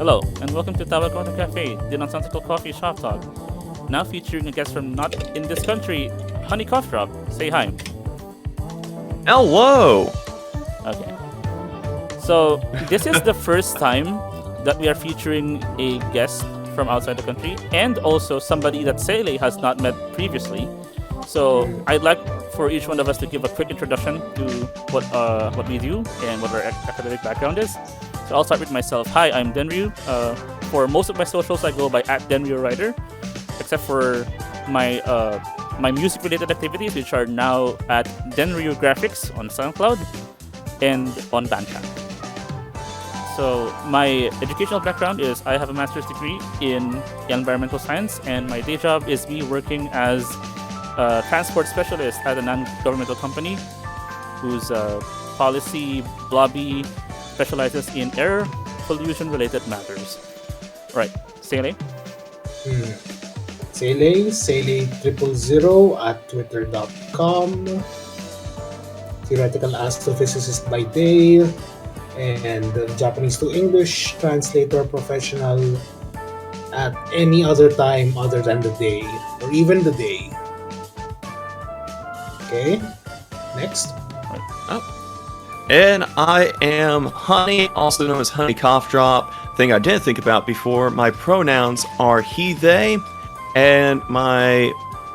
Hello, and welcome to Tawagoto Café, the nonsensical coffee shop talk. Now featuring a guest from not in this country, Hunny Cough Drop. Say hi. Hello! Okay. So, this is the first time that we are featuring a guest from outside the country, and also somebody that Seele has not met previously. So, I'd like for each one of us to give a quick introduction to what we do and what our academic background is. So I'll start with myself. Hi, I'm Denryu. For most of my socials, I go by @DenryuWriter, except for my my music-related activities, which are now at Denryu Graphics on SoundCloud and on Bandcamp. So my educational background is I have a master's degree in environmental science, and my day job is me working as a transport specialist at a non-governmental company whose policy lobby specializes in air pollution-related matters. Right, Seele? Seele000 at twitter.com. Theoretical astrophysicist by day and Japanese to English translator professional at any other time other than the day or even the day. Okay, next. And I am Hunny, also known as Hunny Cough Drop. Thing I didn't think about before, my pronouns are he, they, and my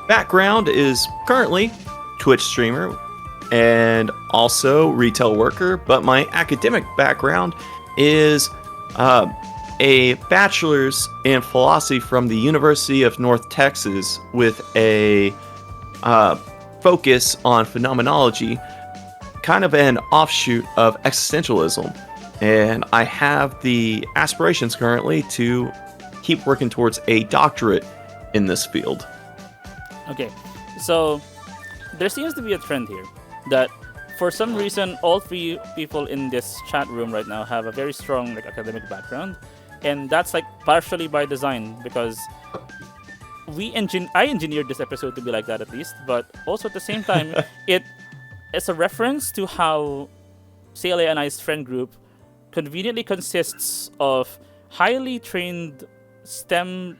background is currently Twitch streamer and also retail worker, but my academic background is a bachelor's in philosophy from the University of North Texas with a focus on phenomenology, kind of an offshoot of existentialism, and I have the aspirations currently to keep working towards a doctorate in this field. Okay, so there seems to be a trend here that for some reason all three people in this chat room right now have a very strong academic background, and that's partially by design because I engineered this episode to be like that at least, but also at the same time it's a reference to how Seele and I's friend group conveniently consists of highly trained STEM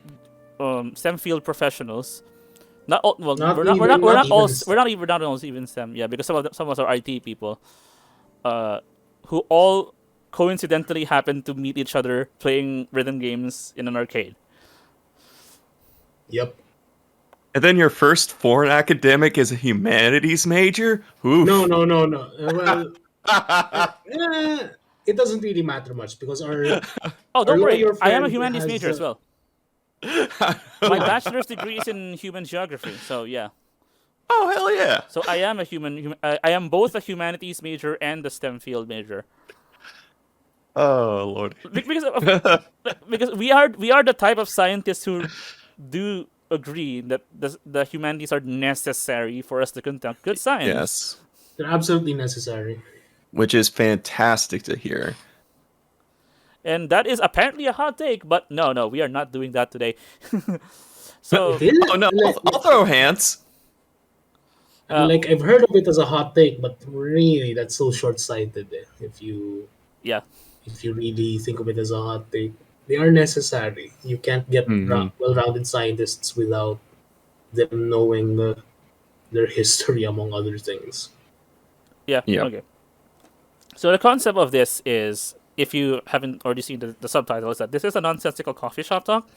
field professionals. Not all. Well, we're not all even STEM. Yeah, because some of us are IT people, who all coincidentally happen to meet each other playing rhythm games in an arcade. Yep. And then your first foreign academic is a humanities major? Oof. No. Well, it doesn't really matter much because our don't worry. lawyer I am a friend humanities has, major as well. My bachelor's degree is in human geography, so yeah. Oh, hell yeah. So I am I am both a humanities major and a STEM field major. Oh, Lord. Because we are the type of scientists who do agree that the humanities are necessary for us to conduct good science. Yes. they're absolutely necessary. Which is fantastic to hear. And that is apparently a hot take, but no, we are not doing that today. So, oh no, I'll throw hands. I've heard of it as a hot take, but really that's so short-sighted if you really think of it as a hot take. They are necessary. You can't get well-rounded scientists without them knowing their history, among other things. Yeah. Okay. So the concept of this is, if you haven't already seen the subtitles, that this is a nonsensical coffee shop talk.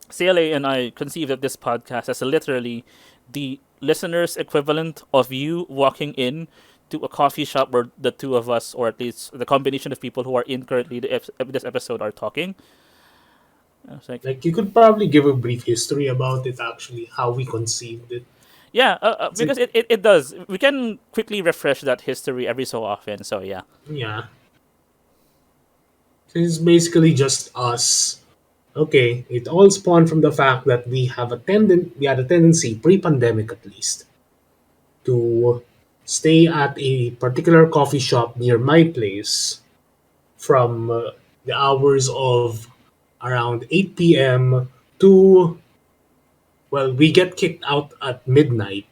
Seele and I conceived of this podcast as literally the listener's equivalent of you walking in to a coffee shop where the two of us, or at least the combination of people who are in currently this episode, are talking. You could probably give a brief history about it, actually, how we conceived it. Yeah, because it does. We can quickly refresh that history every so often, so yeah. Yeah. It's basically just us. Okay, it all spawned from the fact that we had a tendency, pre-pandemic at least, to stay at a particular coffee shop near my place from the hours of around 8 p.m. to, well, we get kicked out at midnight,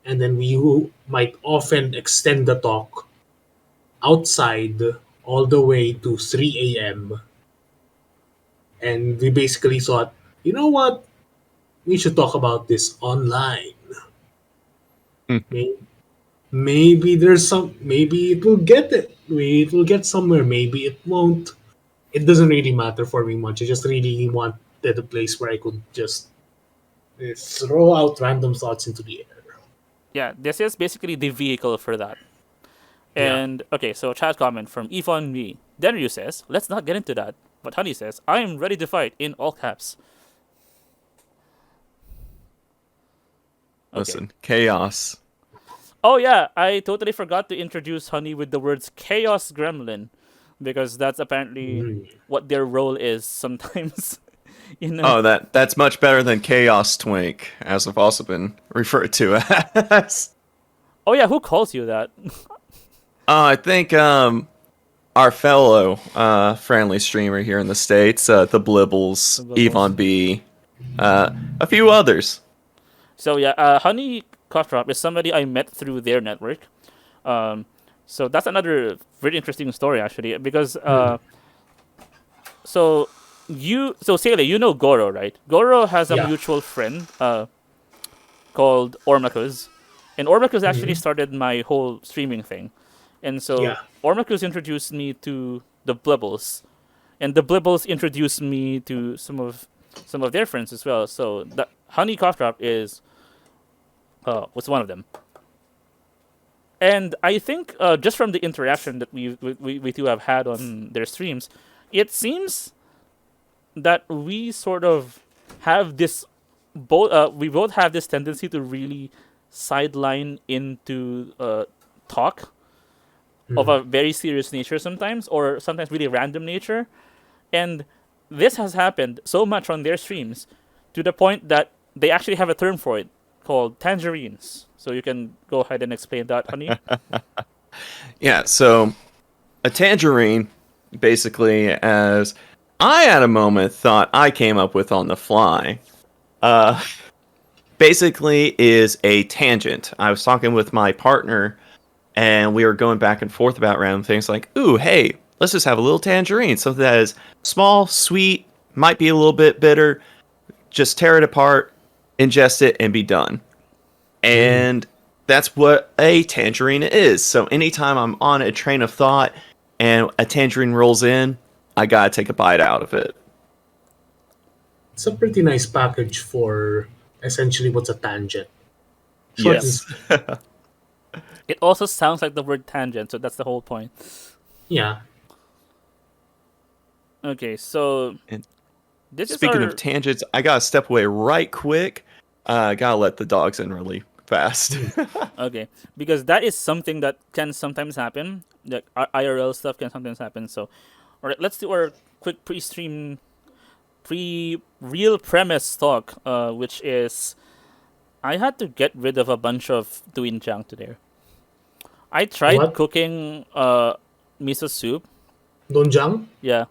and then we might often extend the talk outside all the way to 3 a.m. And we basically thought, you know what? We should talk about this online. May- Maybe maybe it will get it. It will get somewhere. Maybe it won't. It doesn't really matter for me much. I just really wanted a place where I could just throw out random thoughts into the air. Yeah, this is basically the vehicle for that. Yeah. And okay, so chat comment from Yvonne Me. Denryu says, let's not get into that. But Hunny says, I am ready to fight in all caps. Okay. Listen, chaos. Oh yeah, I totally forgot to introduce Hunny with the words chaos gremlin, because that's apparently what their role is sometimes. Oh, that's much better than chaos twink, as I've also been referred to as. Oh yeah, who calls you that? I think our fellow friendly streamer here in the States, the Blibbles, Yvonne B, a few others. So yeah, Hunny Cough Drop is somebody I met through their network. So that's another very interesting story actually, because so Seele, you know Goro, right? Goro has a mutual friend called Ormakuz, and Ormakuz actually started my whole streaming thing. And so Ormakuz introduced me to the Blibbles, and the Blibbles introduced me to some of their friends as well. So the Hunny Cough Drop was one of them. And I think just from the interaction that we two have had on their streams, it seems that we sort of have this we both have this tendency to really sideline into talk of a very serious nature sometimes, or sometimes really random nature. And this has happened so much on their streams to the point that they actually have a term for it called tangerines. So you can go ahead and explain that, Hunny. Yeah, so a tangerine, basically, as I at a moment thought I came up with on the fly, basically is a tangent. I was talking with my partner, and we were going back and forth about random things like, ooh, hey, let's just have a little tangerine. Something that is small, sweet, might be a little bit bitter. Just tear it apart, ingest it, and be done. And that's what a tangerine is. So anytime I'm on a train of thought and a tangerine rolls in, I gotta take a bite out of it. It's a pretty nice package for essentially what's a tangent. Short Yes. It also sounds like the word tangent, so that's the whole point. Yeah. Okay, so And this speaking is of tangents, I gotta step away right quick. Gotta let the dogs in really fast. okay, because that is something that can sometimes happen. Like IRL stuff can sometimes happen. So, all right, let's do our quick real premise talk, which is I had to get rid of a bunch of doenjang today. I tried cooking miso soup. Doenjang? Yeah.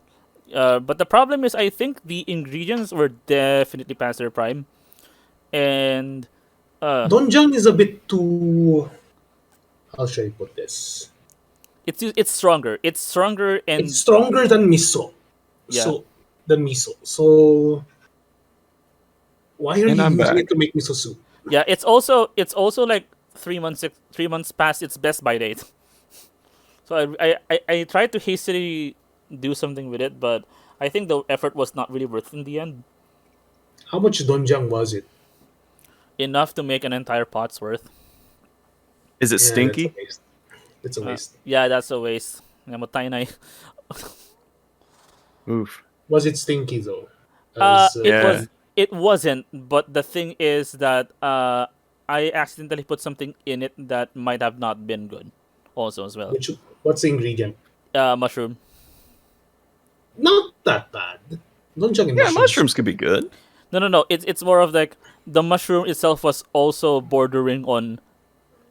But the problem is I think the ingredients were definitely past their prime. And Doenjang is a bit too. How should I put this? it's stronger. It's stronger and It's stronger than miso. Yeah. So why are And you I'm using back. it to make miso soup? yeah, it's also like 3 months past its best by date. So I tried to hastily do something with it, but I think the effort was not really worth it in the end. How much doenjang was it? Enough to make an entire pot's worth. Is it Yeah, stinky? It's a waste. Yeah, that's a waste. Namatay na. Oof. Was it stinky though? Yeah. It wasn't, but the thing is that I accidentally put something in it that might have not been good also as well. What's the ingredient? Mushroom. Not that bad. Doenjang and Yeah, mushrooms could be good. No. It's more of like the mushroom itself was also bordering on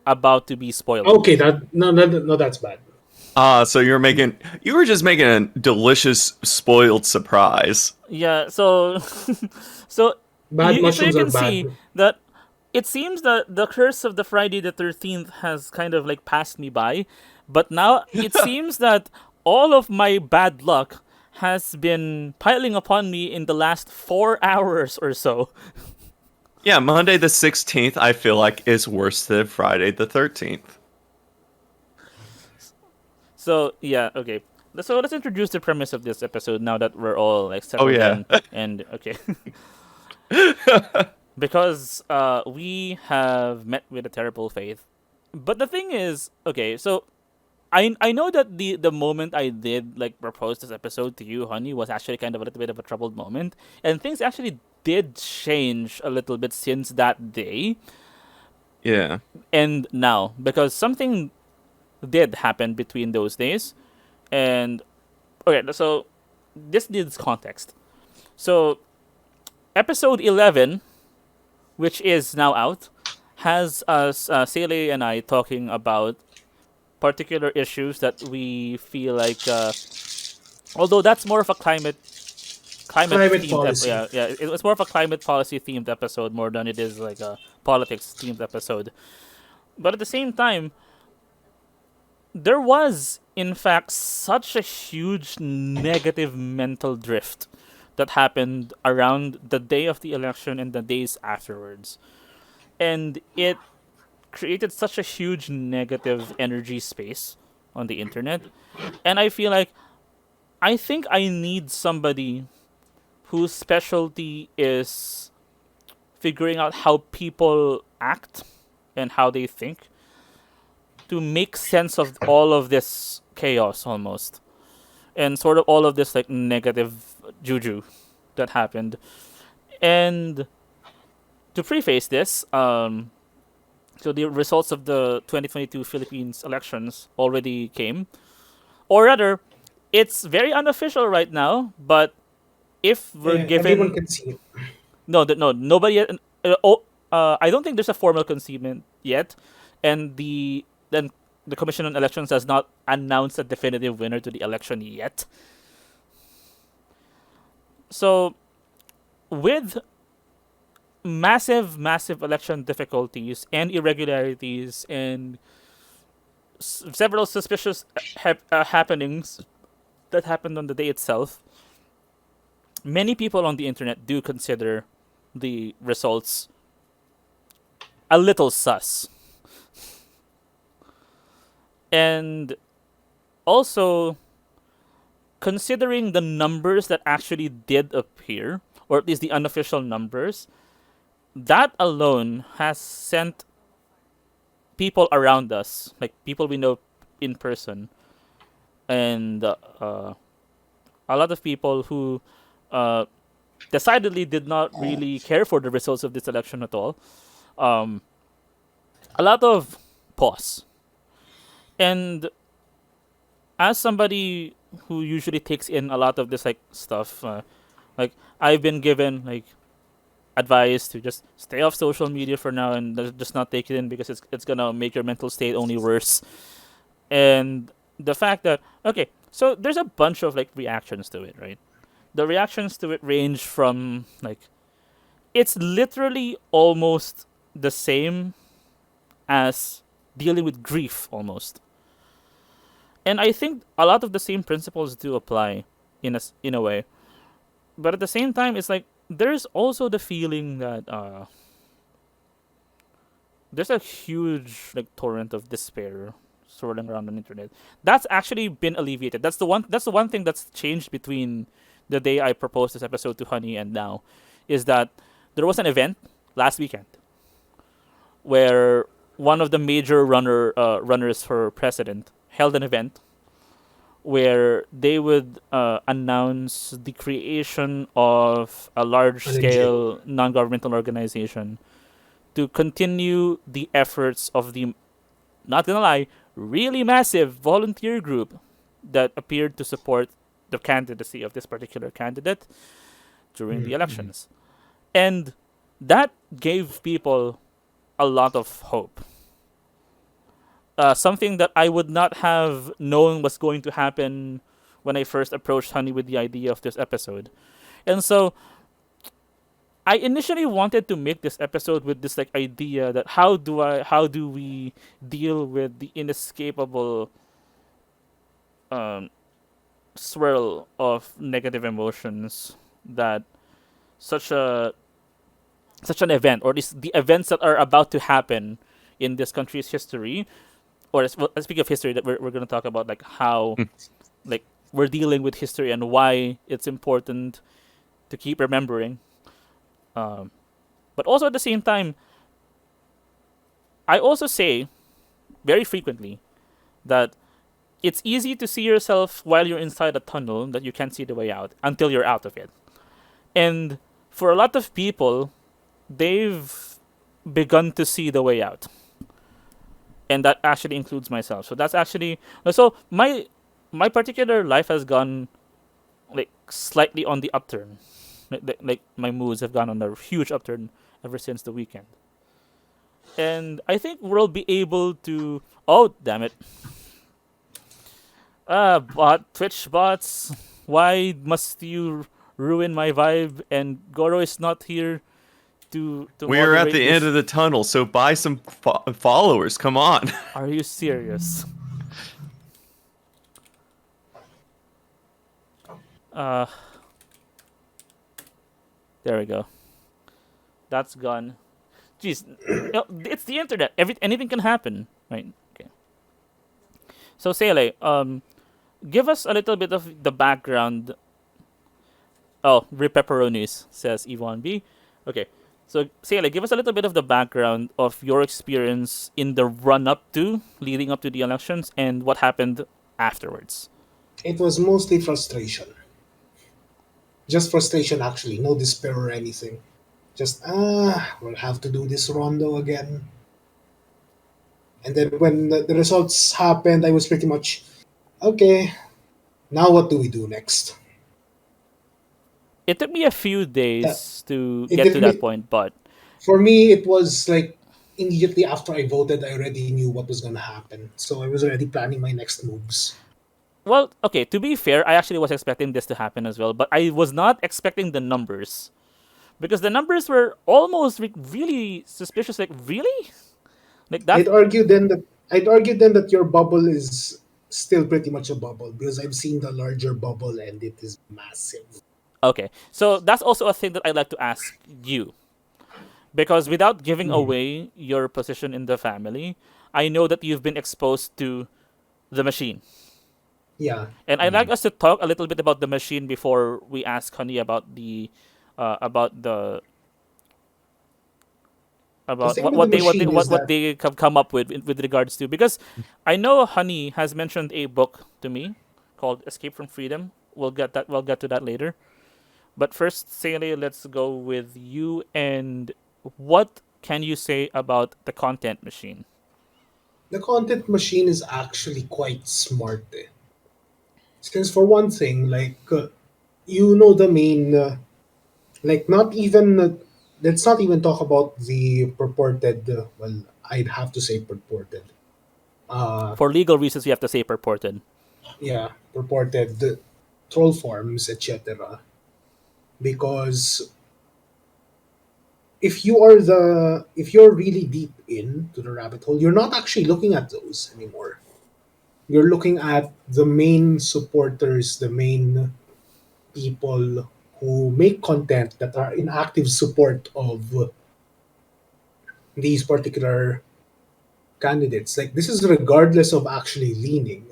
about to be spoiled. Okay, no, that's bad. So you were just making a delicious spoiled surprise. Yeah, so so Bad so mushrooms you are can bad. see that it seems that the curse of the Friday the 13th has kind of like passed me by, but now it seems that all of my bad luck has been piling upon me in the last 4 hours or so. Yeah, Monday the 16th, I feel like, is worse than Friday the 13th. So yeah, okay. So let's introduce the premise of this episode now that we're all like Oh, settled yeah. in and okay. Because we have met with a terrible fate. But the thing is, okay, so I know that the moment I did like propose this episode to you, Honey, was actually kind of a little bit of a troubled moment, and things actually did change a little bit since that day Yeah. and now because something did happen between those days, and okay, so this needs context. So episode 11, which is now out, has us Seele and I talking about particular issues that we feel like although that's more of a climate Climate themed policy. yeah, it's more of a climate policy themed episode more than it is like a politics themed episode. But at the same time, there was in fact such a huge negative mental drift that happened around the day of the election and the days afterwards, and it created such a huge negative energy space on the internet. And I feel like I think I need somebody whose specialty is figuring out how people act and how they think to make sense of all of this chaos almost, and sort of all of this like negative juju that happened. And to preface this, so the results of the 2022 Philippines elections already came, or rather, it's very unofficial right now. But if we're Yeah, everyone given can see it. no nobody I don't think there's a formal concedement yet, and the Commission on Elections has not announced a definitive winner to the election yet. So with massive election difficulties and irregularities and several suspicious happenings that happened on the day itself, many people on the internet do consider the results a little sus. And also, considering the numbers that actually did appear, or at least the unofficial numbers, that alone has sent people around us, like people we know in person, and a lot of people who uh, decidedly did not really care for the results of this election at all. Um, a lot of pause. And as somebody who usually takes in a lot of this like stuff, like I've been given like advice to just stay off social media for now and just not take it in because it's gonna make your mental state only worse. And the fact that okay, so there's a bunch of like reactions to it, right? The reactions to it range from like it's literally almost the same as dealing with grief almost. And I think a lot of the same principles do apply in a way. But at the same time it's like there's also the feeling that there's a huge like torrent of despair swirling around on the internet. That's actually been alleviated. That's the one thing that's changed between the day I proposed this episode to Honey and now, is that there was an event last weekend where one of the major runners for president held an event where they would announce the creation of a large An NGO. scale non governmental organization to continue the efforts of the, not gonna lie, really massive volunteer group that appeared to support the candidacy of this particular candidate during the Mm-hmm. elections. And that gave people a lot of hope. Something that I would not have known was going to happen when I first approached Honey with the idea of this episode. And so I initially wanted to make this episode with this like idea that how do we deal with the inescapable um swirl of negative emotions that such a such an event, or the events that are about to happen in this country's history, or well, speak of history, that we're going to talk about like how like we're dealing with history and why it's important to keep remembering. Um, but also at the same time, I also say very frequently that it's easy to see yourself while you're inside a tunnel that you can't see the way out until you're out of it. And for a lot of people, they've begun to see the way out. And that actually includes myself. So that's actually so my particular life has gone like slightly on the upturn. Like my moods have gone on a huge upturn ever since the weekend. And I think we'll be able to. Oh damn it! Twitch bots. Why must you ruin my vibe? And Goro is not here to We're at moderate the end this. of the tunnel, so buy some followers. Come on. Are you serious? Uh, there we go. That's gone. Jeez, it's the internet. Anything can happen, right? Okay. So Seele, give us a little bit of the background. Oh, rip pepperonis, says Yvonne B. Okay. So Seele, give us a little bit of the background of your experience in the run up to, leading up to the elections, and what happened afterwards. It was mostly frustration. Just frustration, actually. No despair or anything. Just, we'll have to do this rondo again. And then when the results happened, I was pretty much, okay, now what do we do next? It took me a few That days to it get to took that me, point, but for me, it was like immediately after I voted, I already knew what was going to happen. So I was already planning my next moves. well, okay, to be fair, I actually was expecting this to happen as well, but I was not expecting the numbers. Because the numbers were almost really suspicious. Like, really? Like that? I'd argue then that I'd argue then that your bubble is still pretty much a bubble because I've seen the larger bubble and it is massive. Okay. So that's also a thing that I'd like to ask you. Because without giving Hmm. away your position in the family, I know that you've been exposed to the machine. Yeah. And I'd like us to talk a little bit about the machine before we ask Honey about the about the The about thing with the machine is what that they have come up with regards to, because I know Honey has mentioned a book to me called Escape from Freedom. We'll get to that later. But first, Sele, let's go with you. And what can you say about the content machine? the content machine is actually quite smart. Since for one thing, the main, not even, let's not even talk about the purported, well, I'd have to say purported. Uh, For legal reasons, we have to say purported. yeah, purported troll forms, etc. Because if you're really deep into the rabbit hole, you're not actually looking at those anymore. You're looking at the main supporters, the main people who make content that are in active support of these particular candidates. Like this is regardless of actually leaning.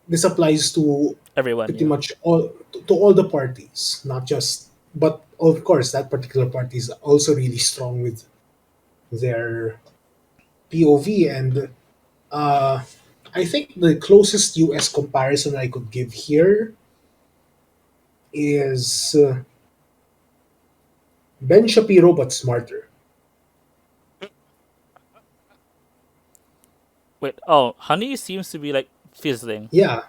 This applies to Everyone, pretty yeah. much to all the parties, not just. But of course, that particular party is also really strong with their POV, and uh, I think the closest US comparison I could give here is Ben Shapiro but smarter. Wait, oh, Honey seems to be like fizzling. Yeah,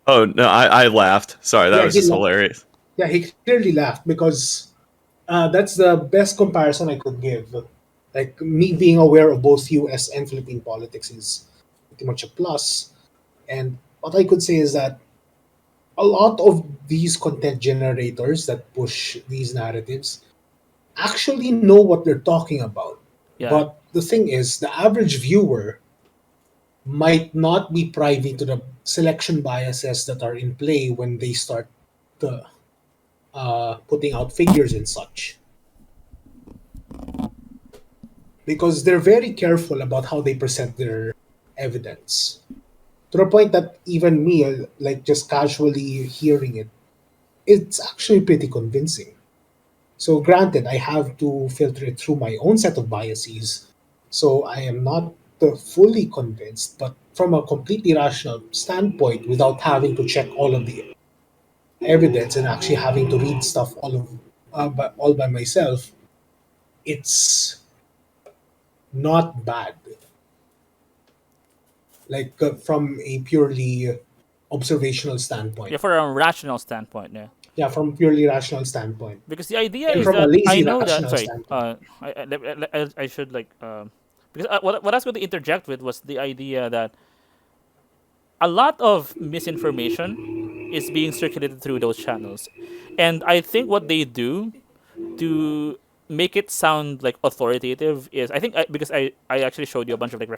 Oh no, I laughed. Sorry, that yeah, was just hilarious. he clearly laughed because that's the best comparison I could give. Like me being aware of both US and Philippine politics is pretty much a plus. And what I could say is that a lot of these content generators that push these narratives actually know what they're talking about. Yeah. But the thing is, the average viewer might not be privy to the selection biases that are in play when they start putting out figures and such. Because they're very careful about how they present their evidence. To the point that even me, like just casually hearing it, it's actually pretty convincing. So, granted, I have to filter it through my own set of biases, so I am not fully convinced, but from a completely rational standpoint, without having to check all of the evidence and actually having to read stuff all by myself, it's not bad. Like from a purely observational standpoint. Yeah, for a rational standpoint, yeah. Yeah, from a purely rational standpoint. Because the idea And is from a that I lazy know that. rational Sorry, standpoint. I should like because what I was going to interject with was the idea that a lot of misinformation is being circulated through those channels, and I think what they do to make it sound like authoritative is because I actually showed you a bunch of like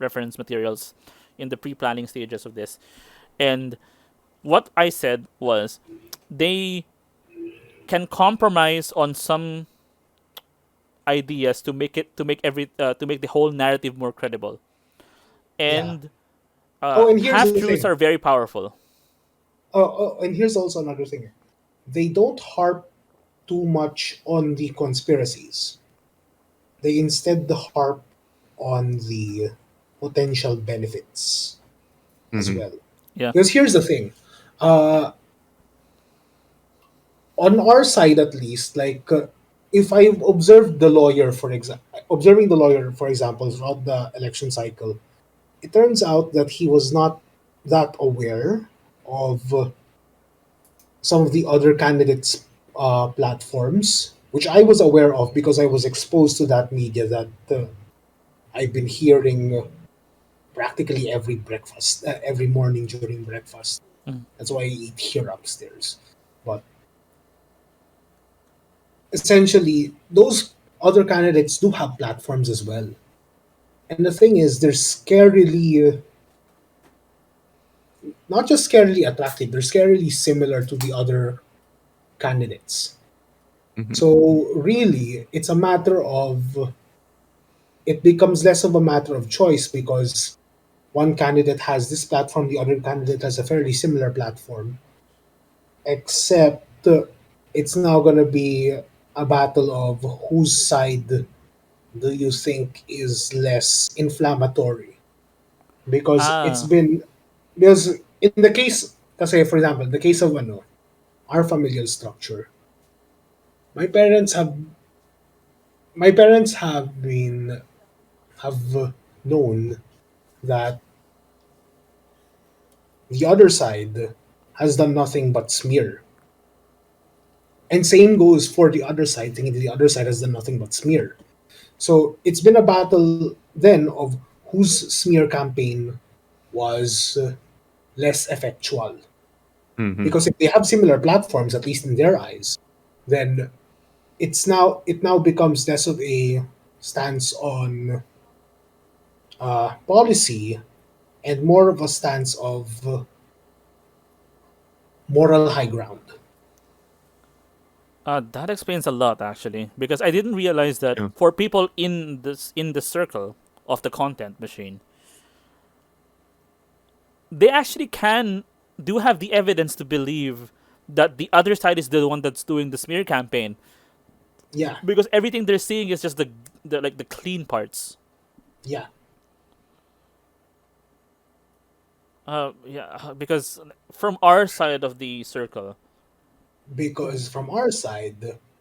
reference materials in the pre-planning stages of this, and what I said was they can compromise on some ideas to make the whole narrative more credible, Yeah. and Oh, and here's half the truths thing. are very powerful. And here's also another thing. They don't harp too much on the conspiracies. They instead harp on the potential benefits as Mm-hmm. well. Yeah. Because here's the thing. Uh, on our side, at least, like if I've observed the lawyer, observing the lawyer, for example, throughout the election cycle, it turns out that he was not that aware of some of the other candidates' platforms, which I was aware of because I was exposed to that media that I've been hearing practically every morning during breakfast. Mm. That's why I eat here upstairs. But essentially, those other candidates do have platforms as well. And the thing is, they're scarily, not just scarily attractive, they're scarily similar to the other candidates. Mm-hmm. So really, it becomes less of a matter of choice because one candidate has this platform, the other candidate has a fairly similar platform, except it's now going to be a battle of whose side do you think is less inflammatory? Because Ah. in the case, kasi for example, the case of our familial structure, my parents have my parents have known that the other side has done nothing but smear. And same goes for the other side, thinking the other side has done nothing but smear. So it's been a battle then of whose smear campaign was less effectual. Mm-hmm. Because if they have similar platforms, at least in their eyes, then it now becomes less of a stance on policy and more of a stance of moral high ground. That explains a lot actually, because I didn't realize that Yeah. for people in the circle of the content machine, they actually can do have the evidence to believe that the other side is the one that's doing the smear campaign, Yeah, because everything they're seeing is just the clean parts. yeah. Because from our side of the circle, Because from our side,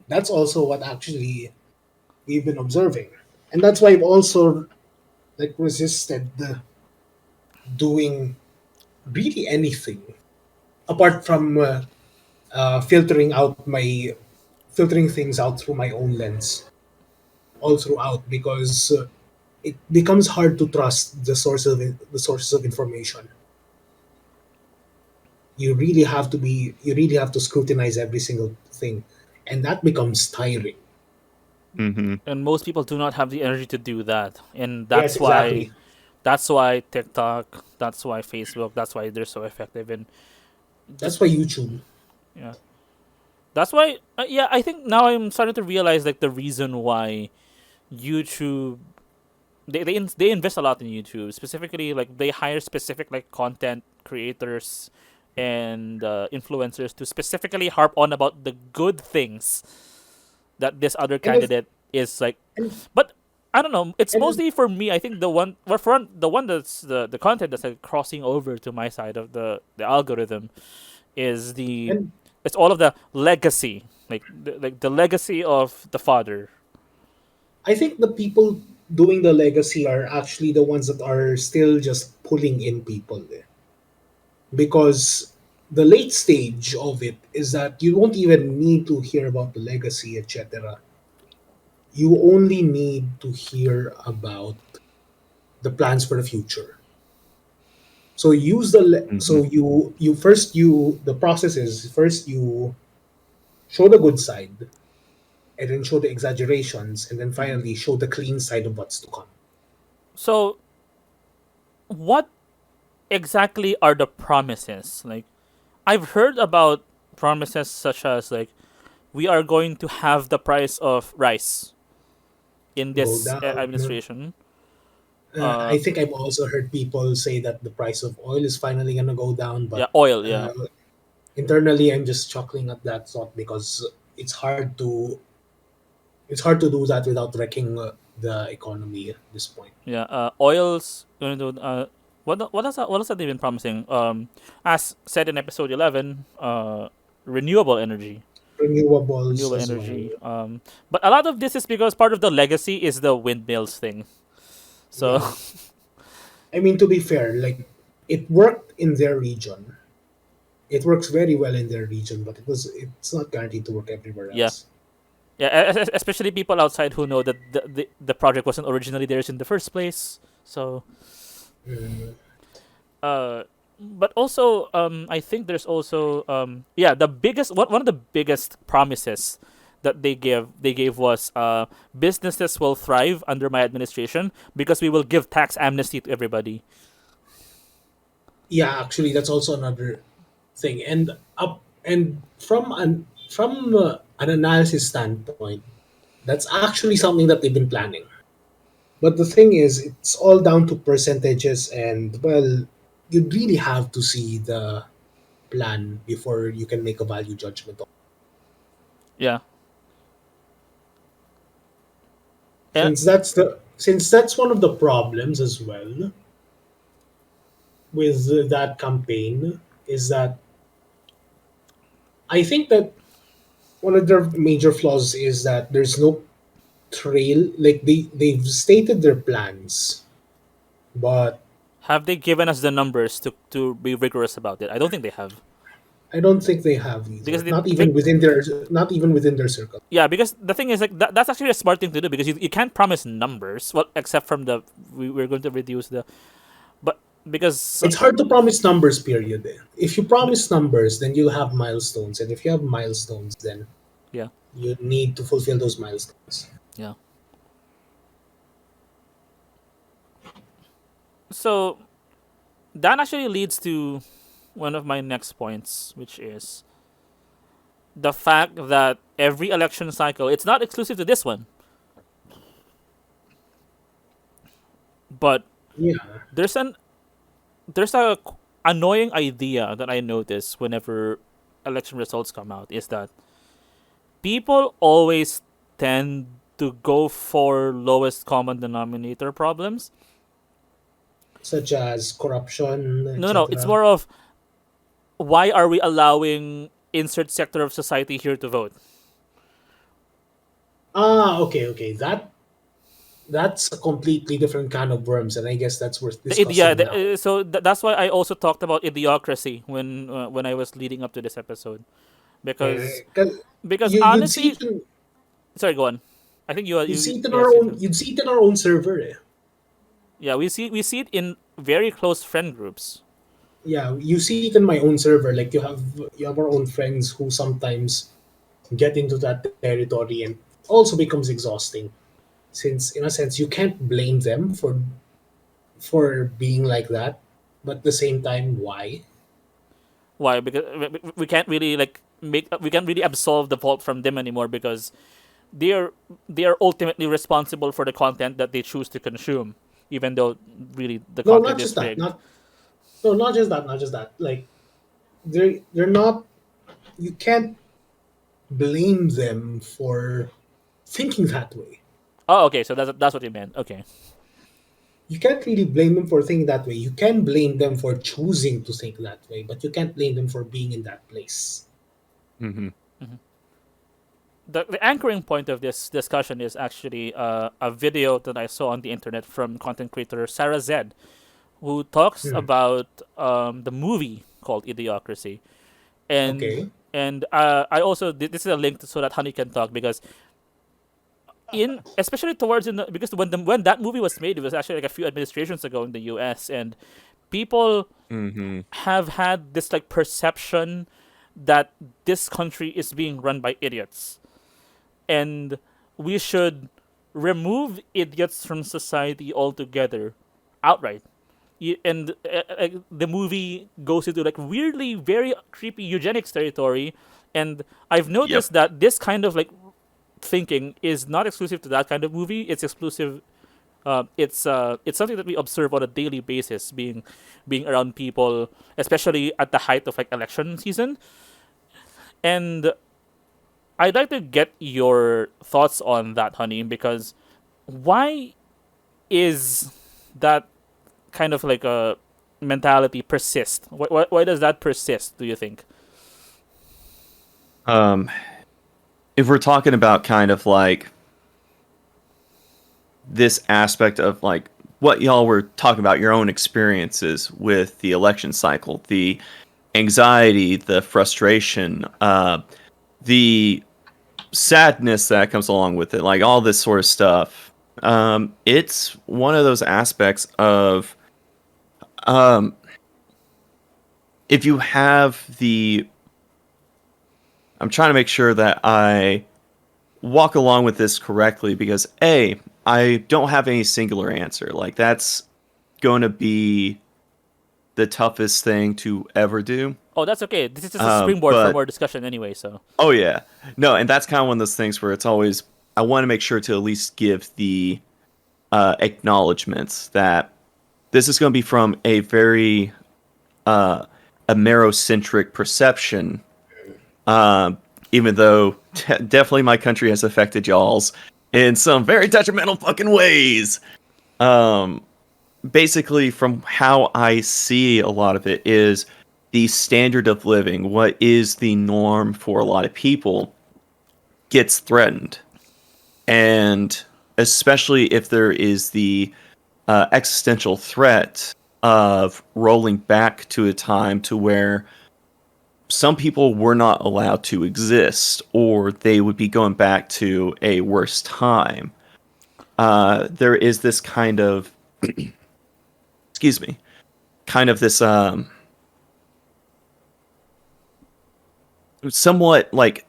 that's also what actually we've been observing, and that's why I've also like resisted doing really anything apart from filtering things out through my own lens all throughout because it becomes hard to trust the sources of information. You really have to scrutinize every single thing, and that becomes tiring. Mm-hmm. and most people do not have the energy to do that, and Yes, that's why exactly. That's why TikTok, that's why Facebook, that's why they're so effective in That's just why YouTube. yeah. That's why yeah, I think now I'm starting to realize like the reason why YouTube they invest a lot in YouTube. Specifically, like they hire specific like content creators and influencers to specifically harp on about the good things that this other And if candidate is like. and But I don't know. It's and mostly for me. I think the one, well, for the one that's the content that's like crossing over to my side of the algorithm is the and it's all of the legacy, like the legacy of the father. I think the people doing the legacy are actually the ones that are still just pulling in people there. Because the late stage of it is that you don't even need to hear about the legacy, etc. You only need to hear about the plans for the future. So use Mhm. so you first you the process is first you show the good side, and then show the exaggerations, and then Hmm. finally show the clean side of what's to come. So what exactly are the promises? Like I've heard about promises such as like we are going to have the price of rice in Go this down. administration. I think I've also heard people say that the price of oil is finally gonna go down, Yeah, but oil. Yeah, uh, internally I'm just chuckling at that thought because it's hard to do that without wrecking the economy at this point. yeah. Oil's going to what else have they been promising? As said in episode 11, renewable energy, Renewables renewable as energy. well. But a lot of this is because part of the legacy is the windmills thing. So Yeah, I mean, to be fair, like it worked in their region. It works very well in their region, but it's not guaranteed to work everywhere yeah, else. yeah. Especially people outside who know that the project wasn't originally theirs in the first place. So Mm. uh but also I think there's also yeah, the biggest one of the biggest promises that they gave was businesses will thrive under my administration because we will give tax amnesty to everybody. Yeah, actually, that's also another thing. And from an analysis standpoint, that's actually something that they've been planning. But the thing is, it's all down to percentages, and well, you'd really have to see the plan before you can make a value judgment. Yeah. Yeah. Since that's one of the problems as well with that campaign is that I think that one of their major flaws is that there's no trail. Like they've stated their plans, but Have they given us the numbers to be rigorous about it? I don't think they have. I don't think they have Because either. Not even within their circle. yeah, because the thing is like that's actually a smart thing to do because you can't promise numbers. Well, except from we're going to reduce the but because It's hard to promise numbers, period. If you promise numbers, then you'll have milestones. And if you have milestones, then yeah, you need to fulfill those milestones. yeah. So that actually leads to one of my next points, which is the fact that every election cycle, it's not exclusive to this one, but Yeah. there's an there's a annoying idea that I notice whenever election results come out is that people always tend to go for lowest common denominator problems. Such as corruption, No, no, no. It's etc. more of why are we allowing insert sector of society here to vote? Ah, okay, okay. That's a completely different can of worms, and I guess that's worth Yeah, discussing now. so that's why I also talked about idiocracy when I was leading up to this episode because 'Cause you'd see honestly, it in, sorry, go on. I think you'd see it in you had our said own something. you'd see it in our own server. Yeah, we see it in very close friend groups. Yeah, you see it in my own server. Like you have our own friends who sometimes get into that territory and also becomes exhausting. Since in a sense you can't blame them for being like that, but at the same time, why? Why? Because we can't really like we can't really absolve the fault from them anymore because they are they are ultimately responsible for the content that they choose to consume, even though really the No, not content just is that. rigged. Not no, not just that. Not just that. Like they're not. You can't blame them for thinking that way. Oh, okay. So that's what you meant. Okay. You can't really blame them for thinking that way. You can blame them for choosing to think that way, but you can't blame them for being in that place. Hmm. The anchoring point of this discussion is actually a video that I saw on the internet from content creator Sarah Zed, who talks Hmm. about the movie called Idiocracy, and Okay. I also this is a link so that Honey can talk because in especially towards in the, because when that movie was made, it was actually like a few administrations ago in the U.S. and people Hmm. have had this like perception that this country is being run by idiots and we should remove idiots from society altogether outright. And the movie goes into like weirdly very creepy eugenics territory, and I've Yep. noticed that this kind of like thinking is not exclusive to that kind of movie. It's exclusive. It's something that we observe on a daily basis, being around people, especially at the height of like election season. And I'd like to get your thoughts on that, Honey, because why is that kind of like a mentality persist? Why does that persist, do you think? Um, if we're talking about kind of like this aspect of like what y'all were talking about, your own experiences with the election cycle, the anxiety, the frustration, the sadness that comes along with it, like all this sort of stuff. It's one of those aspects of um, if you have the. I'm trying to make sure that I walk along with this correctly because A, I don't have any singular answer. Like that's going to be the toughest thing to ever do. Oh, that's okay. This is just a springboard for But more discussion anyway. So oh yeah, no, and that's kind of one of those things where it's always I want to make sure to at least give the acknowledgments that this is going to be from a very uh, Amerocentric perception. Even though definitely my country has affected y'all's in some very detrimental fucking ways. Um, Basically, from how I see a lot of it is the standard of living, what is the norm for a lot of people, gets threatened. And especially if there is the existential threat of rolling back to a time to where some people were not allowed to exist or they would be going back to a worse time. There is this kind of, excuse me, kind of this somewhat like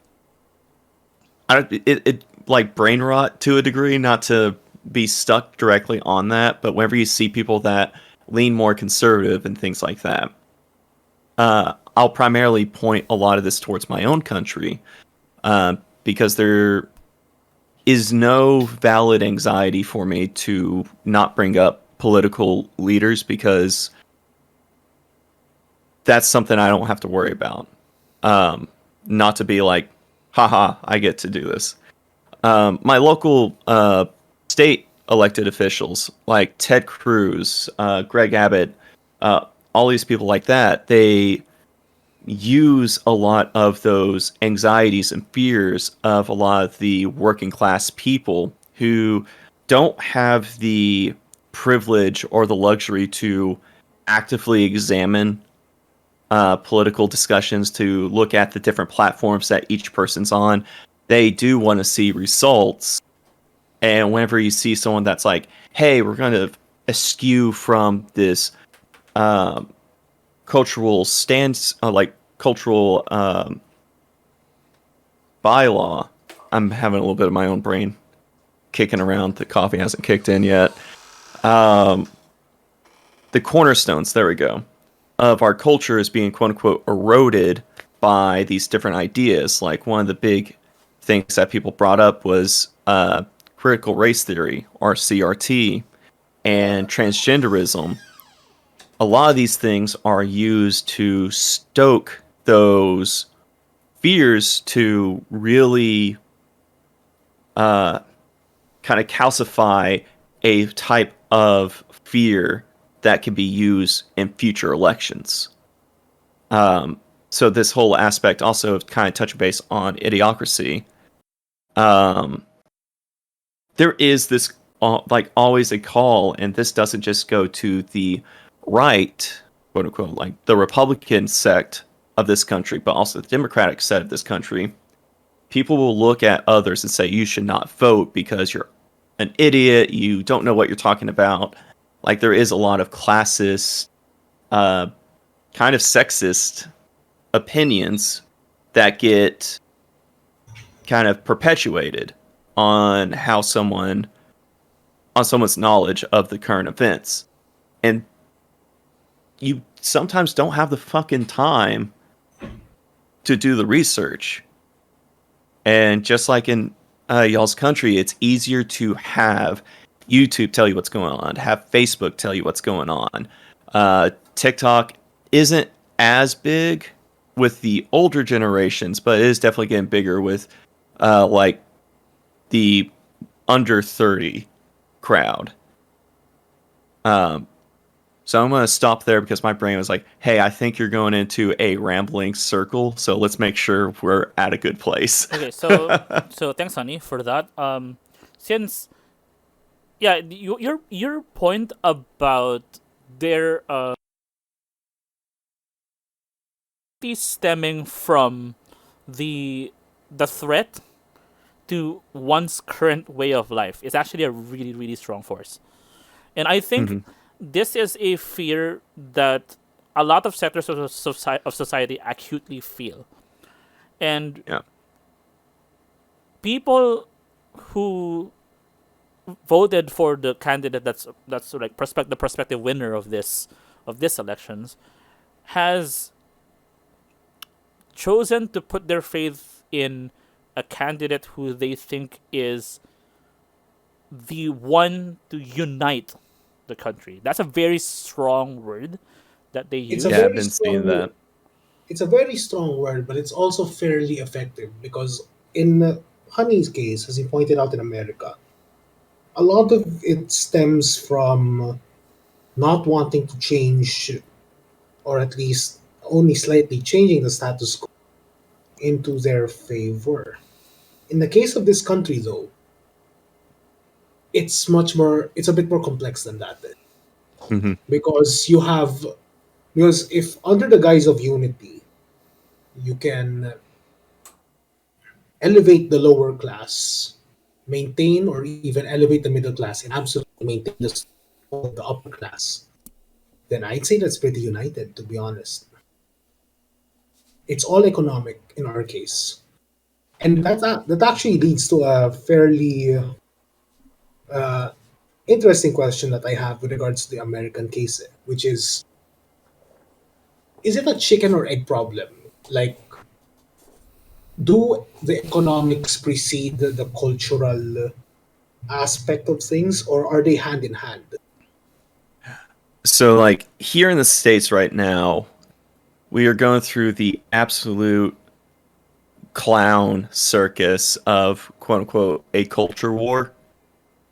it like brain rot to a degree, not to be stuck directly on that, but whenever you see people that lean more conservative and things like that, I'll primarily point a lot of this towards my own country, because there is no valid anxiety for me to not bring up political leaders because that's something I don't have to worry about. Not to be like, haha, I get to do this. My local state elected officials, like Ted Cruz, Greg Abbott, all these people like that, they use a lot of those anxieties and fears of a lot of the working class people who don't have the privilege or the luxury to actively examine political discussions, to look at the different platforms that each person's on. They do want to see results. And whenever you see someone that's like, hey, we're going to eschew from this cultural stance, like cultural bylaw. I'm having a little bit of my own brain kicking around. The coffee hasn't kicked in yet. the cornerstones, there we go, of our culture is being quote unquote eroded by these different ideas. Like one of the big things that people brought up was critical race theory, or CRT, and transgenderism. A lot of these things are used to stoke those fears to really kind of calcify a type of fear that can be used in future elections. So this whole aspect also kind of touch base on idiocracy. There is this like always a call, and this doesn't just go to the right, quote unquote, like the Republican sect of this country, but also the Democratic side of this country. People will look at others and say, you should not vote because you're an idiot, you don't know what you're talking about. Like, there is a lot of classist, kind of sexist opinions that get kind of perpetuated on how someone's knowledge of the current events. And you sometimes don't have the fucking time to do the research. And just like in y'all's country, it's easier to have YouTube tell you what's going on, to have Facebook tell you what's going on. TikTok isn't as big with the older generations, but it is definitely getting bigger with like the under 30 crowd. So I'm going to stop there because my brain was like, hey, I think you're going into a rambling circle, so let's make sure we're at a good place. Okay, so thanks, Hunny, for that. Since your point about their stemming from the threat to one's current way of life is actually a really, really strong force. And I think this is a fear that a lot of sectors of society acutely feel. And people who voted for the candidate that's like the prospective winner of this elections has chosen to put their faith in a candidate who they think is the one to unite the country. That's a very strong word that they use. I've been seeing that. It's a very strong word, but it's also fairly effective because in Hunny's case, as he pointed out in America, a lot of it stems from not wanting to change, or at least only slightly changing the status quo into their favor. In the case of this country, though, it's a bit more complex than that. Because if under the guise of unity, you can elevate the lower class, maintain or even elevate the middle class, and absolutely maintain the upper class, then I'd say that's pretty united, to be honest. It's all economic in our case. And that actually leads to a fairly interesting question that I have with regards to the American case, which is it a chicken or egg problem? Like, do the economics precede the cultural aspect of things, or are they hand in hand? So, like, here in the States right now, we are going through the absolute clown circus of, quote unquote, a culture war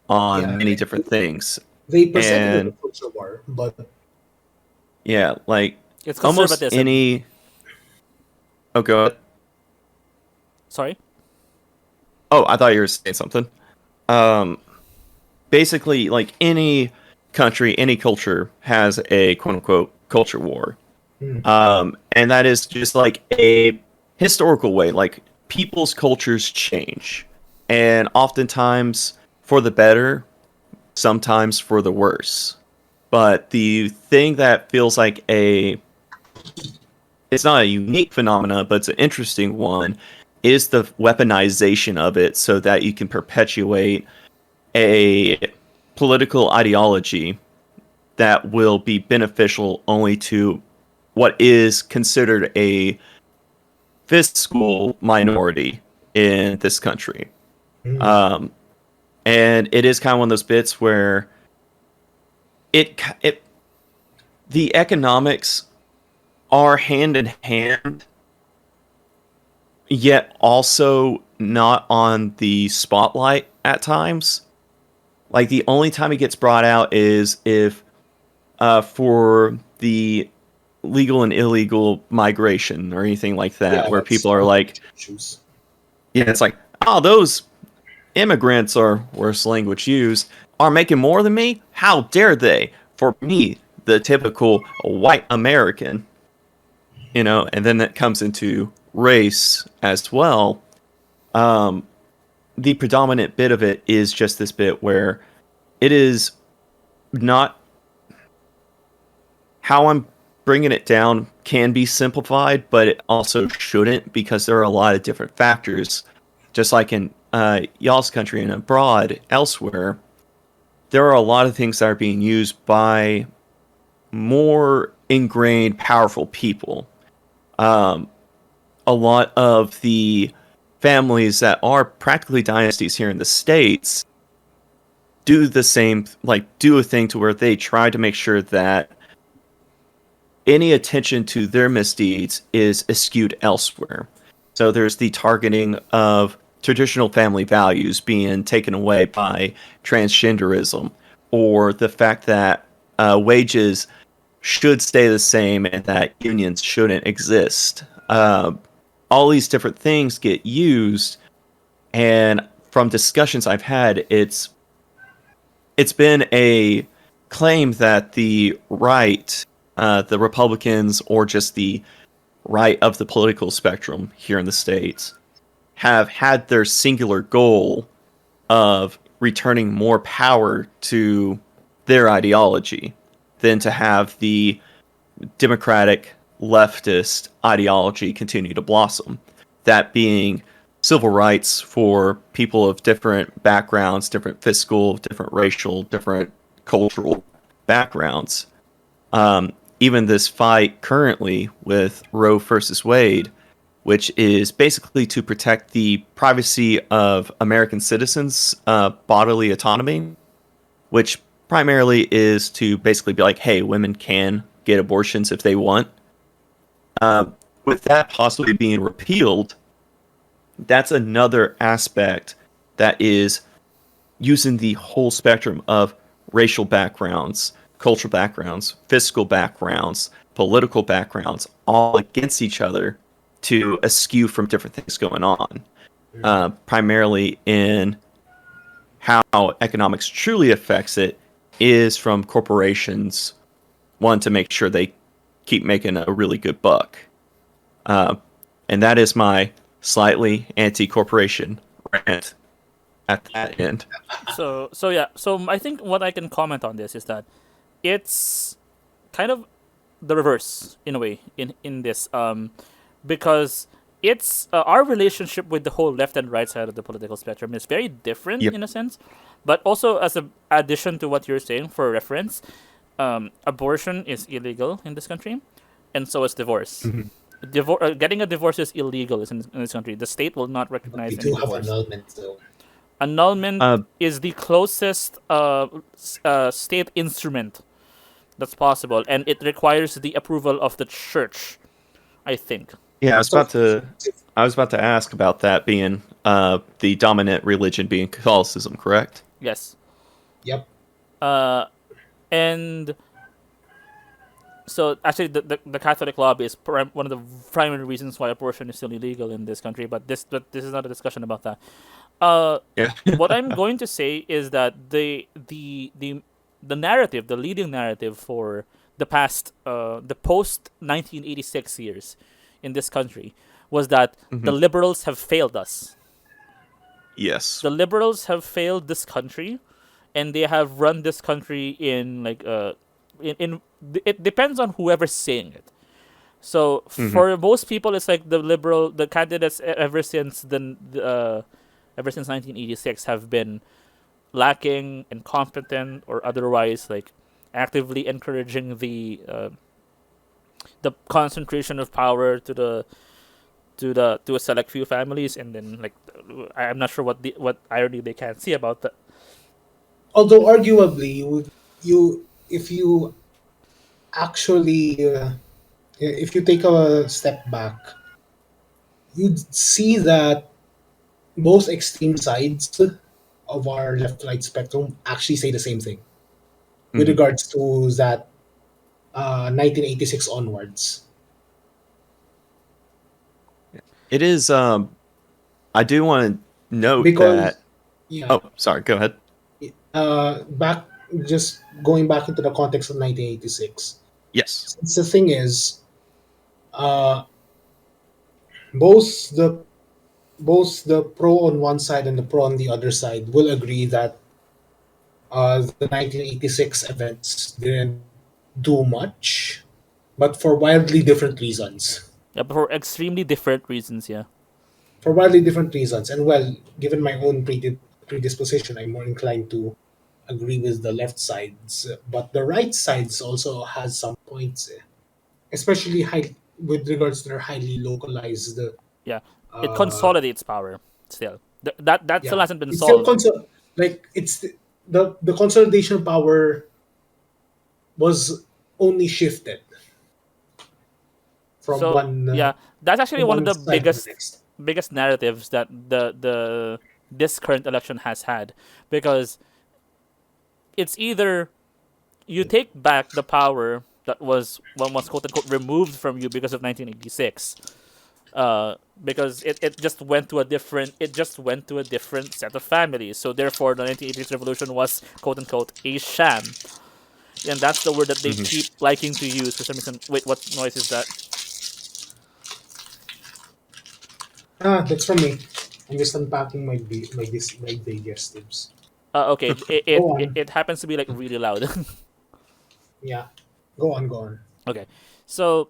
on many different things. They present it as a culture war, but yeah, like It's almost conservatism. any. Oh, go ahead. Sorry? Oh, I thought you were saying something. Basically, like any country, any culture has a quote unquote culture war. And that is just like a historical way. Like, people's cultures change. And oftentimes for the better, sometimes for the worse. But the thing that feels like it's not a unique phenomena, but it's an interesting one, is the weaponization of it so that you can perpetuate a political ideology that will be beneficial only to what is considered a fiscal minority in this country. And it is kind of one of those bits where the economics are hand in hand, yet also not on the spotlight at times. Like, the only time it gets brought out is if for the legal and illegal migration or anything like that, where people are like, issues. yeah, it's like, oh, those immigrants, or worse language used, are making more than me? How dare they? For me, the typical white American, and then that comes into race as well. The predominant bit of it is just this bit where it is not how I'm bringing it down can be simplified, but it also shouldn't, because there are a lot of different factors. Just like in y'all's country and abroad, elsewhere, there are a lot of things that are being used by more ingrained, powerful people. A lot of the families that are practically dynasties here in the States do the same, do a thing to where they try to make sure that any attention to their misdeeds is eschewed elsewhere. So there's the targeting of traditional family values being taken away by transgenderism, or the fact that wages should stay the same and that unions shouldn't exist. All these different things get used, and from discussions I've had, it's been a claim that the right, the Republicans, or just the right of the political spectrum here in the States, have had their singular goal of returning more power to their ideology than to have the democratic leftist ideology continue to blossom. That being civil rights for people of different backgrounds, different fiscal, different racial, different cultural backgrounds. Even this fight currently with Roe versus Wade, which is basically to protect the privacy of American citizens' bodily autonomy, which primarily is to basically be like, hey, women can get abortions if they want. With that possibly being repealed, that's another aspect that is using the whole spectrum of racial backgrounds, cultural backgrounds, fiscal backgrounds, political backgrounds, all against each other to eschew from different things going on. Primarily in how economics truly affects it is from corporations wanting to make sure they keep making a really good buck. And that is my slightly anti-corporation rant at that end. So I think what I can comment on this is that it's kind of the reverse in a way in this, because it's our relationship with the whole left and right side of the political spectrum is very different in a sense, but also as an addition to what you're saying, for reference, abortion is illegal in this country, and so is divorce. Getting a divorce is illegal in this country. The state will not recognize We any do have divorce. annulment, though. Annulment is the closest state instrument that's possible, and it requires the approval of the church, I think. Yeah, I was about to ask about that being the dominant religion being Catholicism, correct? Yes. Yep. And so actually the Catholic lobby is one of the primary reasons why abortion is still illegal in this country, but this is not a discussion about that. What I'm going to say is that the narrative, the leading narrative for the past the post 1986 years in this country was that the liberals have failed us. Yes. The liberals have failed this country, and they have run this country in it depends on whoever's saying it. So for most people, it's like the candidates ever since 1986 have been lacking, incompetent, or otherwise actively encouraging the concentration of power to a select few families, and then like I'm not sure what irony they can see about that. Although arguably, if you actually if you take a step back, you'd see that both extreme sides of our left-right spectrum actually say the same thing with Mhm. regards to that 1986 onwards. It is. I do want to note Because that. yeah, Oh, sorry. Go ahead. back just going back into the context of 1986. Yes. Since the thing is, uh, both the both the pro on one side and the pro on the other side will agree that the 1986 events didn't do much, but for wildly different reasons. Yeah, but for extremely different reasons. Yeah. For wildly different reasons. And well, given my own predisposition, I'm more inclined to agree with the left sides. But the right sides also has some points, especially with regards to their highly localized. Yeah, it Uh, consolidates power still. That still yeah, hasn't been it's still solved. like it's the consolidation power was only shifted So yeah, that's actually from one of one the side to the biggest next. biggest narratives that the this current election has had, because it's either you take back the power that was quote unquote removed from you because of 1986, because it just went to a different set of families, so therefore the 1986 revolution was quote unquote a sham, and that's the word that they Mhm. keep liking to use for some reason. Wait, what noise is that? That's from me. I'm just unpacking my digestives. Okay, it, Go it it on. it happens to be like really loud. Yeah. Go on, go on. Okay, so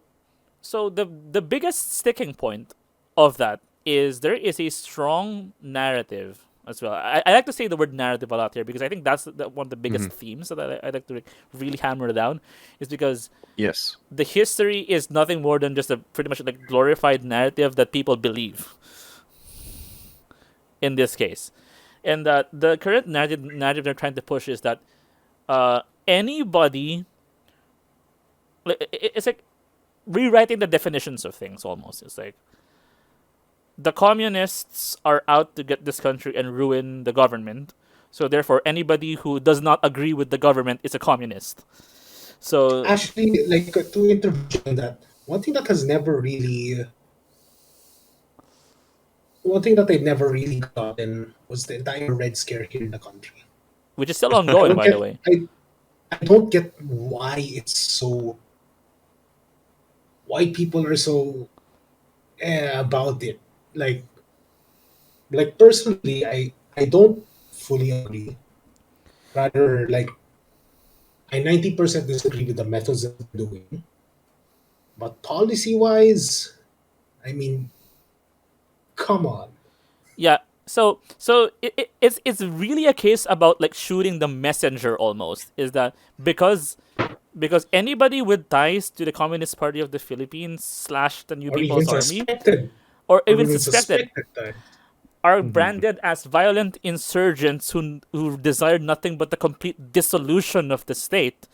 the biggest sticking point of that is there is a strong narrative as well. I like to say the word narrative a lot here because I think that's one of the biggest Mhm. themes that I like to like, really hammer down, is because Yes. the history is nothing more than just a pretty much like glorified narrative that people believe in this case, and that the current narrative they're trying to push is that anybody, it's like rewriting the definitions of things almost. It's like the communists are out to get this country and ruin the government. So therefore, anybody who does not agree with the government is a communist. So Actually, like to intervention on that, one thing that I've never really gotten was the entire Red Scare here in the country. which is still I ongoing, don't by the get way. I don't get why people are so about it. Like personally, I don't fully agree. Rather, like I 90% disagree with the methods that they're doing. But policy wise, I mean, come on. Yeah. So it's really a case about like shooting the messenger almost. Is that because anybody with ties to the Communist Party of the Philippines slash the New Or People's even Army, suspected. or Or even even suspected, suspected that. are Mhm. branded as violent insurgents who desire nothing but the complete dissolution of the state.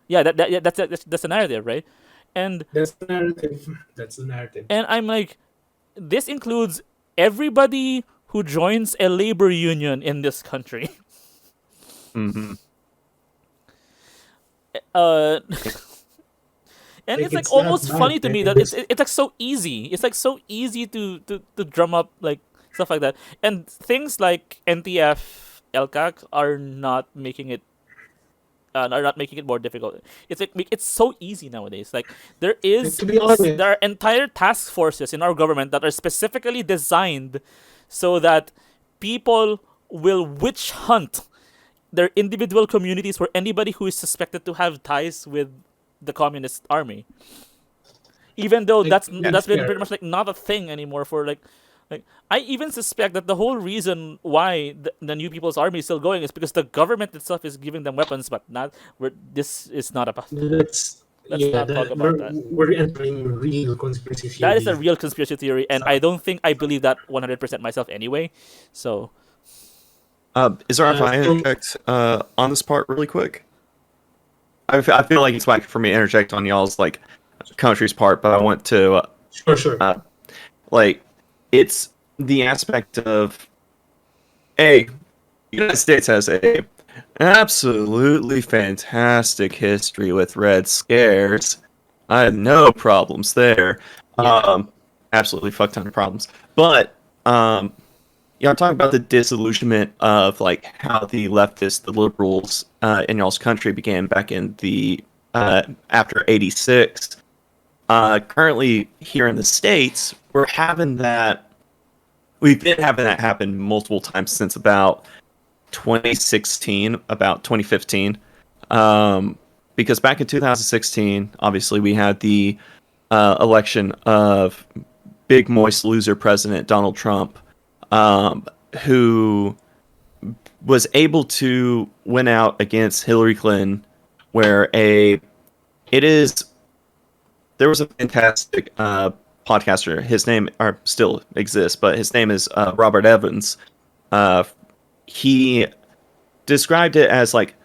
Yeah, yeah, that's the narrative, right? And That's the narrative. That's the narrative. I'm like, this includes everybody who joins a labor union in this country. Mhm. Uh, and Like it's like it's that almost funny bad, to me man. that it's like so easy. It's like so easy to drum up like stuff like that, and things like NTF, LCAC are not making it more difficult. It's like it's so easy nowadays. Like Like, to be honest, there are entire task forces in our government that are specifically designed so that people will witch hunt their individual communities for anybody who is suspected to have ties with the communist army. Even though like that's to be been fair, pretty much like not a thing anymore for like Like, I even suspect that the whole reason why the New People's Army is still going is because the government itself is giving them weapons, but not. This is not about. That's Let's yeah. not talk That about that. we're entering real conspiracy That is a theory. real conspiracy theory, and I don't think I believe that 100% myself anyway. So, Is there if I So interject on this part really quick? I feel like it's whack for me to interject on y'all's like country's part, but I want to sure. like it's the aspect of the United States has a absolutely fantastic history with Red Scares. I had no problems there. Yeah. Absolutely fuck ton of problems. But I'm talking about the disillusionment of like how the leftists, the liberals in y'all's country began back in the after '86. Currently here in the States, we're having that. We've been having that happen multiple times since about 2016, about 2015. Because back in 2016, obviously we had the election of big moist loser president Donald Trump, who was able to win out against Hillary Clinton, where there was a fantastic podcaster. His name still exists, but his name is Robert Evans. He described it as like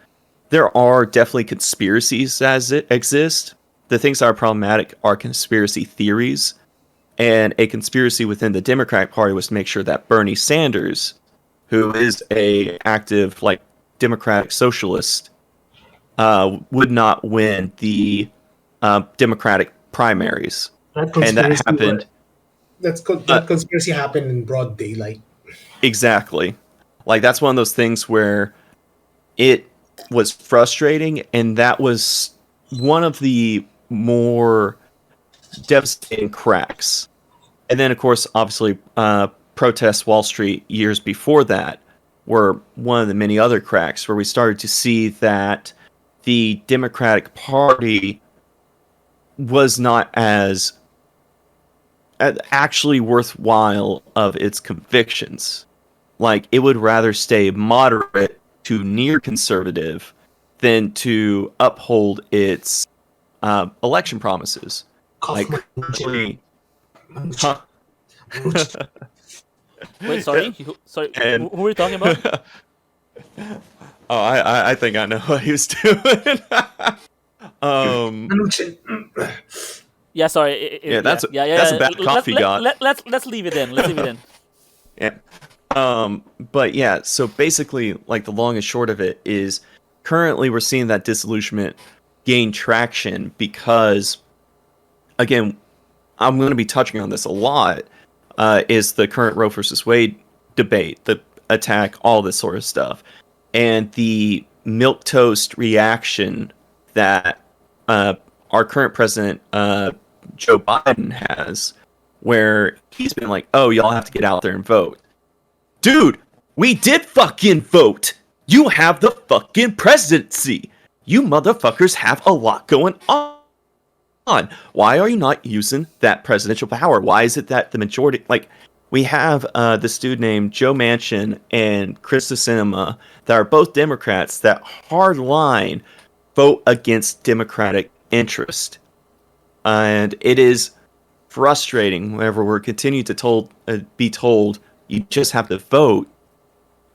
there are definitely conspiracies as it exist. The things that are problematic are conspiracy theories, and a conspiracy within the Democratic Party was to make sure that Bernie Sanders, who is a active like democratic socialist, would not win the Democratic primaries, That and that conspiracy. happened. That conspiracy happened in broad daylight. Exactly. Like that's one of those things where it was frustrating, and that was one of the more devastating cracks. And then, of course, obviously, protests Wall Street years before that were one of the many other cracks where we started to see that the Democratic Party was not as actually worthwhile of its convictions. Like, it would rather stay moderate to near conservative than to uphold its election promises. Cough Like, my currently, munch. wait, sorry, sorry, and who were you talking about? oh, I think I know what he was doing. Munch. Yeah, sorry. Yeah, that's yeah. that's a bad cough you got. Let's leave it in. Let's leave it in. Yeah. But yeah, so basically, like the long and short of it is, currently we're seeing that disillusionment gain traction because, again, I'm going to be touching on this a lot. Is the current Roe versus Wade debate, the attack, all this sort of stuff, and the milquetoast reaction that our current president Joe Biden has, where he's been like, "Oh, y'all have to get out there and vote." Dude, we did fucking vote. You have the fucking presidency. You motherfuckers have a lot going on. Why are you not using that presidential power? Why is it that the majority, like, we have this dude named Joe Manchin and Krista Sinema that are both Democrats that hardline vote against Democratic interest. And it is frustrating whenever we're continuing to be told you just have to vote.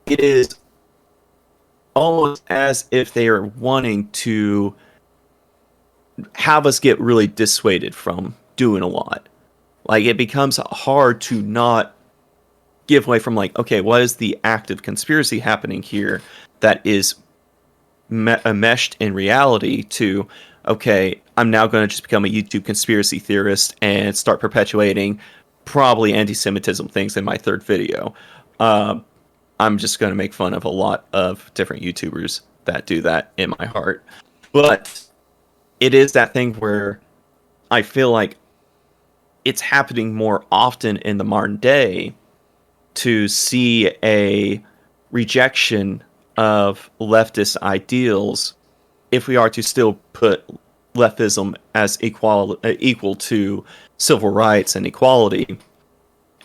It is almost as if they are wanting to have us get really dissuaded from doing a lot. Like, it becomes hard to not give away from, like, okay, what is the active conspiracy happening here that is meshed in reality to, okay, I'm now going to just become a YouTube conspiracy theorist and start perpetuating probably anti-Semitism things in my third video. I'm just going to make fun of a lot of different YouTubers that do that in my heart. But it is that thing where I feel like it's happening more often in the modern day to see a rejection of leftist ideals if we are to still put leftism as equal to civil rights and equality.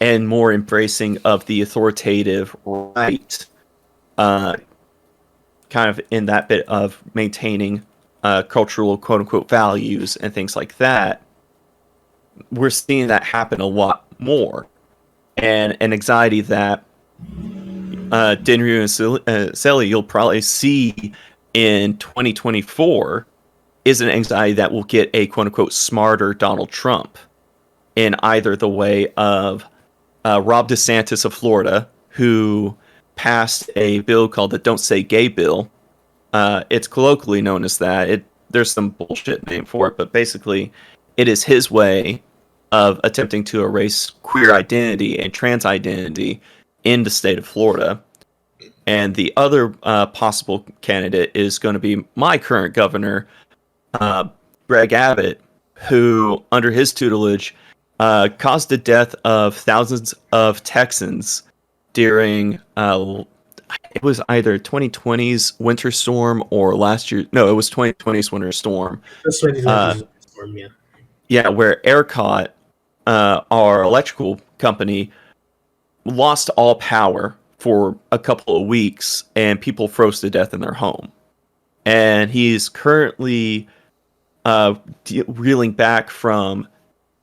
and more embracing of the authoritative right, kind of in that bit of maintaining cultural quote unquote values and things like that. We're seeing that happen a lot more, and an anxiety that Denryu and Seele you'll probably see in 2024 is an anxiety that will get a quote unquote smarter Donald Trump in either the way of Rob DeSantis of Florida, who passed a bill called the Don't Say Gay Bill. It's colloquially known as that. There's some bullshit name for it, but basically it is his way of attempting to erase queer identity and trans identity in the state of Florida. And the other possible candidate is going to be my current governor, Greg Abbott, who, under his tutelage, caused the death of thousands of Texans during it was either 2020's winter storm or last year. No, it was 2020's winter storm. That's 2020 storm, yeah. Yeah, where ERCOT, our electrical company, lost all power for a couple of weeks, and people froze to death in their home. And he's currently reeling back from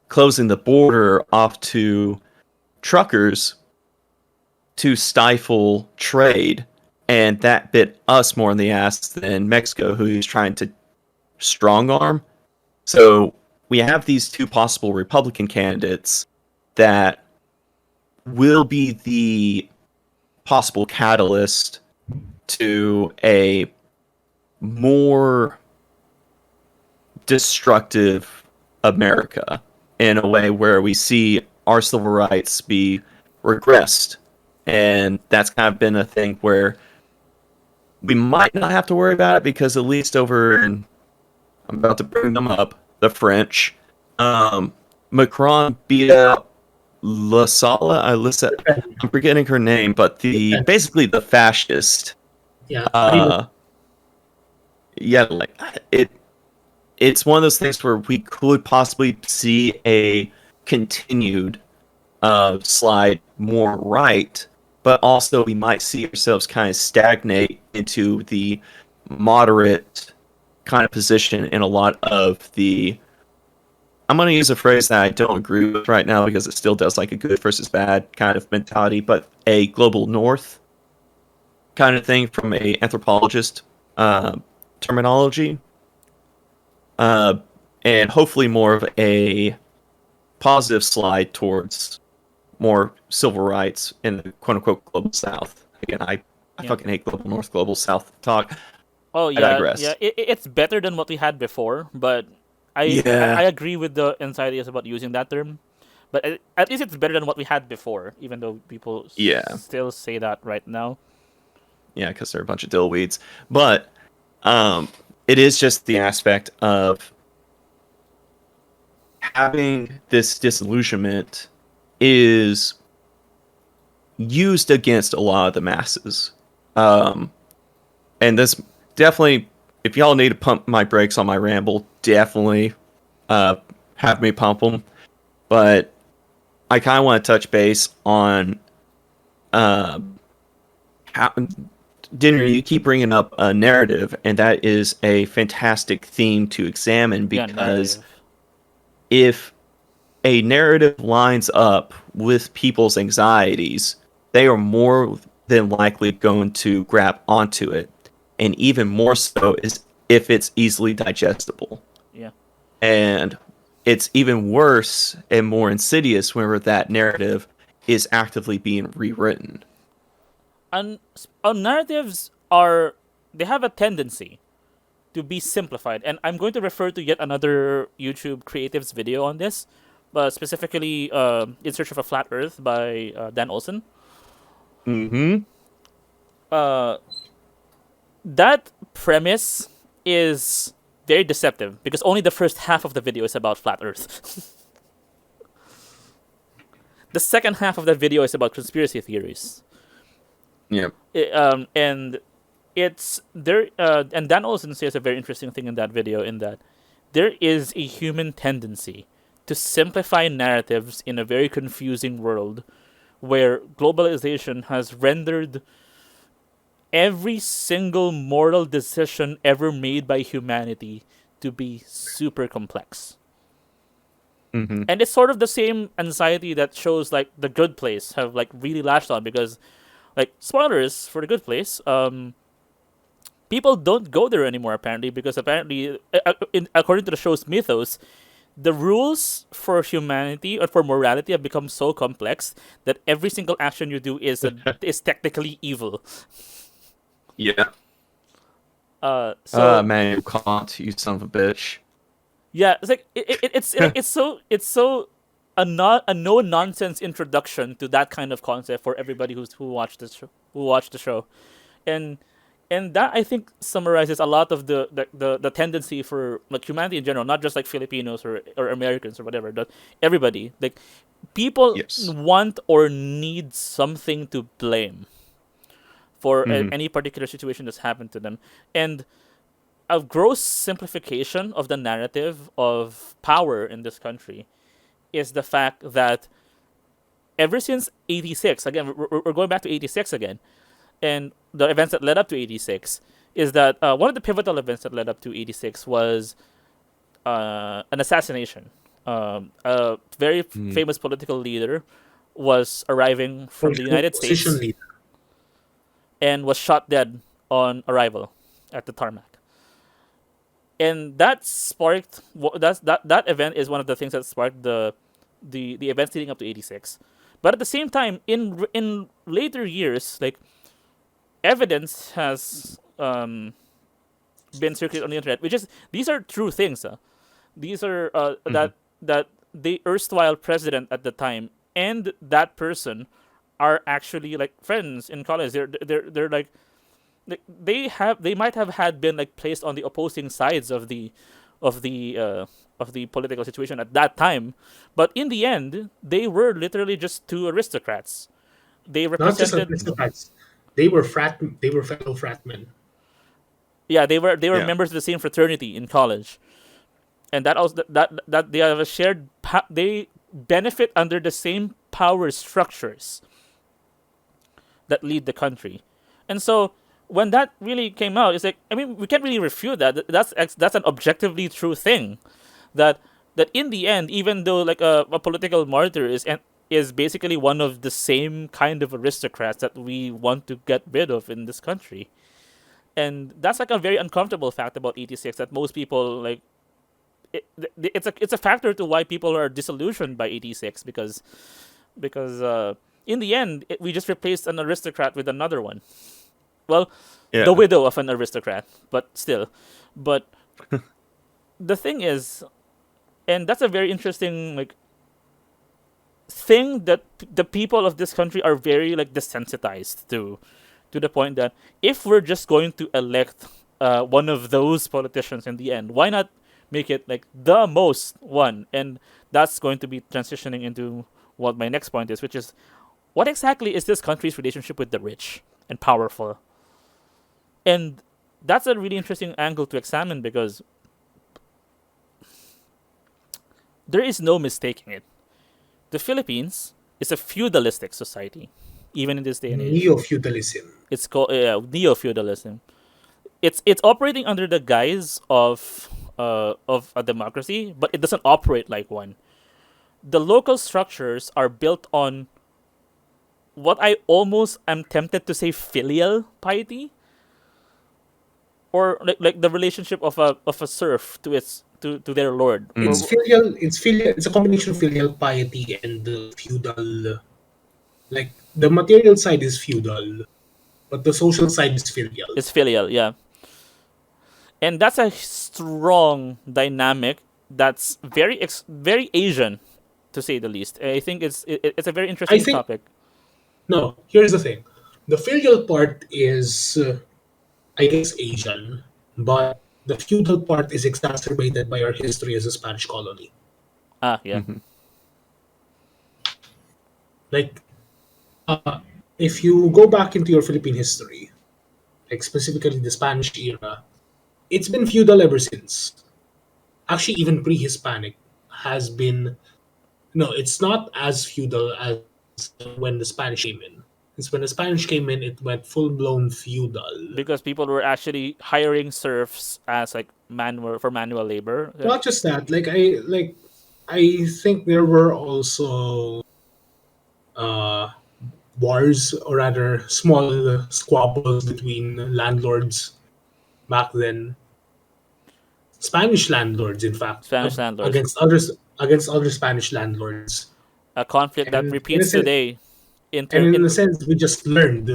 closing the border off to truckers to stifle trade, and that bit us more in the ass than Mexico, who he's trying to strong arm. So we have these two possible Republican candidates that will be the possible catalyst to a more destructive America, in a way where we see our civil rights be regressed. And that's kind of been a thing where we might not have to worry about it, because at least over in, I'm about to bring them up, the French, Macron beat out La Sala, I'm forgetting her name, but basically the fascist. Yeah. Yeah, like it's one of those things where we could possibly see a continued slide more right, but also we might see ourselves kind of stagnate into the moderate kind of position in a lot of the, I'm going to use a phrase that I don't agree with right now because it still does like a good versus bad kind of mentality, but a global north kind of thing from a anthropologist terminology. And hopefully more of a positive slide towards more civil rights in the quote-unquote global south. Again, I fucking hate global north, global south talk. Oh yeah, I digress. yeah. It's better than what we had before, but I agree with the anxieties about using that term. But at least it's better than what we had before, even though people still say that right now. Yeah, because they're a bunch of dillweeds. But it is just the aspect of having this disillusionment is used against a lot of the masses. And this definitely, if y'all need to pump my brakes on my ramble, definitely have me pump them. But I kind of want to touch base on how, Dinner, you keep bringing up a narrative, and that is a fantastic theme to examine, because if a narrative lines up with people's anxieties, they are more than likely going to grab onto it. And even more so is if it's easily digestible. Yeah. And it's even worse and more insidious whenever that narrative is actively being rewritten. And narratives they have a tendency to be simplified. And I'm going to refer to yet another YouTube creatives video on this, but specifically In Search of a Flat Earth by Dan Olson. Mm-hmm. That premise is very deceptive because only the first half of the video is about flat Earth. The second half of the video is about conspiracy theories. Yeah. And it's there. And Dan Olson says a very interesting thing in that video, in that there is a human tendency to simplify narratives in a very confusing world where globalization has rendered every single moral decision ever made by humanity to be super complex. Mm-hmm. And it's sort of the same anxiety that shows like The Good Place have like really latched on, because like spoilers for The Good Place, people don't go there anymore apparently, because apparently according to the show's mythos, the rules for humanity or for morality have become so complex that every single action you do is technically evil. Yeah. So Manuel Kant, you son of a bitch. yeah, it's like it's so a no nonsense introduction to that kind of concept for everybody who watched the show, and that I think summarizes a lot of the tendency for like humanity in general, not just like Filipinos or Americans or whatever, but everybody. Like people Yes. want or need something to blame for Mhm. any particular situation that's happened to them, and a gross simplification of the narrative of power in this country is the fact that ever since 86, again, we're going back to 86 again, and the events that led up to 86, is that one of the pivotal events that led up to 86 was an assassination. A very famous political leader was arriving from the United Opposition States leader. and was shot dead on arrival at the tarmac. And that sparked that event is one of the things that sparked the events leading up to 86. But at the same time, in later years, like evidence has been circulated on the internet, which is these are true things. These are that the erstwhile president at the time and that person are actually like friends in college. They're like they might have had been like placed on the opposing sides of the political situation at that time, but in the end they were literally just two aristocrats. They Not just represented aristocrats. They were fellow fratmen. yeah, they were Yeah. members of the same fraternity in college, and that also that they have a shared they benefit under the same power structures that lead the country. And so when that really came out, it's like, I mean, we can't really refute that. That's an objectively true thing. That in the end, even though like a political martyr is basically one of the same kind of aristocrats that we want to get rid of in this country. And that's like a very uncomfortable fact about 86 that most people like. It's a factor to why people are disillusioned by 86 because in the end we just replaced an aristocrat with another one. Well, Yeah. the widow of an aristocrat, but still. But the thing is, and that's a very interesting like thing that the people of this country are very like desensitized to the point that if we're just going to elect one of those politicians in the end, why not make it like the most one? And that's going to be transitioning into what my next point is, which is what exactly is this country's relationship with the rich and powerful? And that's a really interesting angle to examine because there is no mistaking it. The Philippines is a feudalistic society, even in this day and age. Neo-feudalism. It's called neo-feudalism. It's operating under the guise of a democracy, but it doesn't operate like one. The local structures are built on what I almost am tempted to say filial piety, or like the relationship of a serf to their lord. It's filial. It's filial. It's a combination of filial piety and feudal. Like the material side is feudal, but the social side is filial. It's filial, yeah. And that's a strong dynamic that's very Asian, to say the least. I think it's a very interesting think- topic. No, here's the thing. The filial part is, I guess, Asian, but the feudal part is exacerbated by our history as a Spanish colony. Ah, yeah. Like, if you go back into your Philippine history, like specifically the Spanish era, it's been feudal ever since. Actually, even pre-Hispanic. has been no, it's not as feudal as when the Spanish came in. Because when the Spanish came in, it went full blown feudal. Because people were actually hiring serfs as like manual labor. Not just that, I think there were also uh, wars, or rather small squabbles between landlords back then. Spanish landlords, in fact, Spanish landlords, against other Spanish landlords. a conflict that And in a repeats sense, today. and in a In sense, we just learned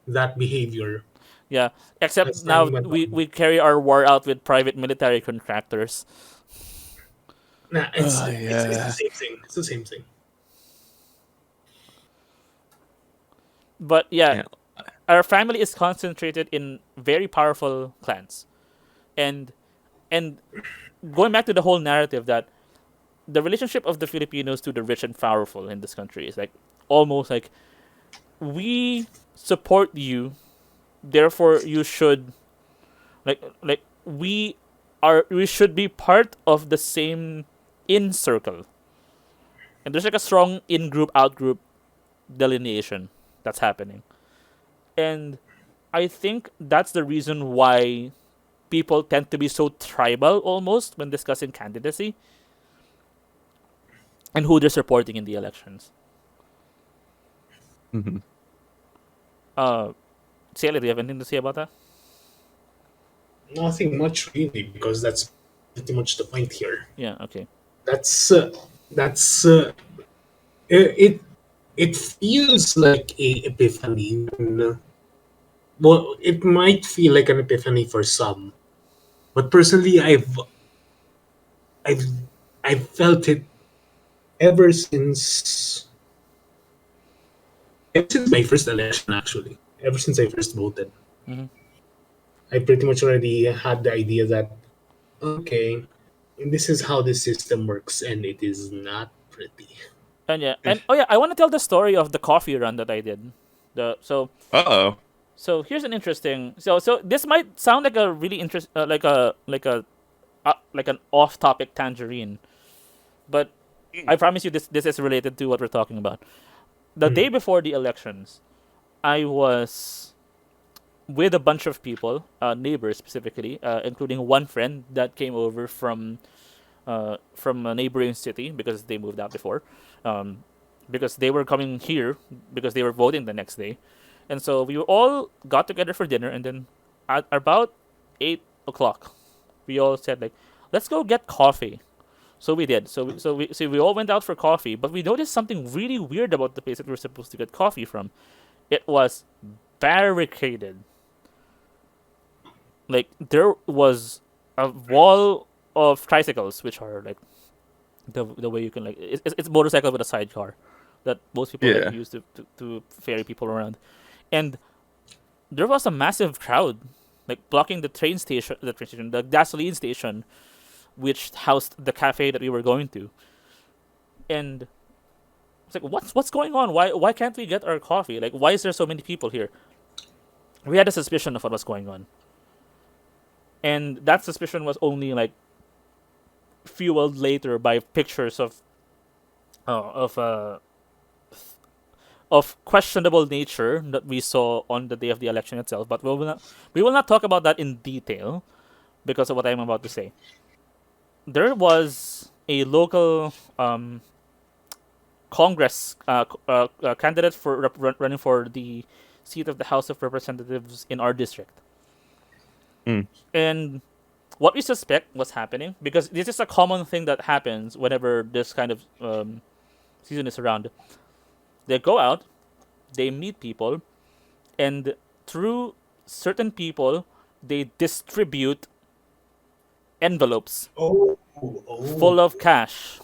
that behavior Yeah, except as now time went on. we carry our war out with private military contractors. Nah, it's the Yeah. same thing. It's the same thing. But yeah, Yeah. our family is concentrated in very powerful clans, and and going back to the whole narrative that the relationship of the Filipinos to the rich and powerful in this country is like almost like we support you, therefore you should like we should be part of the same in circle, and there's like a strong in group out group delineation that's happening, and I think that's the reason why people tend to be so tribal almost when discussing candidacy and who they're supporting in the elections. Hmm. Uh, Cielo, do you have anything to say about that? Nothing much really, because that's pretty much the point here. Yeah. Okay. That's uh, that's it. It feels like a epiphany. Well, it might feel like an epiphany for some, but personally, I've I've felt it ever since ever since my first election. Actually, ever since I first voted, Mm-hmm. I pretty much already had the idea that okay, this is how this system works, and it is not pretty. And yeah, and oh yeah, I want to tell the story of the coffee run that I did. The Uh-oh. so here's an interesting. So this might sound like a really interest, like an off-topic tangerine, but I promise you this is related to what we're talking about. The day before the elections, I was with a bunch of people, neighbors specifically, including one friend that came over from a neighboring city because they moved out before, because they were coming here because they were voting the next day, and so we all got together for dinner, and then at about 8 o'clock, we all said like, let's go get coffee. So we did. So we all went out for coffee, but we noticed something really weird about the place that we were supposed to get coffee from. It was barricaded. Like there was a wall of tricycles, which are like the way you can like it's motorcycle with a sidecar that most people Yeah. like use to ferry people around, and there was a massive crowd like blocking the gasoline station, which housed the cafe that we were going to, and it's like what's going on? Why can't we get our coffee? Like why is there so many people here? We had a suspicion of what was going on, and that suspicion was only like fueled later by pictures uh, of uh, of questionable nature that we saw on the day of the election itself. But we will not talk about that in detail because of what I'm about to say. There was a local Congress candidate for running for the seat of the House of Representatives in our district, Mm. and what we suspect was happening, because this is a common thing that happens whenever this kind of season is around. They go out, they meet people, and through certain people, they distribute envelopes Oh, full of cash.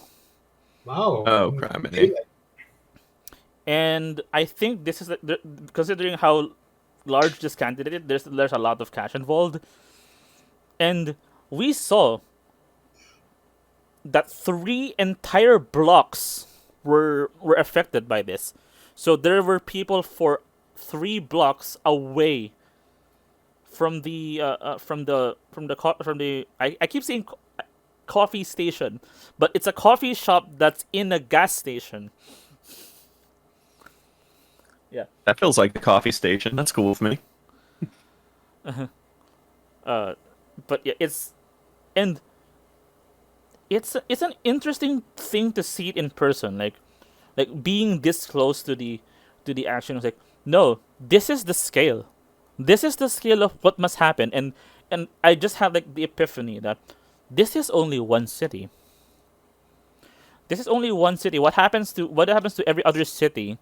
wow. Oh, Okay. criminy. And I think this is considering how large this candidate is, there's a lot of cash involved, and we saw that 3 entire blocks were affected by this. So there were people for 3 blocks away from the I keep saying coffee station, but it's a coffee shop that's in a gas station. Yeah. That feels like the coffee station. That's cool with me. But yeah, it's an interesting thing to see it in person, like being this close to the action. It's like, no, this is the scale. This is the scale of what must happen, and I just have like the epiphany that this is only one city. This is only one city. What happens to every other city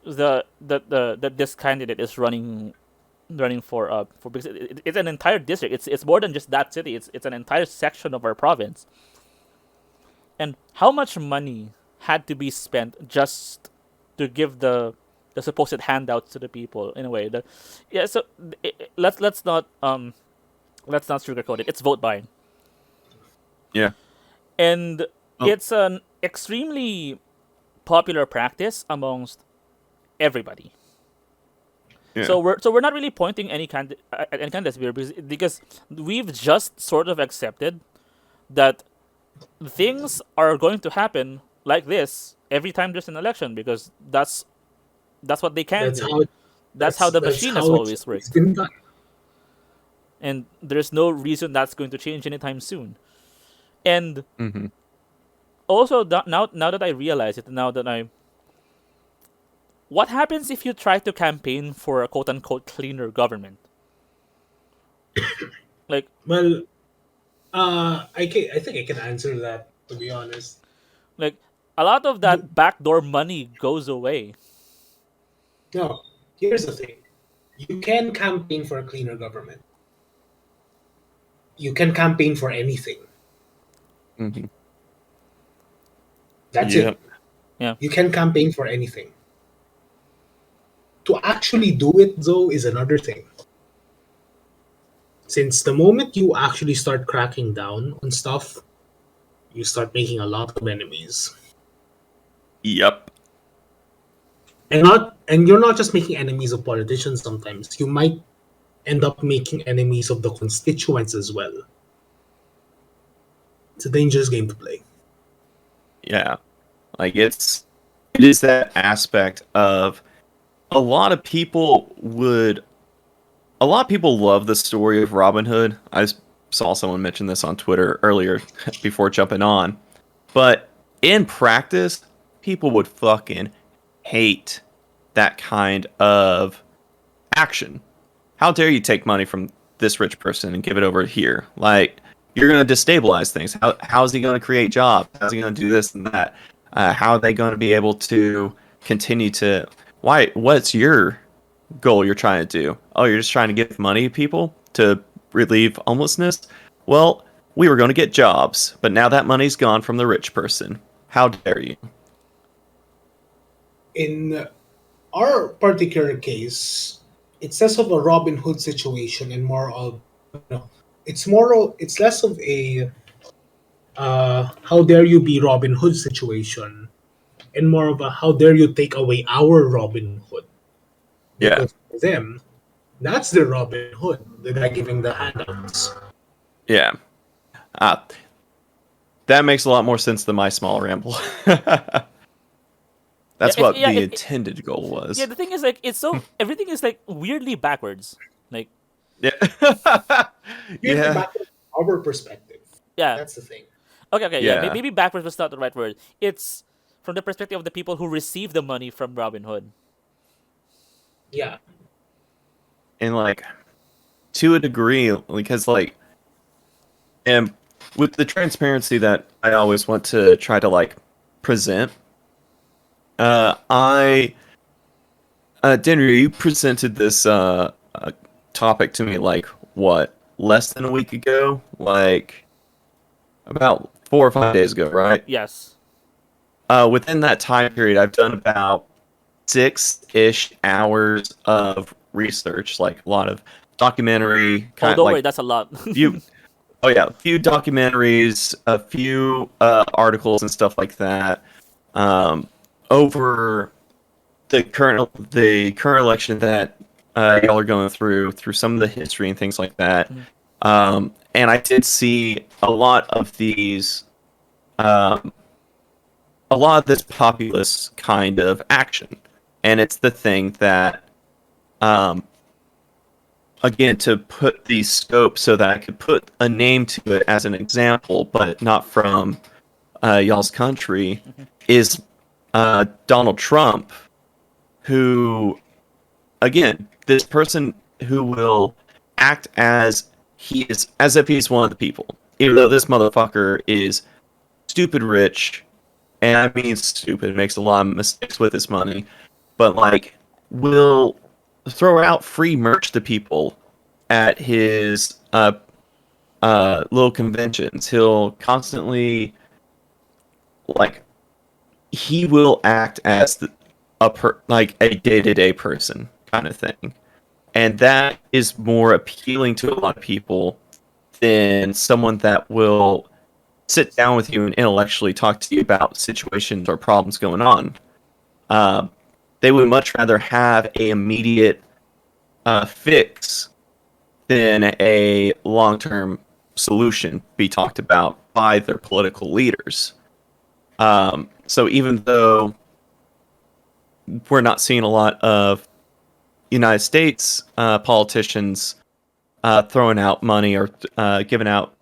that this candidate is running for, because it's an entire district. It's more than just that city. It's an entire section of our province. And how much money had to be spent just to give the supposed handouts to the people in a way that, yeah. So let's not sugarcoat it. It's vote buying, Yeah. and it's an extremely popular practice amongst everybody. Yeah. So we're not really pointing any candidates here, because we've just sort of accepted that things are going to happen like this every time there's an election, because that's what they can do. That's how the machine has always worked. It's been done. And there's no reason that's going to change anytime soon. And also, now that I realize it, what happens if you try to campaign for a quote-unquote cleaner government? Like, Well, I think I can answer that, to be honest. like a lot of that backdoor money goes away. No, here's the thing. You can campaign for a cleaner government. You can campaign for anything. That's it. Yeah. You can campaign for anything. To actually do it, though, is another thing. Since the moment you actually start cracking down on stuff, you start making a lot of enemies. Yep. And you're not just making enemies of politicians sometimes. You might end up making enemies of the constituents as well. It's a dangerous game to play. Yeah. Like it is that aspect of a lot of people love the story of Robin Hood. I saw someone mention this on Twitter earlier before jumping on. But in practice, people would fucking hate that kind of action. How dare you take money from this rich person and give it over here? Like, you're going to destabilize things. How is he going to create jobs? How's he going to do this and that? How are they going to be able to continue to... What's your goal you're trying to do? Oh, you're just trying to give money to people to relieve homelessness? Well, we were going to get jobs, but now that money's gone from the rich person. How dare you? In our particular case, it's less of a Robin Hood situation and more of, it's less of a how dare you be Robin Hood situation, and more of a how dare you take away our Robin Hood. Yeah. Because for them, that's the Robin Hood, the guy giving the handouts. Yeah. That makes a lot more sense than my small ramble. That's what the intended goal was. Yeah, the thing is, like, it's so everything is like weirdly backwards. Like, yeah. Backwards from our perspective. Yeah. That's the thing. Okay, yeah. Maybe backwards was not the right word. It's from the perspective of the people who receive the money from Robin Hood. Yeah. And, like, to a degree, because, like, and with the transparency that I always want to try to, like, present, Denryu, you presented this topic to me, like, what, less than a week ago? Like, about 4 or 5 days ago, right? Yes. Within that time period, I've done about 6-ish hours of research, like a lot of documentary. Don't worry, that's a lot. a few documentaries, a few articles and stuff like that. Over the current election that y'all are going through some of the history and things like that. And I did see a lot of these, a lot of this populist kind of action. And it's the thing that, again, to put the scope so that I could put a name to it as an example, but not from y'all's country, is Donald Trump, who, again, this person who will act as if he's one of the people, even though this motherfucker is stupid rich, and I mean stupid, makes a lot of mistakes with his money, but like will throw out free merch to people at his little conventions. He'll constantly like he will act as like a day-to-day person kind of thing. And that is more appealing to a lot of people than someone that will sit down with you and intellectually talk to you about situations or problems going on. They would much rather have a immediate fix than a long-term solution be talked about by their political leaders. So even though we're not seeing a lot of United States politicians throwing out money or giving out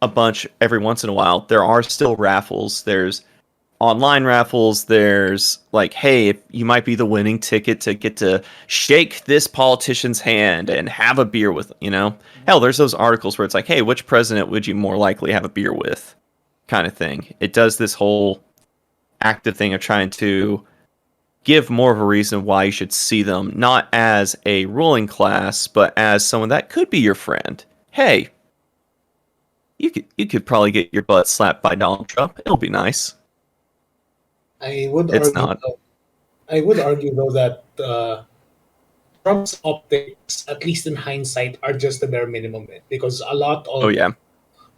a bunch every once in a while, there are still raffles. There's online raffles. There's like, hey, if you might be the winning ticket to get to shake this politician's hand and have a beer with, Hell, there's those articles where it's like, hey, which president would you more likely have a beer with, kind of thing. It does this whole active thing of trying to give more of a reason why you should see them, not as a ruling class, but as someone that could be your friend. Hey, you could probably get your butt slapped by Donald Trump. It'll be nice. It's not. I would argue though that Trump's optics, at least in hindsight, are just the bare minimum, because a lot of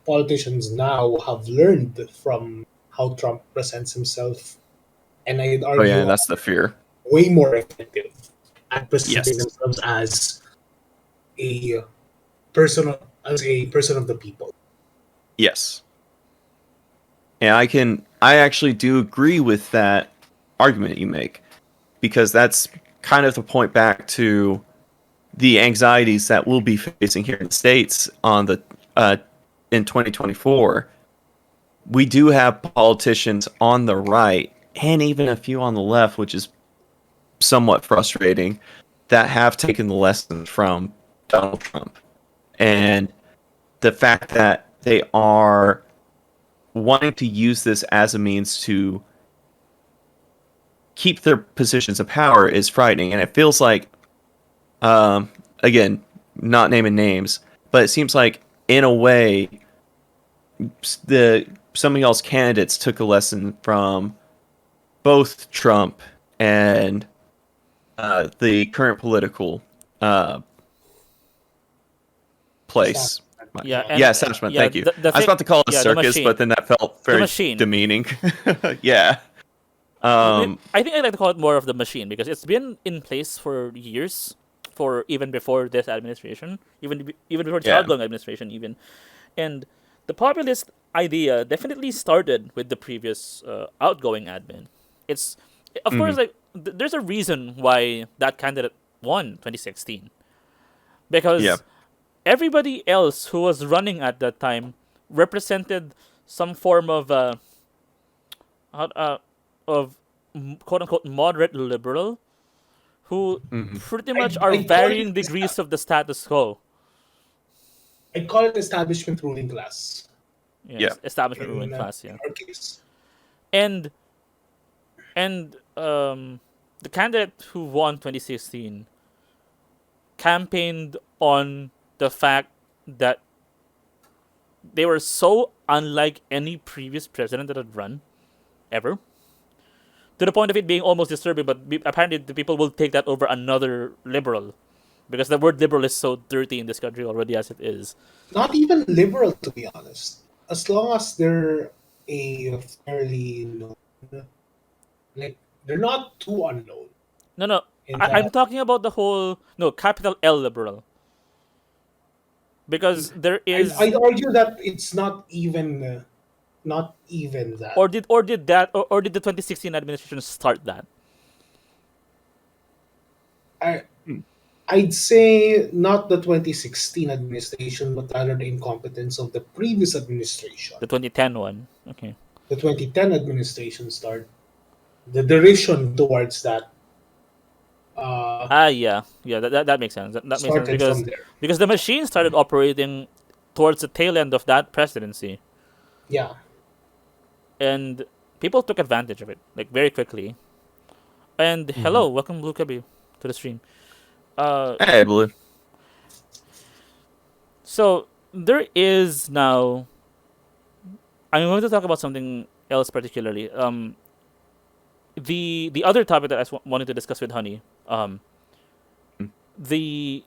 politicians now have learned from how Trump presents himself, and I'd argue that's the fear. Way more effective at presenting themselves as a person of the people. Yes. And I actually do agree with that argument you make, because that's kind of the point back to the anxieties that we'll be facing here in the States in 2024. We do have politicians on the right and even a few on the left, which is somewhat frustrating, that have taken the lessons from Donald Trump. And the fact that they are wanting to use this as a means to keep their positions of power is frightening. And it feels like, again, not naming names, but it seems like, in a way, some of y'all's candidates took a lesson from both Trump and the current political place. Establishment. Thank you. I was about to call it a circus, but then that felt very demeaning. Yeah. I think I'd like to call it more of the machine, because it's been in place for years, for even before this administration, even before the outgoing administration, even. And the populist idea definitely started with the previous outgoing admin. It's, of course, like there's a reason why that candidate won 2016, because everybody else who was running at that time represented some form of quote unquote moderate liberal, who pretty much are varying degrees of the status quo. I call it establishment ruling class. Yes, establishment ruling class. Yeah. Our case. And the candidate who won 2016 campaigned on the fact that they were so unlike any previous president that had run ever, to the point of it being almost disturbing. But apparently the people will take that over another liberal, because the word liberal is so dirty in this country already as it is. Not even liberal, to be honest. As long as they're a fairly known, like, they're not too unknown. No. I'm talking about the whole capital L liberal. because there is, I'd argue that it's not even that. or did the 2016 administration start that? I I'd say not the 2016 administration, but rather the incompetence of the previous administration. The 2010 one. Okay. The 2010 administration started the derision towards that Yeah, yeah, that makes sense. That makes sense started from there. because the machine started operating towards the tail end of that presidency, Yeah. and people took advantage of it like very quickly. And hello, welcome Blue Kabi to the stream. Hey, Blue. So there is now. I'm going to talk about something else particularly. The other topic that wanted to discuss with Honey. The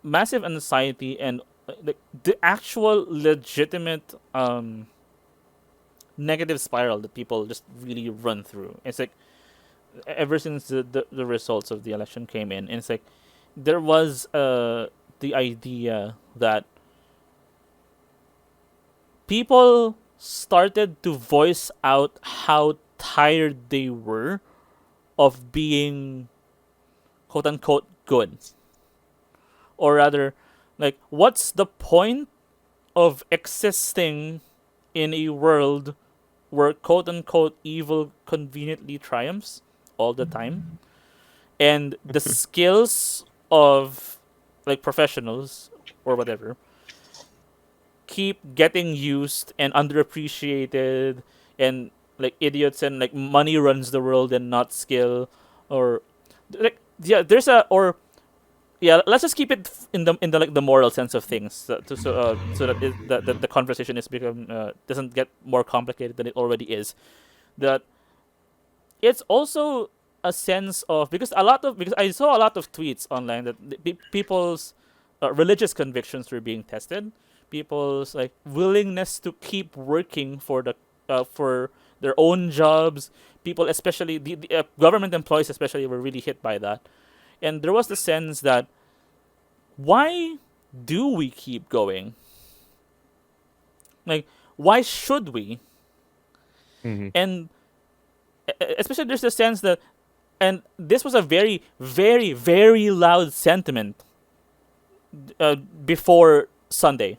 massive anxiety and the actual legitimate negative spiral that people just really run through. It's like ever since the results of the election came in, and it's like there was the idea that people started to voice out how tired they were of being quote unquote good. Or rather, like, what's the point of existing in a world where quote unquote evil conveniently triumphs all the time? And the skills of like professionals or whatever keep getting used and underappreciated, and like idiots, and like money runs the world and not skill, or like yeah there's a or yeah let's just keep it in the like the moral sense of things, so that that the conversation is become doesn't get more complicated than it already is. That it's also a sense of, because I saw a lot of tweets online that people's religious convictions were being tested, people's like willingness to keep working for their own jobs. People, especially the government employees, especially, were really hit by that. And there was the sense that why do we keep going? Like, why should we? And especially there's the sense that, and this was a very, very, very loud sentiment before Sunday.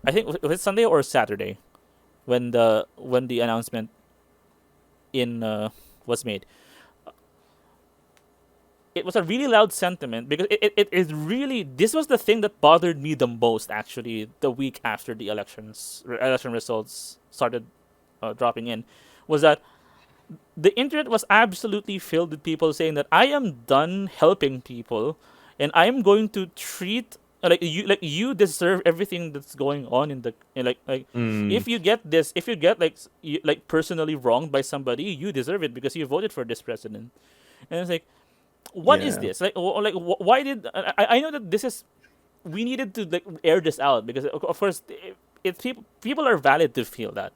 I think was it Sunday or Saturday when the announcement was made. It was a really loud sentiment because it is really, this was the thing that bothered me the most actually the week after the election results started dropping in, was that the internet was absolutely filled with people saying that I am done helping people and I am going to treat like you deserve everything that's going on if you get this, if you get like personally wronged by somebody, you deserve it because you voted for this president. And it's like, what is this? Why did I know that this is, we needed to like air this out because of course it's people are valid to feel that.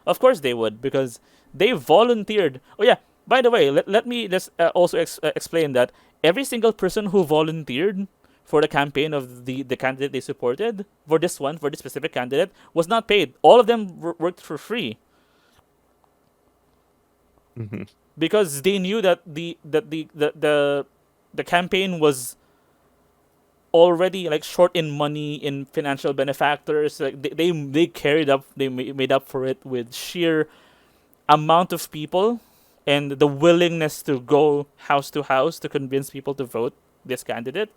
Of course they would, because they volunteered. Oh yeah, by the way, let me just also explain that every single person who volunteered for the campaign of the candidate they supported, for this specific candidate, was not paid. All of them worked for free. Because they knew that the campaign was already like short in money, in financial benefactors. Like they carried up, they made up for it with sheer amount of people and the willingness to go house to house to convince people to vote this candidate,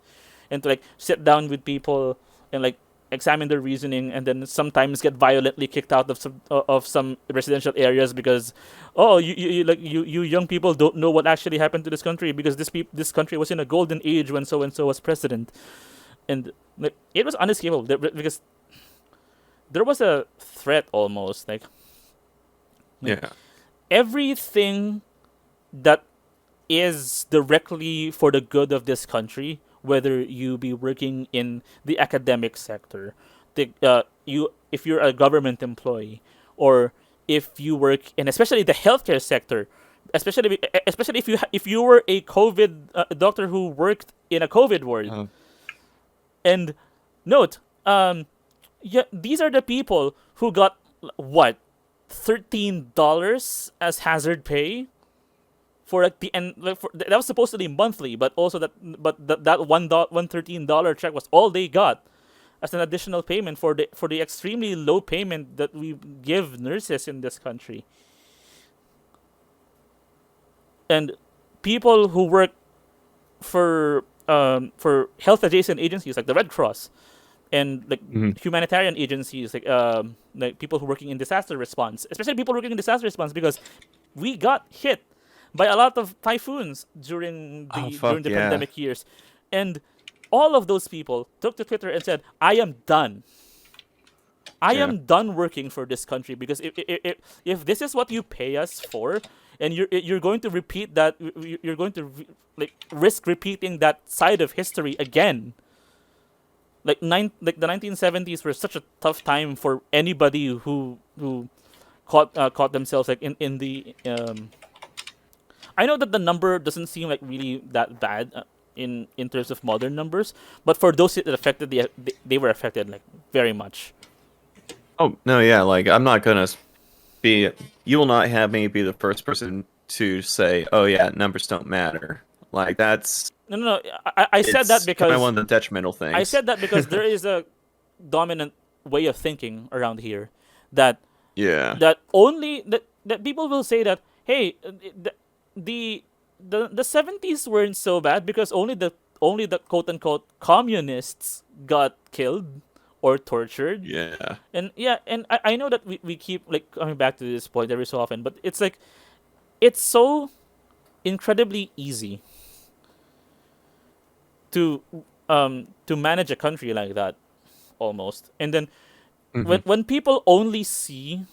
and to like sit down with people and like examine their reasoning, and then sometimes get violently kicked out of some residential areas because you young people don't know what actually happened to this country, because this country was in a golden age when so and so was president. And like, it was unescapable because there was a threat almost like everything that is directly for the good of this country, whether you be working in the academic sector, if you're a government employee, or if you work in especially the healthcare sector, especially if you were a COVID doctor who worked in a COVID ward. And note, yeah, these are the people who got what, $13 as hazard pay for like the end. Like, that was supposed to be monthly, but also that $113 check was all they got as an additional payment for the extremely low payment that we give nurses in this country. And people who work for health adjacent agencies like the Red Cross and like humanitarian agencies like people who are working in disaster response, especially people working in disaster response, because we got hit by a lot of typhoons during the pandemic years, and all of those people took to Twitter and said, "I am done. I am done working for this country, because if this is what you pay us for, and you're going to repeat that, you're going to risk repeating that side of history again." Like the 1970s were such a tough time for anybody who caught themselves like in the. I know that the number doesn't seem like really that bad in terms of modern numbers, but for those it affected, they were affected like very much. Oh no, yeah, like I'm not gonna be. You will not have me be the first person to say, "Oh yeah, numbers don't matter." Like that's. No. I said that because kind of one of the detrimental things. I said that because there is a dominant way of thinking around here that that people will say that, hey, the 70s weren't so bad because only the quote unquote communists got killed or tortured. Yeah. And I know that we keep like coming back to this point every so often, but it's like it's so incredibly easy to manage a country like that, almost. And then when people only see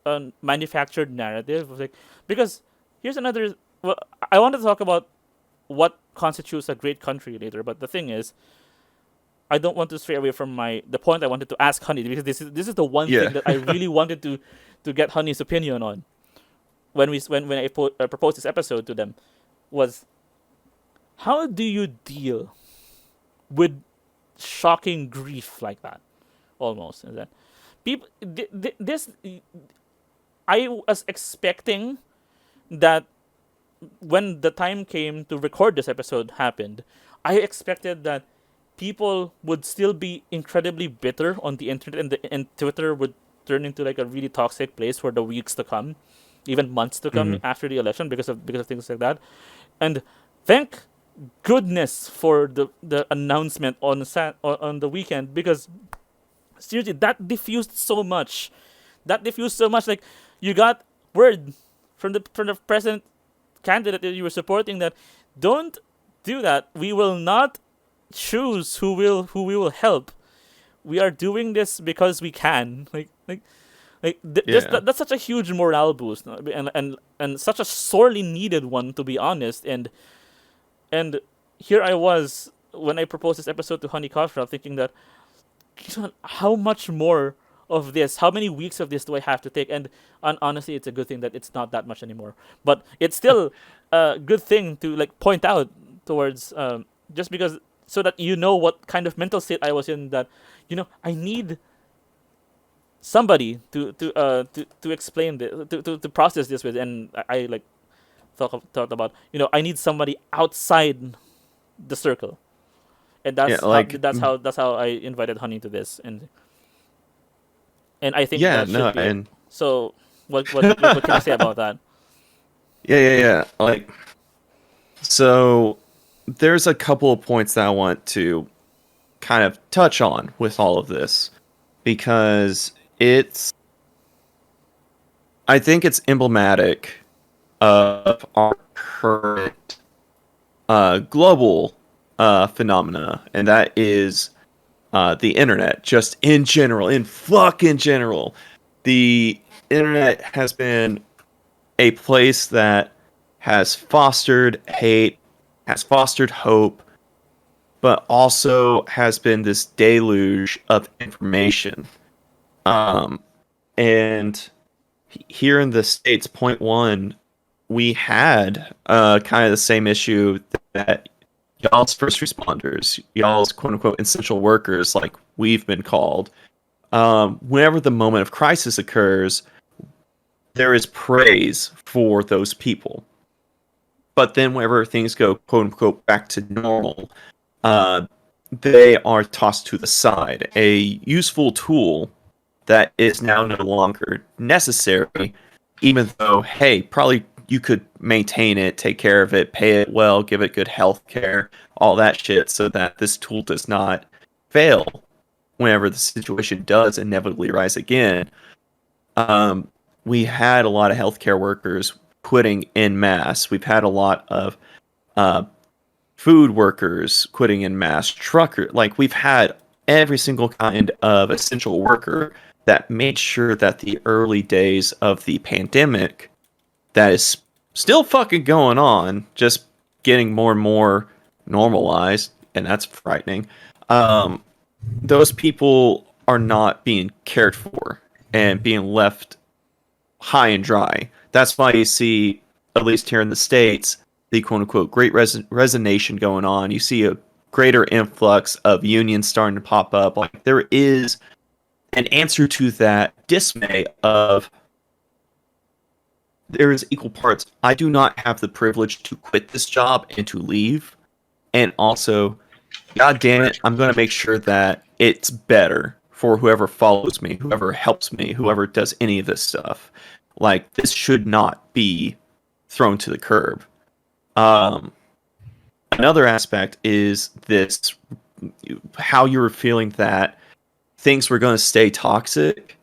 a manufactured narrative, like, because here's another. Well, I want to talk about what constitutes a great country later, but the thing is, I don't want to stray away from the point I wanted to ask Hunny, because this is the one thing that I really wanted to get Hunny's opinion on when I proposed this episode to them, was how do you deal with shocking grief like that? Almost, is that people this I was expecting that when the time came to record this episode happened, I expected that people would still be incredibly bitter on the internet, and Twitter would turn into like a really toxic place for the weeks to come, even months to come after the election, because of things like that. And thank goodness for the announcement on the weekend, because seriously, that diffused so much. Like, you got word from the president candidate that you were supporting that don't do that. We will not choose who we will help. We are doing this because we can. That's such a huge morale boost, and such a sorely needed one, to be honest. And here I was when I proposed this episode to Hunny Cough Drop, thinking that, how much more of this, how many weeks of this do I have to take? And honestly, it's a good thing that it's not that much anymore. But it's still a good thing to like point out towards, just because, so that you know what kind of mental state I was in. That I need somebody to explain this, to process this with, and I like thought about I need somebody outside the circle, and that's how I invited Hunny to this, and I think that should be it. So what can I say about that? Yeah. Like, so there's a couple of points that I want to kind of touch on with all of this, because I think it's emblematic of our current global phenomena, and that is the internet. Just in general, in fucking general, the internet has been a place that has fostered hate, has fostered hope, but also has been this deluge of information. And here in the States, point one, we had kind of the same issue that y'all's first responders, y'all's quote unquote essential workers, like we've been called. Whenever the moment of crisis occurs, there is praise for those people. But then whenever things go quote unquote back to normal, they are tossed to the side. A useful tool that is now no longer necessary, even though, hey, probably you could maintain it, take care of it, pay it well, give it good health care, all that shit, so that this tool does not fail whenever the situation does inevitably rise again. We had a lot of healthcare workers quitting en masse. We've had a lot of food workers quitting en masse, trucker. Like, we've had every single kind of essential worker that made sure that the early days of the pandemic, that is still fucking going on, just getting more and more normalized, and that's frightening. Those people are not being cared for and being left high and dry. That's why you see, at least here in the States, the quote-unquote great resignation going on. You see a greater influx of unions starting to pop up. Like, there is an answer to that dismay of, there is equal parts. I do not have the privilege to quit this job and to leave. And also, God damn it, I'm going to make sure that it's better for whoever follows me, whoever helps me, whoever does any of this stuff. Like, this should not be thrown to the curb. Another aspect is this, how you were feeling that things were going to stay toxic.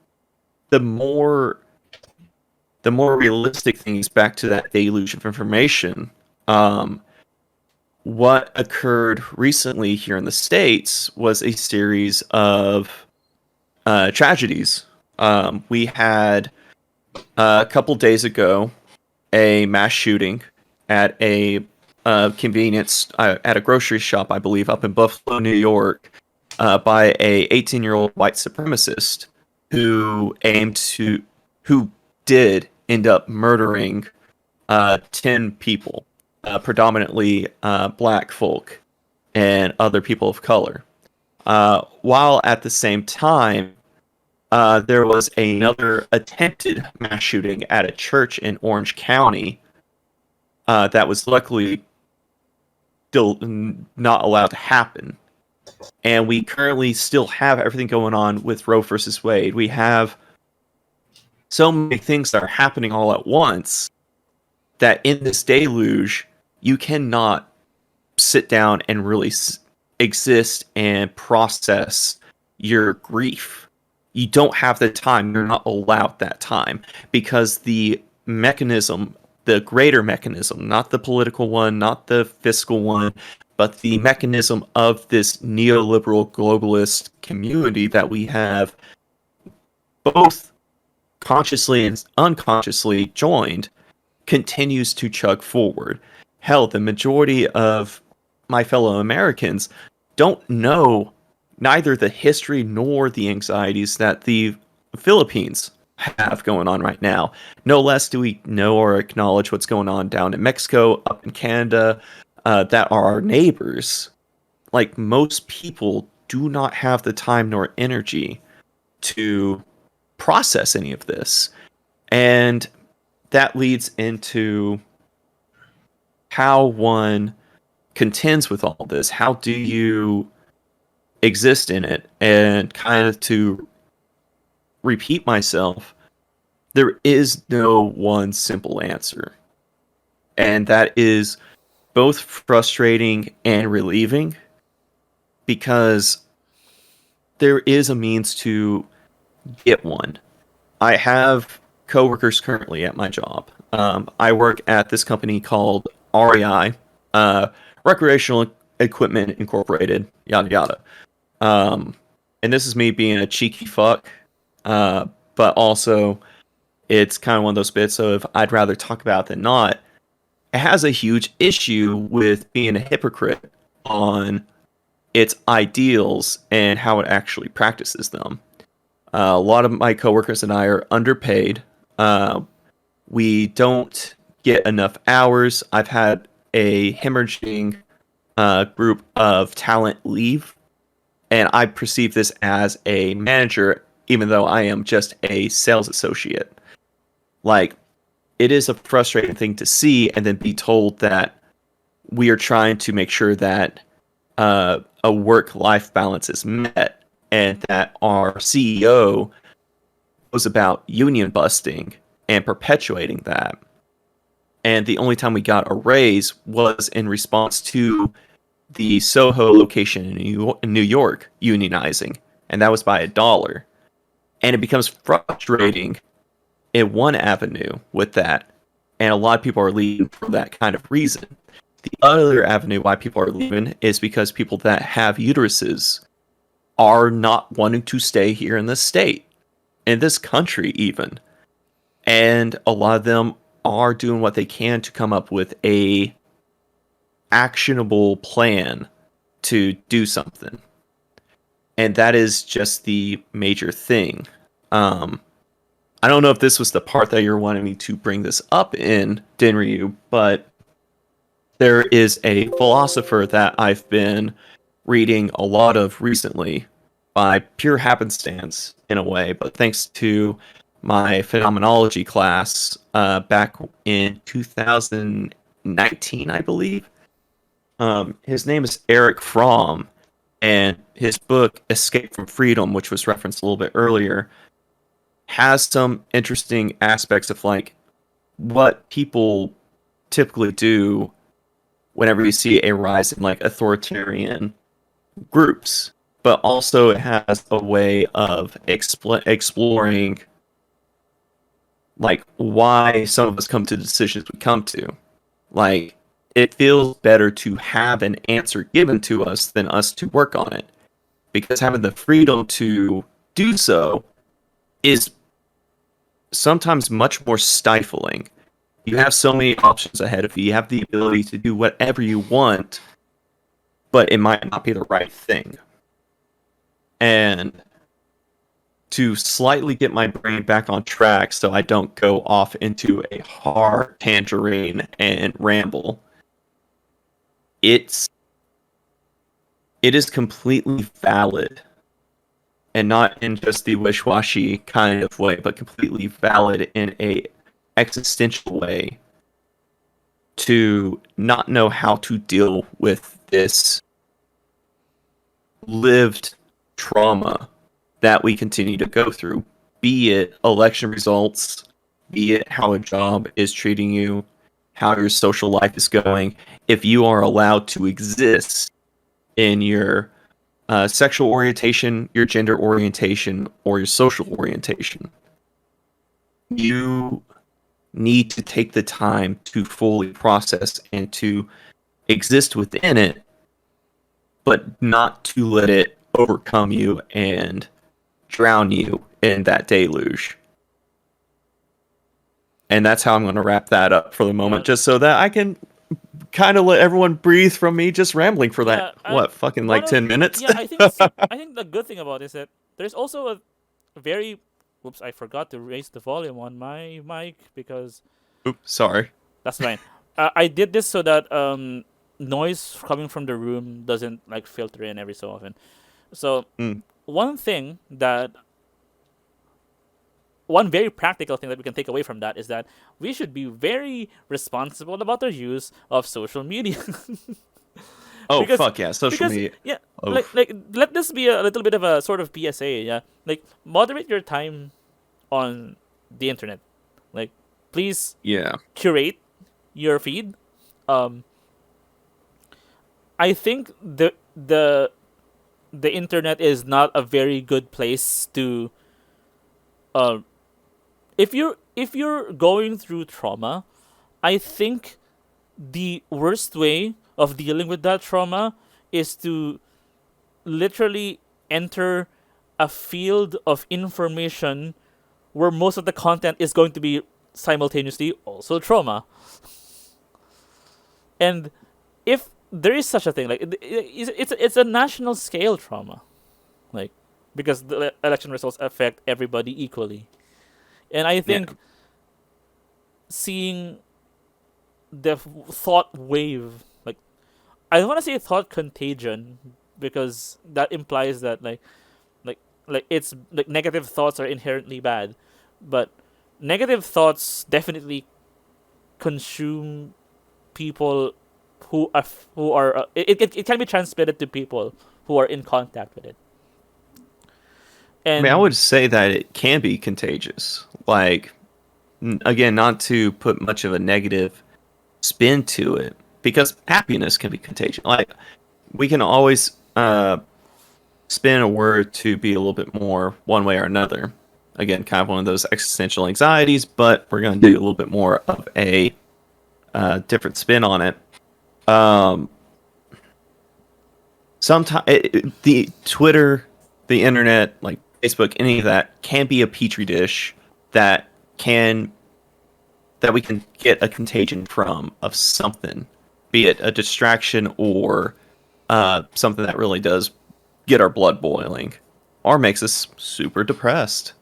The more realistic things, back to that deluge of information, what occurred recently here in the States was a series of tragedies. We had a couple days ago a mass shooting at a convenience at a grocery shop, I believe, up in Buffalo, New York, by a 18-year-old white supremacist who did end up murdering 10 people, predominantly black folk and other people of color. While at the same time, there was another attempted mass shooting at a church in Orange County that was luckily still not allowed to happen. And we currently still have everything going on with Roe versus Wade. We have so many things that are happening all at once that in this deluge, you cannot sit down and really exist and process your grief. You don't have the time. You're not allowed that time, because the mechanism, the greater mechanism, not the political one, not the fiscal one, but the mechanism of this neoliberal globalist community that we have both consciously and unconsciously joined, continues to chug forward. Hell, the majority of my fellow Americans don't know neither the history nor the anxieties that the Philippines have going on right now. No less do we know or acknowledge what's going on down in Mexico, up in Canada, that are our neighbors. Like, most people do not have the time nor energy to process any of this. And that leads into how one contends with all this. How do you exist in it? And kind of to repeat myself, there is no one simple answer. And that is both frustrating and relieving, because there is a means to get one. I have coworkers currently at my job. I work at this company called REI, Recreational Equipment Incorporated, yada yada. And this is me being a cheeky fuck, but also it's kind of one of those bits of I'd rather talk about than not. It has a huge issue with being a hypocrite on its ideals and how it actually practices them. A lot of my coworkers and I are underpaid. We don't get enough hours. I've had a hemorrhaging group of talent leave, and I perceive this as a manager, even though I am just a sales associate. Like, it is a frustrating thing to see and then be told that we are trying to make sure that a work-life balance is met, and that our CEO was about union busting and perpetuating that. And the only time we got a raise was in response to the Soho location in New York unionizing, and that was by $1. And it becomes frustrating in one avenue with that, and a lot of people are leaving for that kind of reason. The other avenue why people are leaving is because people that have uteruses are not wanting to stay here in this state, in this country even. And a lot of them are doing what they can to come up with a actionable plan to do something. And that is just the major thing. I don't know if this was the part that you're wanting me to bring this up in, Denryu, but there is a philosopher that I've been reading a lot of recently by pure happenstance in a way, but thanks to my phenomenology class back in 2019, I believe. His name is Eric Fromm, and his book Escape from Freedom, which was referenced a little bit earlier, has some interesting aspects of like what people typically do whenever you see a rise in like authoritarian groups, but also it has a way of exploring like why some of us come to the decisions we come to. Like, it feels better to have an answer given to us than us to work on it, because having the freedom to do so is sometimes much more stifling. You have so many options ahead of you. You have the ability to do whatever you want, but it might not be the right thing. And to slightly get my brain back on track so I don't go off into a hard tangerine and ramble, it is completely valid, and not in just the wish-washy kind of way, but completely valid in a existential way, to not know how to deal with this lived trauma that we continue to go through, be it election results, be it how a job is treating you, how your social life is going. If you are allowed to exist in your sexual orientation, your gender orientation, or your social orientation, you need to take the time to fully process and to exist within it, but not to let it overcome you and drown you in that deluge. And that's how I'm going to wrap that up for the moment, just so that I can kind of let everyone breathe from me just rambling for that, fucking like 10 minutes? Yeah, I think the good thing about it is that there's also a very... Oops, I forgot to raise the volume on my mic because... Oops, sorry. That's fine. I did this so that noise coming from the room doesn't like filter in every so often. So one very practical thing that we can take away from that is that we should be very responsible about our use of social media. Fuck yeah, social media. Yeah, like let this be a little bit of a sort of PSA. Yeah, like moderate your time on the internet. Like, please, curate your feed. I think the internet is not a very good place to if you're going through trauma. I think the worst way of dealing with that trauma is to literally enter a field of information where most of the content is going to be simultaneously also trauma. And if there is such a thing, like it's a national scale trauma, like, because the election results affect everybody equally. And I think seeing the thought wave, like I don't want to say thought contagion because that implies that like it's like negative thoughts are inherently bad, but negative thoughts definitely consume people who are it can be transmitted to people who are in contact with it. I And mean, I would say that it can be contagious. Like, again, not to put much of a negative spin to it, because happiness can be contagious. Like, we can always spin a word to be a little bit more one way or another. Again, kind of one of those existential anxieties, but we're going to do a little bit more of a different spin on it. Sometimes the Twitter, the internet, like Facebook, any of that can be a petri dish that we can get a contagion from of something, be it a distraction or something that really does get our blood boiling or makes us super depressed.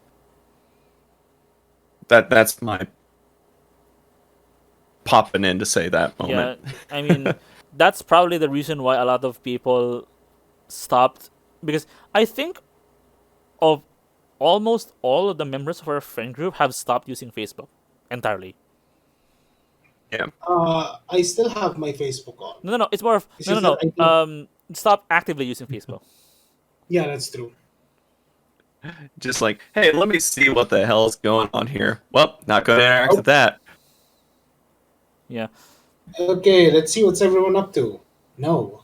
That's my popping in to say that moment. yeah, I mean, that's probably the reason why a lot of people stopped, because I think of almost all of the members of our friend group have stopped using Facebook entirely. Yeah. I still have my Facebook on. No, no, no. It's more of It's no, just no, that I no. think, Stop actively using Facebook. yeah, that's true. Just like, hey, let me see what the hell's going on here. Well, not going to interact with that. Yeah. Okay, let's see what's everyone up to. No.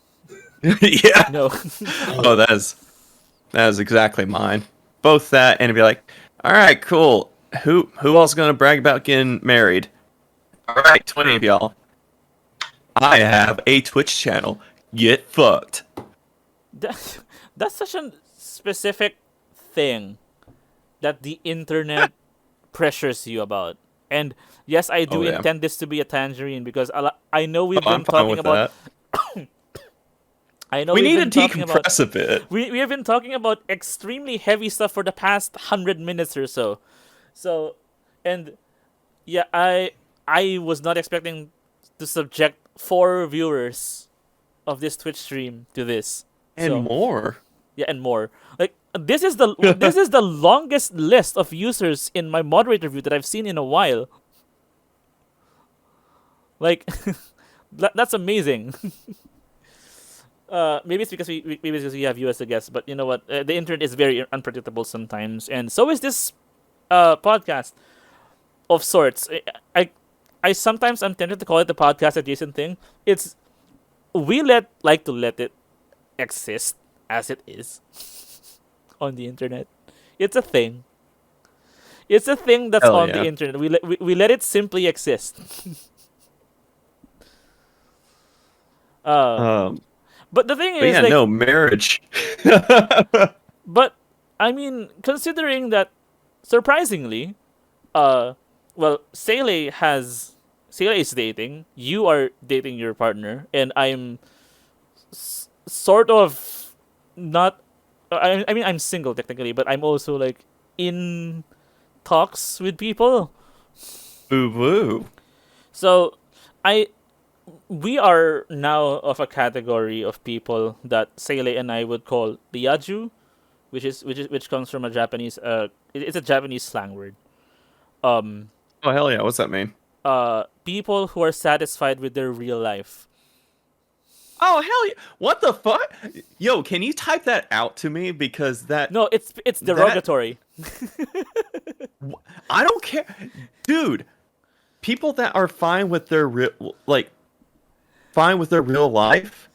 Yeah. No. Oh, that is exactly mine. Both that and to be like, all right, cool. Who else gonna brag about getting married? All right, 20 of y'all. I have a Twitch channel. Get fucked. That's such a specific thing that the internet pressures you about. And yes, I do Oh, yeah. intend this to be a tangerine because I know we've Oh, I'm been fine talking with about. that. I know We we've need to been talking about. decompress a bit. We have been talking about extremely heavy stuff for the past 100 minutes or so. So, and yeah, I was not expecting to subject 4 viewers of this Twitch stream to this. And So more. yeah, and more. Like this is the longest list of users in my moderator view that I've seen in a while. Like that's amazing. Maybe it's because maybe it's because we have you as a guest, but you know what? The internet is very unpredictable sometimes, and so is this podcast of sorts. I sometimes I'm tempted to call it the podcast adjacent thing. It's we like to let it exist as it is on the internet. It's a thing. It's a thing that's Hell on yeah. the internet. We let it simply exist. But the thing But is, yeah, like, no, marriage. but I mean, considering that, surprisingly, well, Seele is dating. You are dating your partner, and I'm sort of not. I mean, I'm single technically, but I'm also like in talks with people. Boo boo. So, we are now of a category of people that Seele and I would call riajuu, which comes from a Japanese it's a Japanese slang word. Oh, hell yeah. What's that mean? People who are satisfied with their real life. Oh, hell yeah. What the fuck? Yo, can you type that out to me? Because No, it's derogatory. I don't care. Dude, people that are fine with their fine with their real life,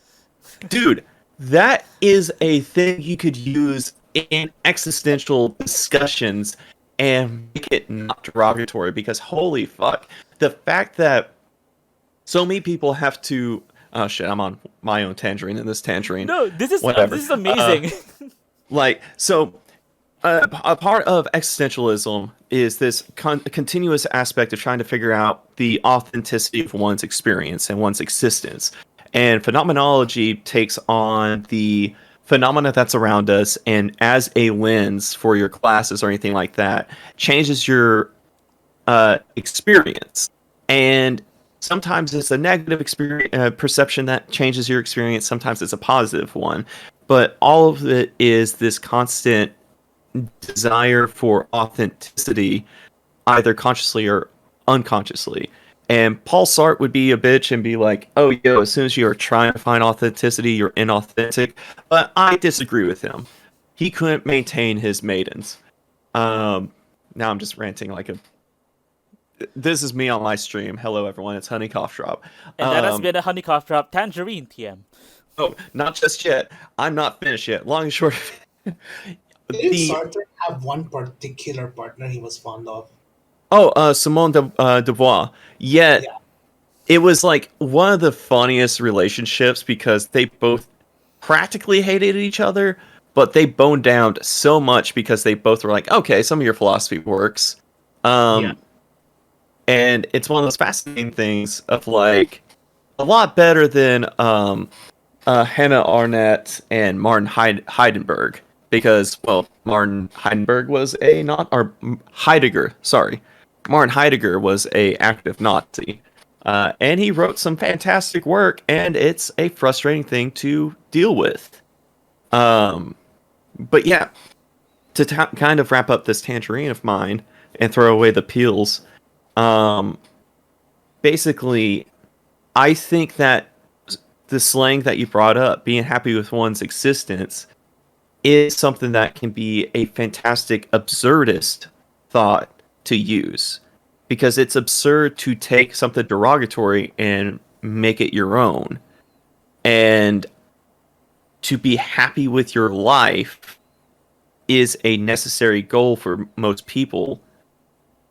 dude, that is a thing you could use in existential discussions and make it not derogatory, because holy fuck, the fact that so many people have to, oh shit, I'm on my own tangerine in this tangerine. No, this is Whatever. this is amazing. A part of existentialism is this continuous aspect of trying to figure out the authenticity of one's experience and one's existence. And phenomenology takes on the phenomena that's around us and as a lens for your classes or anything like that, changes your experience. And sometimes it's a negative experience perception that changes your experience. Sometimes it's a positive one, but all of it is this constant desire for authenticity, either consciously or unconsciously. And Paul Sartre would be a bitch and be like, "Oh, yo, as soon as you are trying to find authenticity, you're inauthentic." But I disagree with him. He couldn't maintain his maidens. Now I'm just ranting like a. This is me on my stream. Hello, everyone. It's Hunny Cough Drop. And that has been a Hunny Cough Drop Tangerine TM. Oh, not just yet. I'm not finished yet. Long and short. Did Sartre have one particular partner he was fond of? Oh, Simone de Beauvoir. Yet, it was like one of the funniest relationships because they both practically hated each other, but they boned down so much because they both were like, okay, some of your philosophy works. And it's one of those fascinating things of like a lot better than Hannah Arendt and Martin Heidenberg because, well, Martin Heidenberg was Heidegger, sorry. Martin Heidegger was a active Nazi. And he wrote some fantastic work, and it's a frustrating thing to deal with. But yeah, to kind of wrap up this tangerine of mine and throw away the peels, basically, I think that the slang that you brought up, being happy with one's existence, is something that can be a fantastic absurdist thought to use. Because it's absurd to take something derogatory and make it your own. And to be happy with your life is a necessary goal for most people.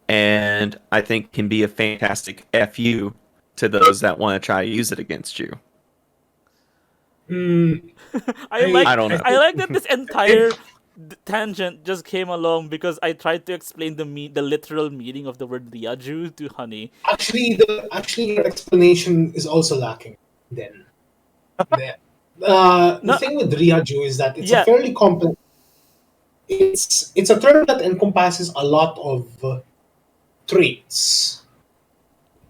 And I think can be a fantastic FU to those that want to try to use it against you. I don't know. I like that this entire tangent just came along because I tried to explain the literal meaning of the word riajuu to Hunny. Actually, your explanation is also lacking. Then, the thing with riajuu is that it's a fairly complex. It's a term that encompasses a lot of traits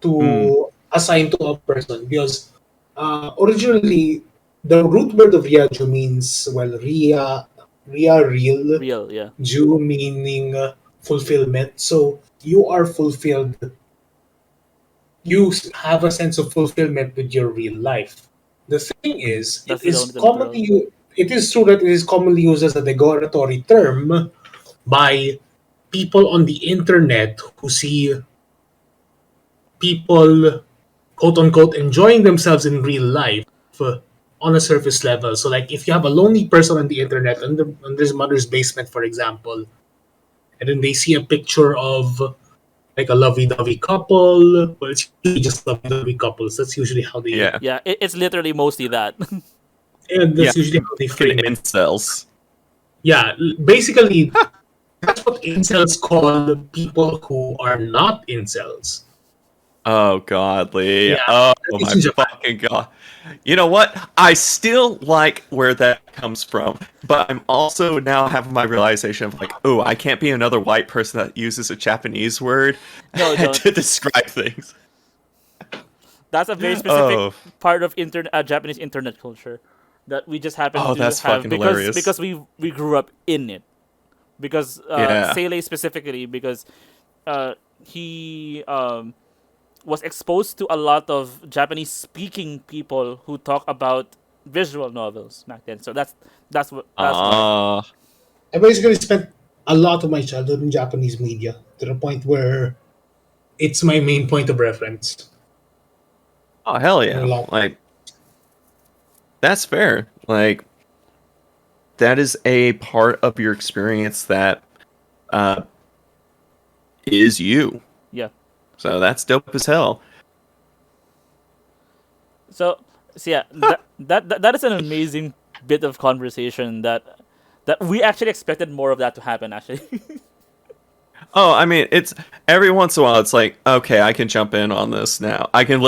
to assign to a person because originally the root word of riajuu means real, yeah. Jew meaning fulfillment. So you are fulfilled. You have a sense of fulfillment with your real life. The thing is, it is true that it is commonly used as a derogatory term by people on the internet who see people, quote unquote, enjoying themselves in real life on a surface level. So, like, if you have a lonely person on the internet under his mother's basement, for example, and then they see a picture of like a lovey-dovey couple, well, it's usually just lovey-dovey couples. That's usually how they. Yeah. It's literally mostly that. And that's usually how they frame it. Incels. Yeah, basically, that's what incels call people who are not incels. Oh, godly. Yeah, oh, my fucking god. You know what? I still like where that comes from, but I'm also now having my realization of like, oh, I can't be another white person that uses a Japanese word to describe things. That's a very specific part of Japanese internet culture that we just happen to have because we grew up in it. Because Seele specifically, because he was exposed to a lot of Japanese-speaking people who talk about visual novels back then. So that's what. I basically spent a lot of my childhood in Japanese media to the point where it's my main point of reference. Oh hell yeah! Like that's fair. Like that is a part of your experience that is you. Yeah. So that's dope as hell. So yeah, that is an amazing bit of conversation that we actually expected more of that to happen. Actually. Oh, I mean, it's every once in a while. It's like, okay, I can jump in on this now. I can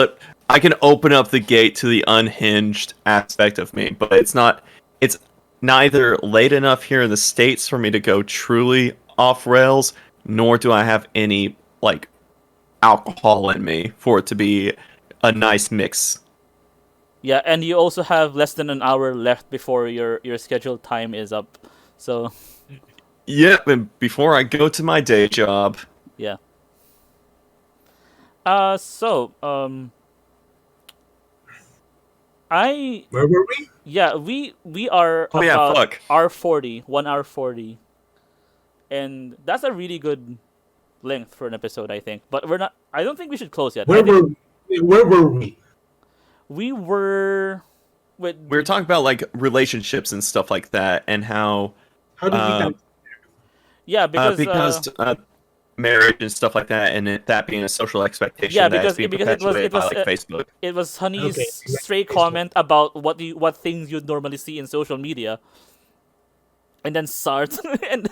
open up the gate to the unhinged aspect of me, but it's not. It's neither late enough here in the States for me to go truly off rails, nor do I have any like alcohol in me for it to be a nice mix. Yeah, and you also have less than an hour left before your scheduled time is up. So Yep, and before I go to my day job. yeah. I Where were we? yeah, we are Oh yeah, about fuck. R40, 1 hour 40. And that's a really good length for an episode, I think. But I don't think we should close yet. I think Where were we? we were with We were talking about like relationships and stuff like that, and how How did we uh, come? yeah, because marriage and stuff like that, and that being a social expectation yeah, that is because being because it was perpetuated by like Facebook. it was Honey's Okay, stray Facebook. comment about what things you'd normally see in social media. And then Sart and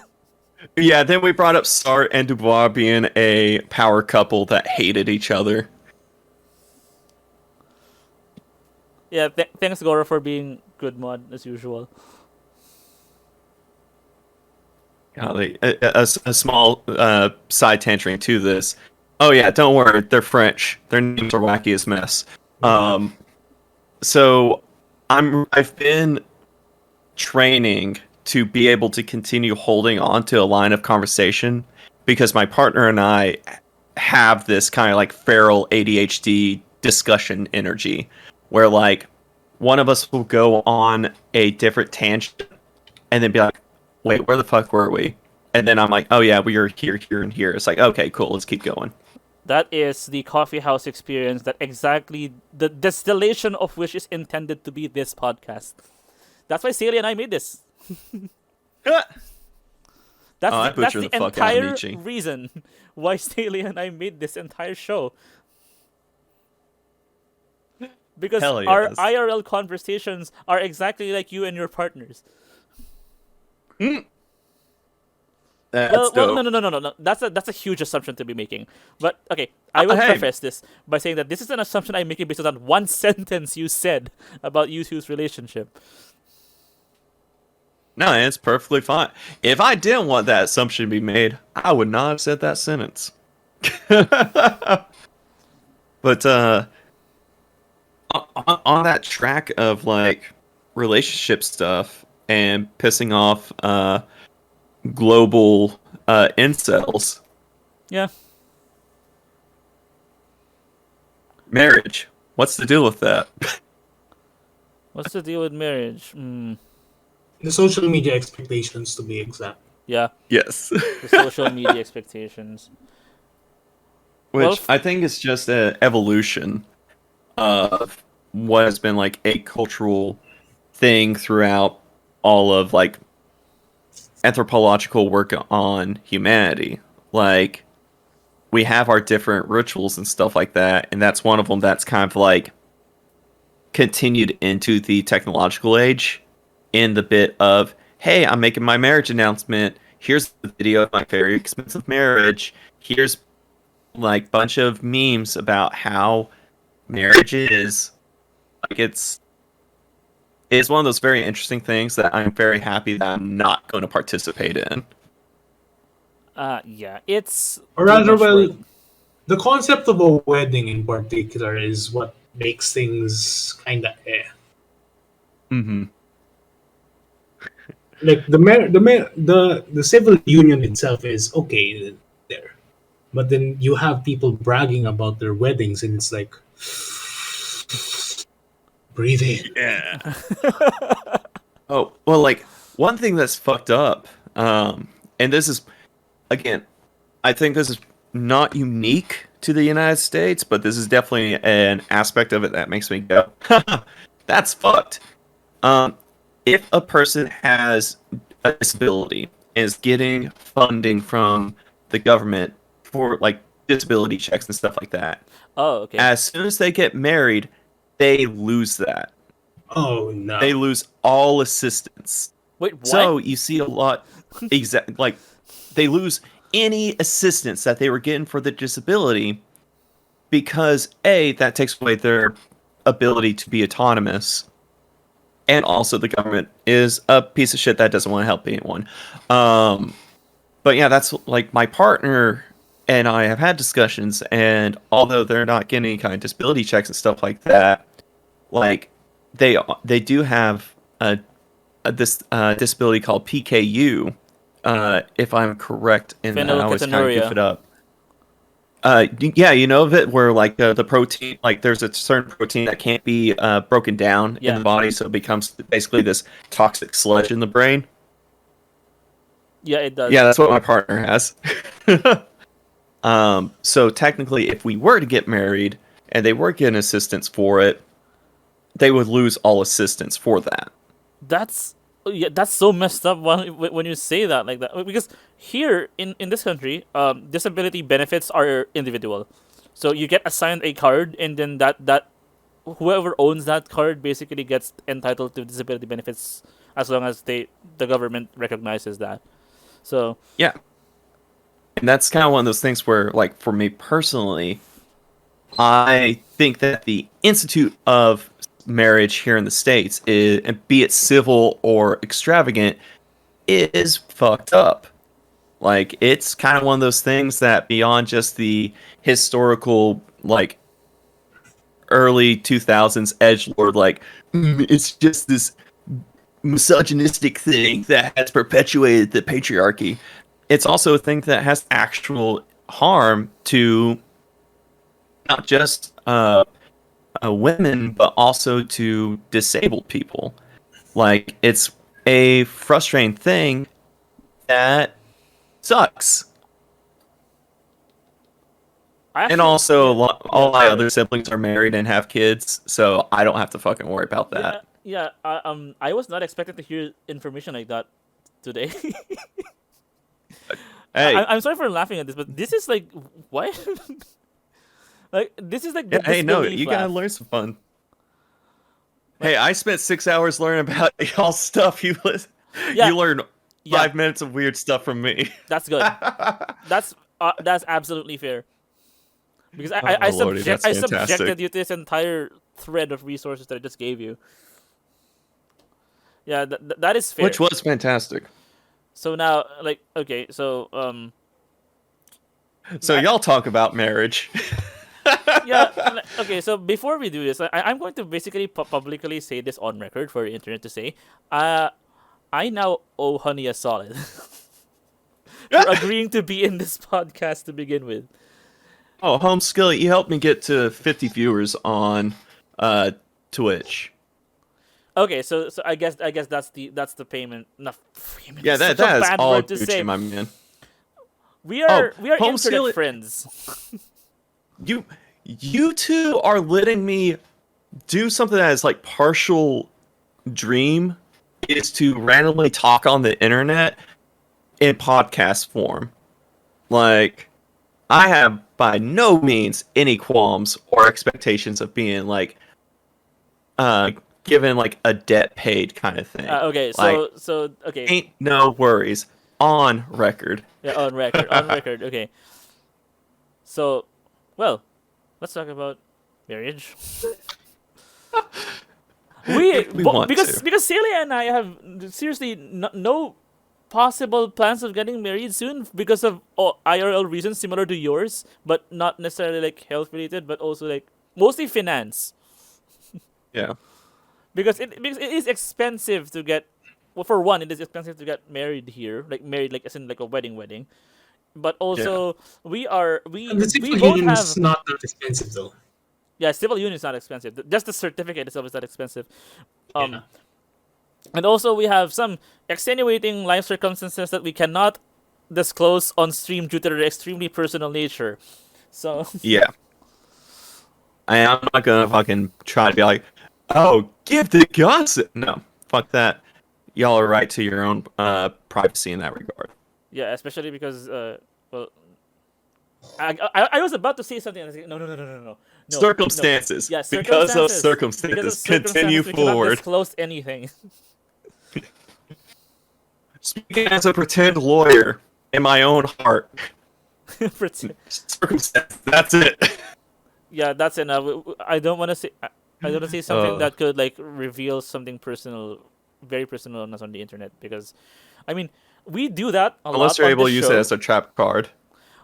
Yeah, then we brought up Sart and Dubois being a power couple that hated each other. yeah, thanks Gora for being good mod as usual. Golly, a small side tangent to this. Oh yeah, don't worry, they're French. Their names are wacky as mess. So I've been training to be able to continue holding on to a line of conversation because my partner and I have this kind of like feral ADHD discussion energy where like one of us will go on a different tangent and then be like, wait, where the fuck were we? And then I'm like, oh yeah, we were here, here, and here. It's like, okay, cool, let's keep going. That is the coffee house experience that exactly the distillation of which is intended to be this podcast. That's why Seele and I made this. That's the entire reason why Seele and I made this entire show. Because our IRL conversations are exactly like you and your partners. That's well, no. That's a huge assumption to be making. But okay, I will preface this by saying that this is an assumption I'm making based on one sentence you said about you two's relationship. No, it's perfectly fine. If I didn't want that assumption to be made, I would not have said that sentence. But on that track of like relationship stuff and pissing off global incels. Yeah. Marriage. What's the deal with that? What's the deal with marriage? The social media expectations, to be exact. Yeah. Yes. The social media expectations. Which I think is just an evolution of what has been like a cultural thing throughout all of like anthropological work on humanity. Like we have our different rituals and stuff like that, and that's one of them that's kind of like continued into the technological age in the bit of, hey, I'm making my marriage announcement. Here's the video of my very expensive marriage. Here's like bunch of memes about how marriage is. Like it's one of those very interesting things that I'm very happy that I'm not going to participate in. Yeah, it's or rather, well, the concept of a wedding in particular is what makes things kind of Mm-hmm. Like the civil union itself is okay there, but then you have people bragging about their weddings, and it's like, breathe in. Yeah. Oh, well, like one thing that's fucked up, and this is, again, I think this is not unique to the United States, but this is definitely an aspect of it that makes me go, that's fucked. If a person has a disability and is getting funding from the government for like disability checks and stuff like that, okay. As soon as they get married, they lose that. Oh no! They lose all assistance. Wait, what? So you see a lot, like they lose any assistance that they were getting for the disability because A, that takes away their ability to be autonomous. And also the government is a piece of shit that doesn't want to help anyone. But yeah, that's like my partner and I have had discussions, and although they're not getting any kind of disability checks and stuff like that, like they do have this disability called PKU, if I'm correct in that. I always kind of goof it up. Yeah, you know of it, where like the protein, like there's a certain protein that can't be broken down in the body, so it becomes basically this toxic sludge in the brain. Yeah, it does. Yeah, that's what my partner has. So technically, if we were to get married and they were getting assistance for it, they would lose all assistance for that. That's so messed up when you say that like that, because here in this country, disability benefits are individual, so you get assigned a card, and then that whoever owns that card basically gets entitled to disability benefits as long as the government recognizes that. So yeah, and that's kind of one of those things where, like, for me personally, I think that the institute of marriage here in the States, is, be it civil or extravagant, is fucked up. Like, it's kind of one of those things that beyond just the historical, like, early 2000s edgelord, like, it's just this misogynistic thing that has perpetuated the patriarchy. It's also a thing that has actual harm to not just women, but also to disabled people. Like, it's a frustrating thing that sucks. And also, all my other siblings are married and have kids, so I don't have to fucking worry about that. Yeah, I was not expecting to hear information like that today. Hey, I'm sorry for laughing at this, but this is like, what? Like, this is like. Hey, no, you gotta learn some fun. Hey, I spent 6 hours learning about y'all stuff. You learn 5 minutes of weird stuff from me. That's good. That's absolutely fair. Because I subjected you to this entire thread of resources that I just gave you. Yeah, that is fair. Which was fantastic. So now, like, okay, so y'all talk about marriage. Yeah, okay, so before we do this, I'm going to basically publicly say this on record for the internet to say, I now owe Hunny a solid for agreeing to be in this podcast to begin with. Oh, Home Skillet, you helped me get to 50 viewers on Twitch. Okay, so I guess that's the payment. Not payment. Yeah, that is all Gucci, my man. We are internet Skillet, friends. You two are letting me do something that is like partial dream, is to randomly talk on the internet in podcast form. Like, I have by no means any qualms or expectations of being like given like a debt paid kind of thing. Okay, like, so okay. Ain't no worries. On record. Yeah, on record. On record. Okay. So, well, let's talk about marriage. Because Seele and I have seriously no possible plans of getting married soon because of IRL reasons similar to yours, but not necessarily like health related, but also like mostly finance. Yeah. Because it is expensive to get. Well, for one, it is expensive to get married here, like as in like a wedding. But also, we both have. It's not that expensive though. Yeah, civil union is not expensive. Just the certificate itself is not expensive. And also, we have some extenuating life circumstances that we cannot disclose on stream due to their extremely personal nature. So yeah, I'm not gonna fucking try to be like, oh, give the gossip. No, fuck that. Y'all are right to your own privacy in that regard. Yeah, especially because well, I was about to say something. And I was like, no. Circumstances. No. Yeah, because of circumstances. Continue forward. Disclose anything. Speaking as a pretend lawyer in my own heart. Circumstance. That's it. Yeah, that's enough. I don't want to say something that could like reveal something personal, very personal on us on the internet, because, I mean, we do that a lot. Unless you're able to use it as a trap card.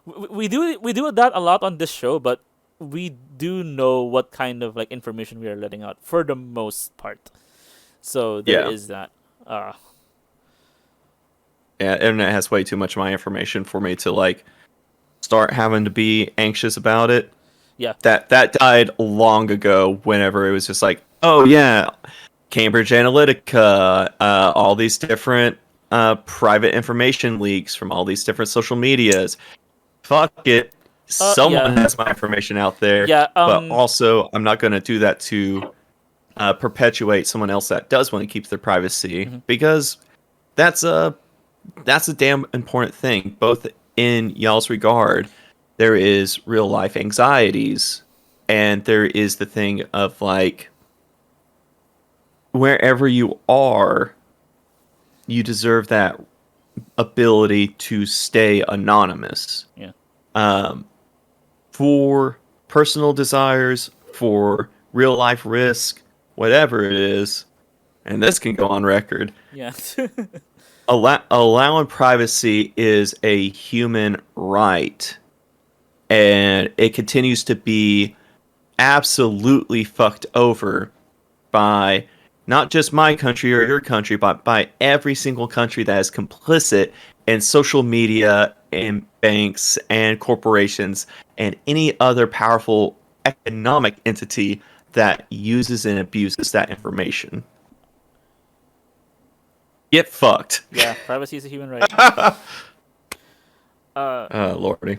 we do that a lot on this show, but we do know what kind of like information we are letting out for the most part. So there Yeah. is that. Yeah, internet has way too much of my information for me to like start having to be anxious about it. Yeah. That died long ago. Whenever it was just like, oh yeah, Cambridge Analytica, all these different private information leaks from all these different social medias. Fuck it. Someone Yeah. has my information out there. Yeah, but also, I'm not going to do that to perpetuate someone else that does want to keep their privacy, because that's a damn important thing. Both in y'all's regard, there is real life anxieties, and there is the thing of like, wherever you are, you deserve that ability to stay anonymous. Yeah. For personal desires, for real life risk, whatever it is, and this can go on record. Yeah. Allowing privacy is a human right, and it continues to be absolutely fucked over by not just my country or your country, but by every single country that is complicit in social media and banks and corporations and any other powerful economic entity that uses and abuses that information. Get fucked. Yeah, privacy is a human right. Lordy.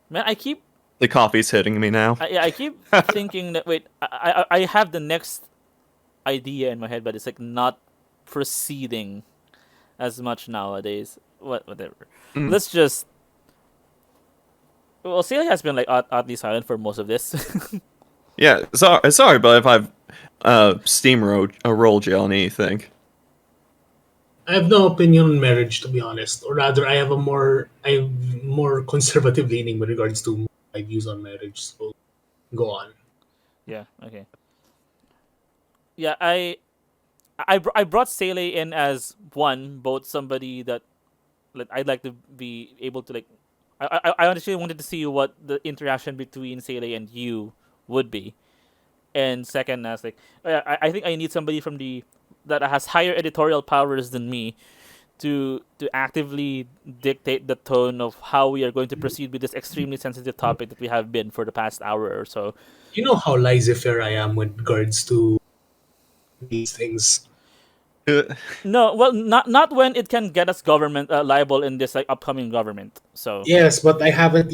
Man, I keep The coffee's hitting me now. I keep thinking that I have the next idea in my head, but it's like not proceeding as much nowadays. Whatever. Let's just. Well, Seele has been like oddly silent for most of this. Yeah, sorry, but if I've rolled you on anything. I have no opinion on marriage, to be honest, or rather, I have more conservative leaning with regards to my views on marriage. So, go on. Yeah. Okay. Yeah, I brought Seele in as both somebody that like I'd like to be able to like. I honestly wanted to see what the interaction between Seele and you would be, and second, as like I think I need somebody from that has higher editorial powers than me to actively dictate the tone of how we are going to proceed with this extremely sensitive topic that we have been for the past hour or so. You know how laissez-faire I am with regards to these things. No, well, not when it can get us government liable in this like upcoming government. So Yes, but I haven't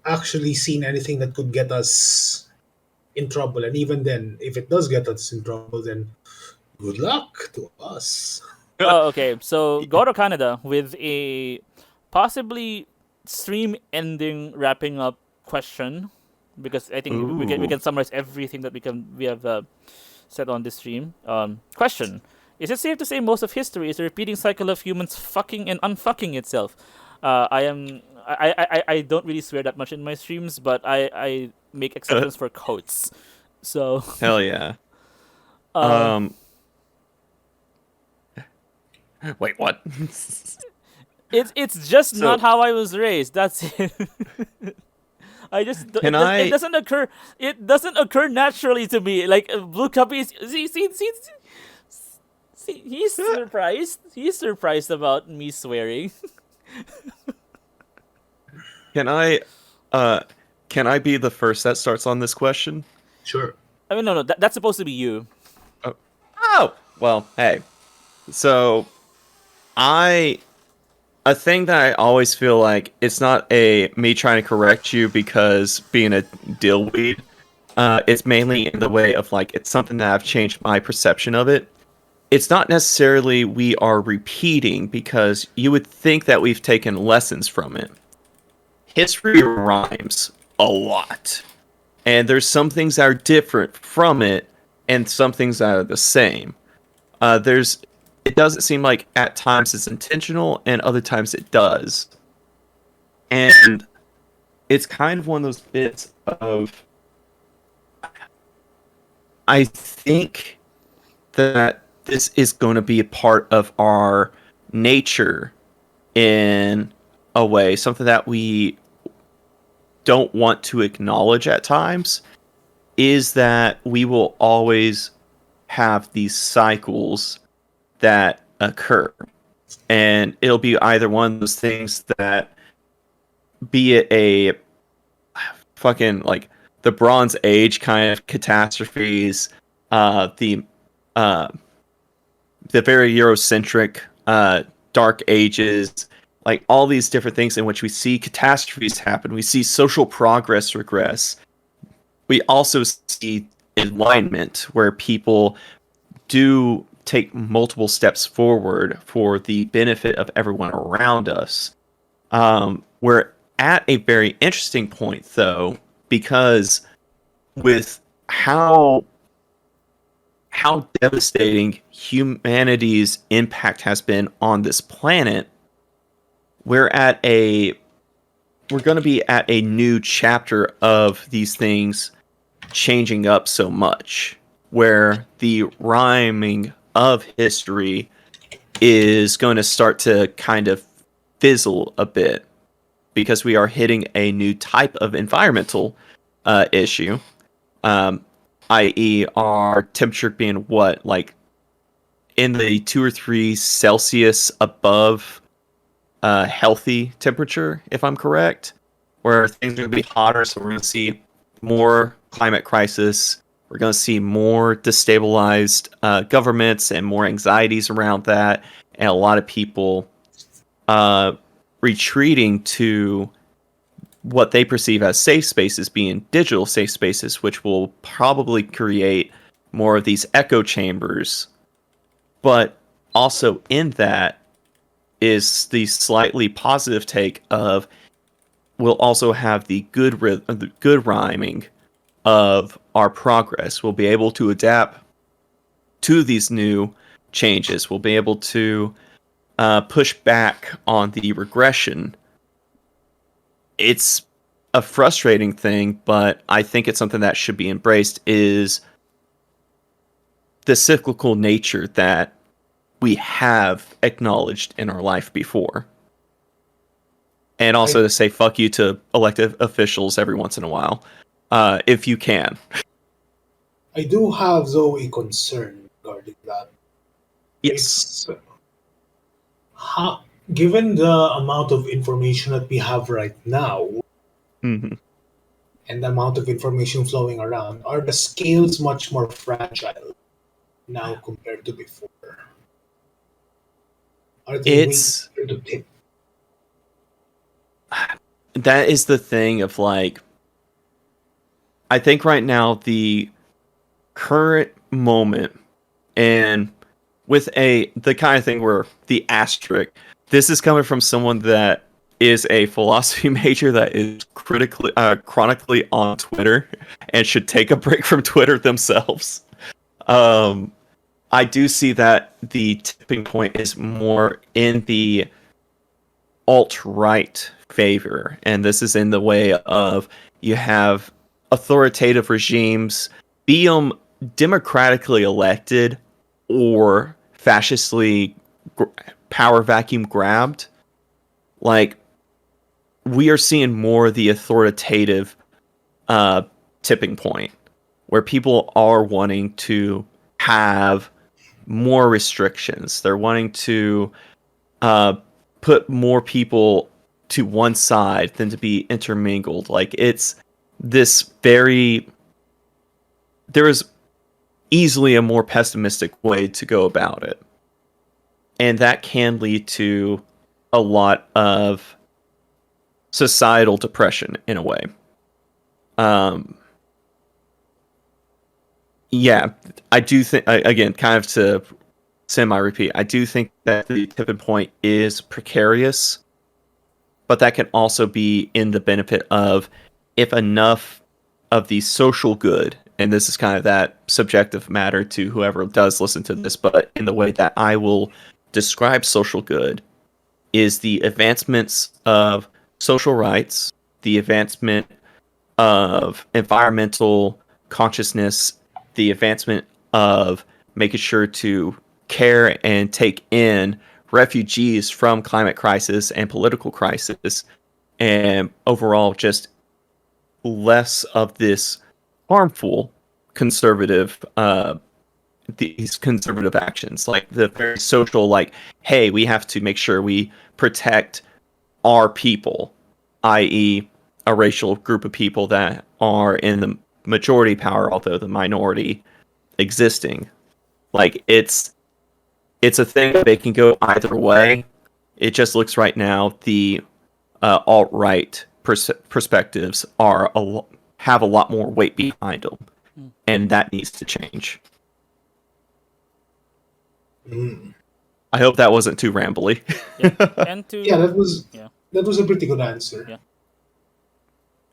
actually seen anything that could get us in trouble. And even then, if it does get us in trouble, then good luck to us. oh, okay. So go to Canada with a possibly stream ending wrapping up question, because I think we can summarize everything that we have said on this stream. Question: is it safe to say most of history is a repeating cycle of humans fucking and unfucking itself? I don't really swear that much in my streams, but I make exceptions for quotes. So Hell yeah. Wait, what? it's just not how I was raised. That's it. It doesn't occur. It doesn't occur naturally to me. Like Blue Cuppy is see, he's surprised. He's surprised about me swearing. Can I be the first that starts on this question? Sure. I mean, no, that's supposed to be you. Oh, well, hey. So, a thing that I always feel like, it's not me trying to correct you because being a dillweed. It's mainly in the way of like, it's something that I've changed my perception of it. It's not necessarily we are repeating, because you would think that we've taken lessons from it. History rhymes a lot. And there's some things that are different from it, and some things that are the same. It doesn't seem like at times it's intentional, and other times it does. And it's kind of one of those bits of, I think that this is going to be a part of our nature in a way, something that we don't want to acknowledge at times, is that we will always have these cycles that occur. And it'll be either one of those things that, be it a fucking like the Bronze Age kind of catastrophes, the very Eurocentric Dark Ages, like all these different things in which we see catastrophes happen. We see social progress regress. We also see enlightenment, where people do take multiple steps forward for the benefit of everyone around us. We're at a very interesting point, though, because with how devastating humanity's impact has been on this planet, we're going to be at a new chapter of these things changing up so much, where the rhyming of history is going to start to kind of fizzle a bit, because we are hitting a new type of environmental issue, i.e. our temperature being what, like in the 2 or 3 Celsius above healthy temperature, if I'm correct, where things are going to be hotter, so we're going to see more climate crisis. We're going to see more destabilized governments and more anxieties around that, and a lot of people retreating to what they perceive as safe spaces, being digital safe spaces, which will probably create more of these echo chambers. But also in that is the slightly positive take of, we'll also have the good rhyming of our progress. We'll be able to adapt to these new changes. We'll be able to push back on the regression. It's a frustrating thing, but I think it's something that should be embraced, is the cyclical nature that we have acknowledged in our life before. And also to say fuck you to elected officials every once in a while, if you can. I do have, though, a concern regarding that. Yes. Given the amount of information that we have right now, Mm-hmm. and the amount of information flowing around, are the scales much more fragile now compared to before? Are they weaker to tip? That is the thing of, like, I think right now the current moment, and with the kind of thing where the asterisk, this is coming from someone that is a philosophy major that is chronically on Twitter and should take a break from Twitter themselves. I do see that the tipping point is more in the alt-right favor, and this is in the way of, you have authoritative regimes, be them democratically elected or fascistly power vacuum grabbed. Like, we are seeing more the authoritative tipping point, where people are wanting to have more restrictions. They're wanting to put more people to one side than to be intermingled. Like, it's this there is easily a more pessimistic way to go about it. And that can lead to a lot of societal depression in a way. Yeah, I do think, again, kind of to semi-repeat, I do think that the tipping point is precarious, but that can also be in the benefit of, if enough of the social good, and this is kind of that subjective matter to whoever does listen to this, but in the way that I will describe social good, is the advancements of social rights, the advancement of environmental consciousness, the advancement of making sure to care and take in refugees from climate crisis and political crisis, and overall just less of this harmful conservative these conservative actions, like the very social, like, hey, we have to make sure we protect our people, i.e. a racial group of people that are in the majority power, although the minority existing. Like, it's a thing that they can go either way. It just looks right now the alt-right perspectives have a lot more weight behind them, and that needs to change. I hope that wasn't too rambly. And to Yeah, that was a pretty good answer. Yeah.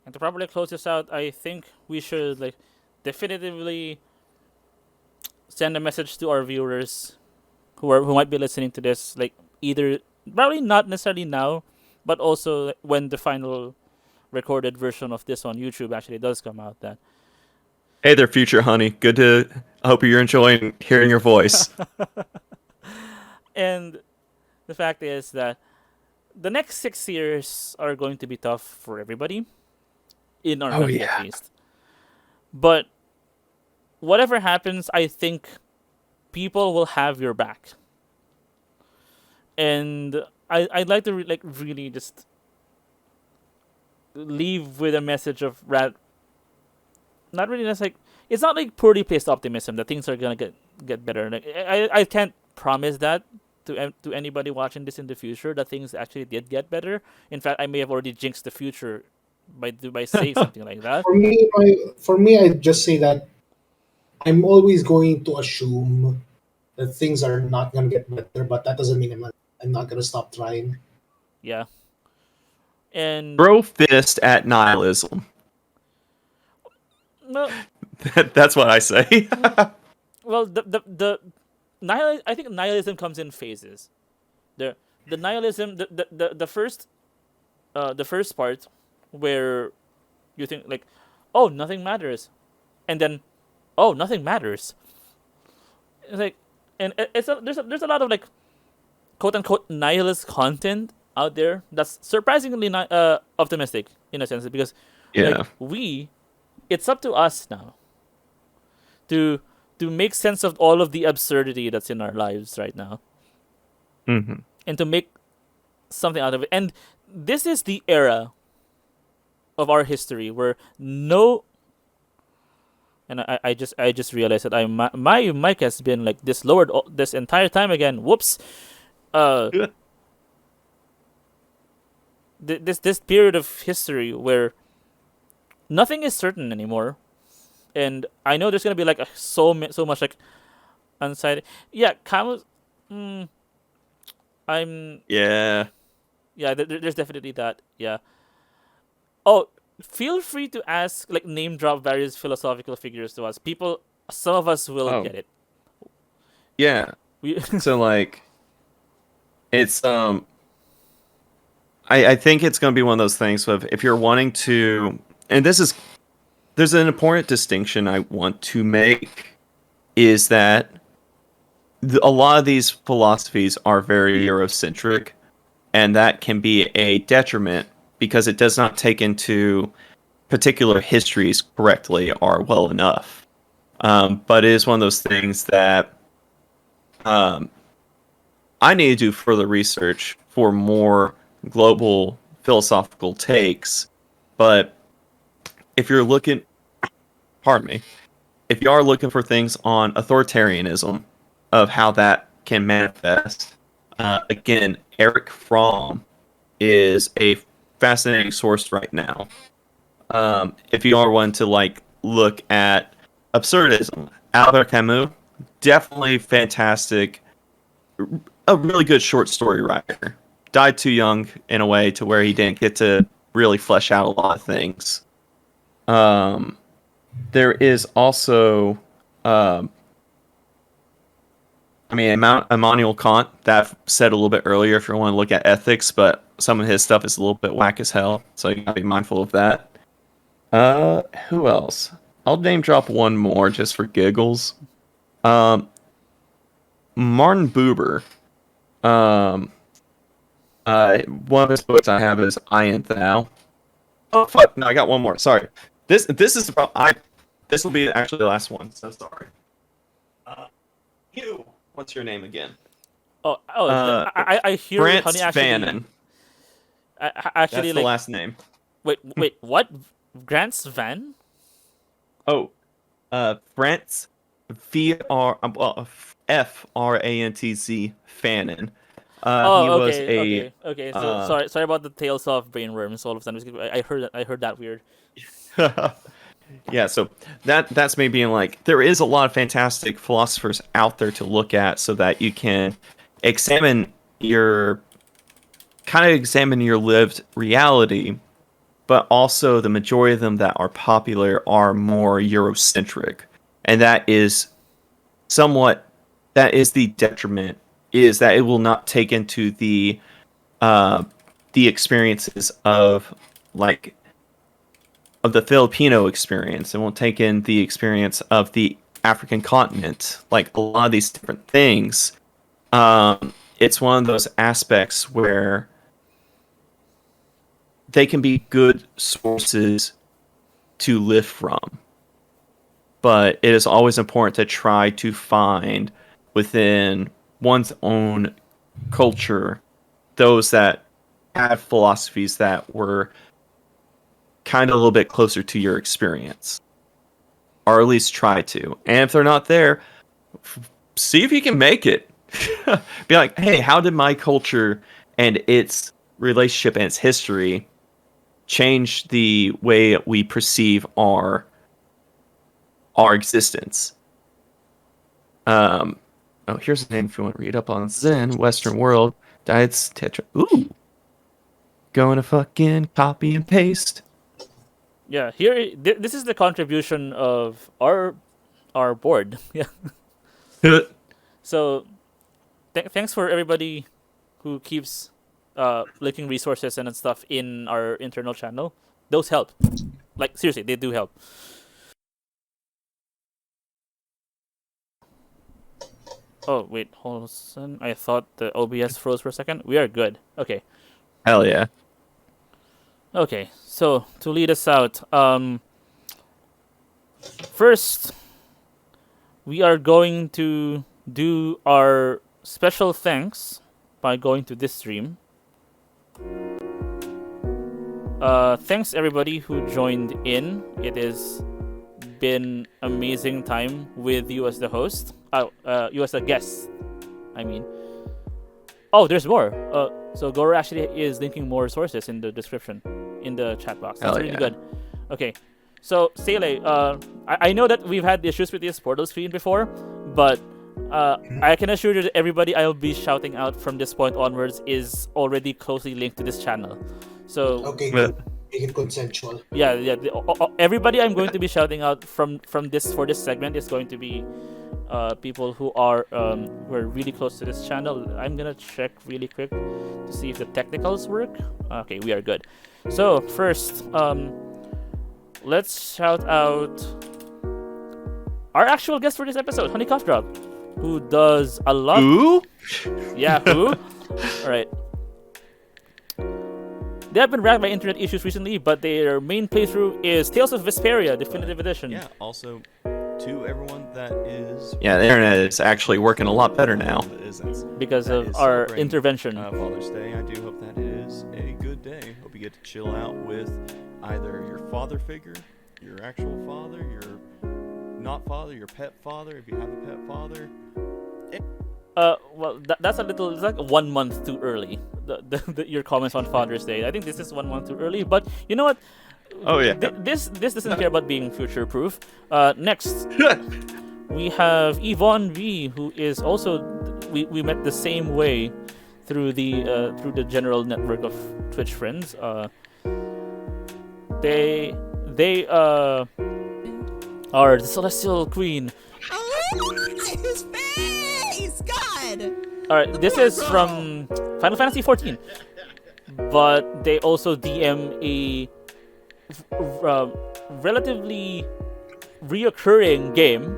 And to probably close this out, I think we should like definitively send a message to our viewers who might be listening to this, like either probably not necessarily now, but also when the final recorded version of this on YouTube actually does come out. That Hey there, future honey. I hope you're enjoying hearing your voice. and the fact is that the next 6 years are going to be tough for everybody in our country at least. But whatever happens, I think people will have your back. And I'd like to really just leave with a message of not really just like, it's not like poorly placed optimism that things are gonna get better. Like I can't promise that to anybody watching this in the future that things actually did get better. In fact, I may have already jinxed the future by saying something like that. For me, I just say that I'm always going to assume that things are not gonna get better, but that doesn't mean I'm not gonna stop trying. Yeah. And Throw fist at nihilism. no, That's what I say. well, I think nihilism comes in phases. The nihilism, the first part where you think like, oh, nothing matters, and then, oh, nothing matters. It's like, and there's a lot of like, quote unquote nihilist content out there that's surprisingly optimistic in a sense, because Yeah. like, it's up to us now to make sense of all of the absurdity that's in our lives right now, Mm-hmm. and to make something out of it. And this is the era of our history where and I just realized that my mic has been like this lowered this entire time again. Whoops. This period of history where nothing is certain anymore, and I know there's gonna be like so much like anxiety. Yeah, Camus. I'm Yeah. yeah. There's definitely that. Yeah. Oh, feel free to ask, like, name drop various philosophical figures to us. Some of us will get it. Yeah. So like, it's I think it's going to be one of those things of, if you're wanting to, and there's an important distinction I want to make, is that a lot of these philosophies are very Eurocentric, and that can be a detriment because it does not take into particular histories correctly or well enough. But it is one of those things that I need to do further research for more global philosophical takes. But if you're looking, if you are looking for things on authoritarianism, of how that can manifest, again, Eric Fromm is a fascinating source right now. If you are one to like look at absurdism, Albert Camus, definitely fantastic, a really good short story writer. Died too young in a way to where he didn't get to really flesh out a lot of things. There is also, Immanuel Kant, that said a little bit earlier, if you want to look at ethics, but some of his stuff is a little bit whack as hell, so you gotta be mindful of that. Who else? I'll name drop one more just for giggles. Martin Buber Um, one of his books I have is I and Thou. Oh fuck! No, I got one more. Sorry. This is about This will be actually the last one. So sorry. You. What's your name again? I hear Brant Honey actually. Vannon. Actually, That's the last name. Wait, what? Grant's Van? Oh, Brant Frantz Fannin. He was okay. So sorry about the tales of brainworms. All of a sudden, I heard that weird. Yeah, so that's me being like, there is a lot of fantastic philosophers out there to look at, so that you can examine your lived reality, but also the majority of them that are popular are more Eurocentric, and that is the detriment, is that it will not take into the experiences of the Filipino experience. It won't take in the experience of the African continent, like a lot of these different things. It's one of those aspects where they can be good sources to live from, but it is always important to try to find within one's own culture those that have philosophies that were kind of a little bit closer to your experience, or at least try to. And if they're not there, see if you can make it. Be like, hey, how did my culture and its relationship and its history change the way we perceive our existence? Here's a name if you want to read up on Zen, Western world, diets, tetra. Ooh. Going to fucking copy and paste. Yeah, this is the contribution of our board. Yeah. So, thanks for everybody who keeps linking resources and stuff in our internal channel. Those help. Like, seriously, they do help. Oh, wait, hold on. I thought the OBS froze for a second. We are good. Okay. Hell yeah. Okay, so to lead us out, first, we are going to do our special thanks by going to this stream. Thanks everybody who joined in. It has been amazing time with you as the host. You as a guest, I mean. Oh, there's more. So Goro actually is linking more sources in the description, in the chat box. That's really good. Okay, so Seele, I know that we've had issues with this portal screen before, but I can assure you that everybody I'll be shouting out from this point onwards is already closely linked to this channel. So okay, make it consensual. Yeah. Everybody I'm going to be shouting out from this for this segment is going to be people who are really close to this channel. I'm gonna check really quick to see if the technicals work. Okay, we are good. So first, let's shout out our actual guest for this episode, Hunny Cough Drop, who does a lot. Who? Yeah, who? All right. They have been racked by internet issues recently, but their main playthrough is Tales of Vesperia Definitive Edition. Yeah, also to everyone that is... Yeah, the internet is actually working a lot better now. Because of our intervention. Father's Day, I do hope that is a good day. Hope you get to chill out with either your father figure, your actual father, your not father, your pet father, if you have a pet father. Well, that's a little, it's like 1 month too early. Your comments on Father's Day. I think this is 1 month too early, but you know what? Oh yeah. This doesn't care about being future proof. Next, we have Yvonne V, who is also we met the same way through the general network of Twitch friends. They are the Celestial Queen. His face, God. All right, this is from Final Fantasy XIV, but they also DM a relatively reoccurring game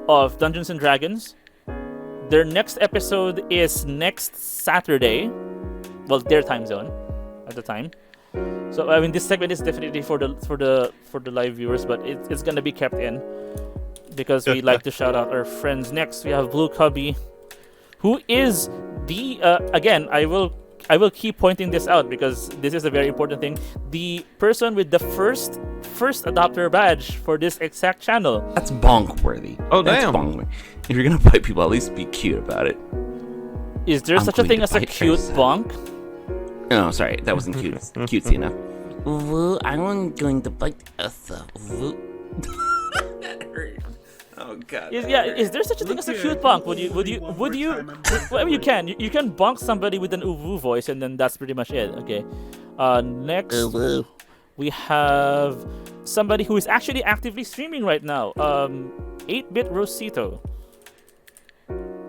of Dungeons and Dragons, Their next episode is next Saturday. Well, their time zone at the time. So I mean, this segment is definitely for the live viewers, but it's gonna be kept in because we like to shout out our friends. Next, we have Blue Cubby, who is the again. I will keep pointing this out because this is a very important thing. The person with the first adopter badge for this exact channel. That's bonk worthy. Oh, That's damn. bonk worthy. If you're gonna bite people, at least be cute about it. Is there I'm such a going thing to as a bite cute first. bonk? No, sorry, that wasn't cute. Cutesy enough. Well, I'm going to bite us. That hurt. Oh god. Is there such a thing as a cute bonk? Would you? Well, you can bonk somebody with an uwu voice, and then that's pretty much it. Okay. Next, we have somebody who is actually actively streaming right now. 8-bit Rosito.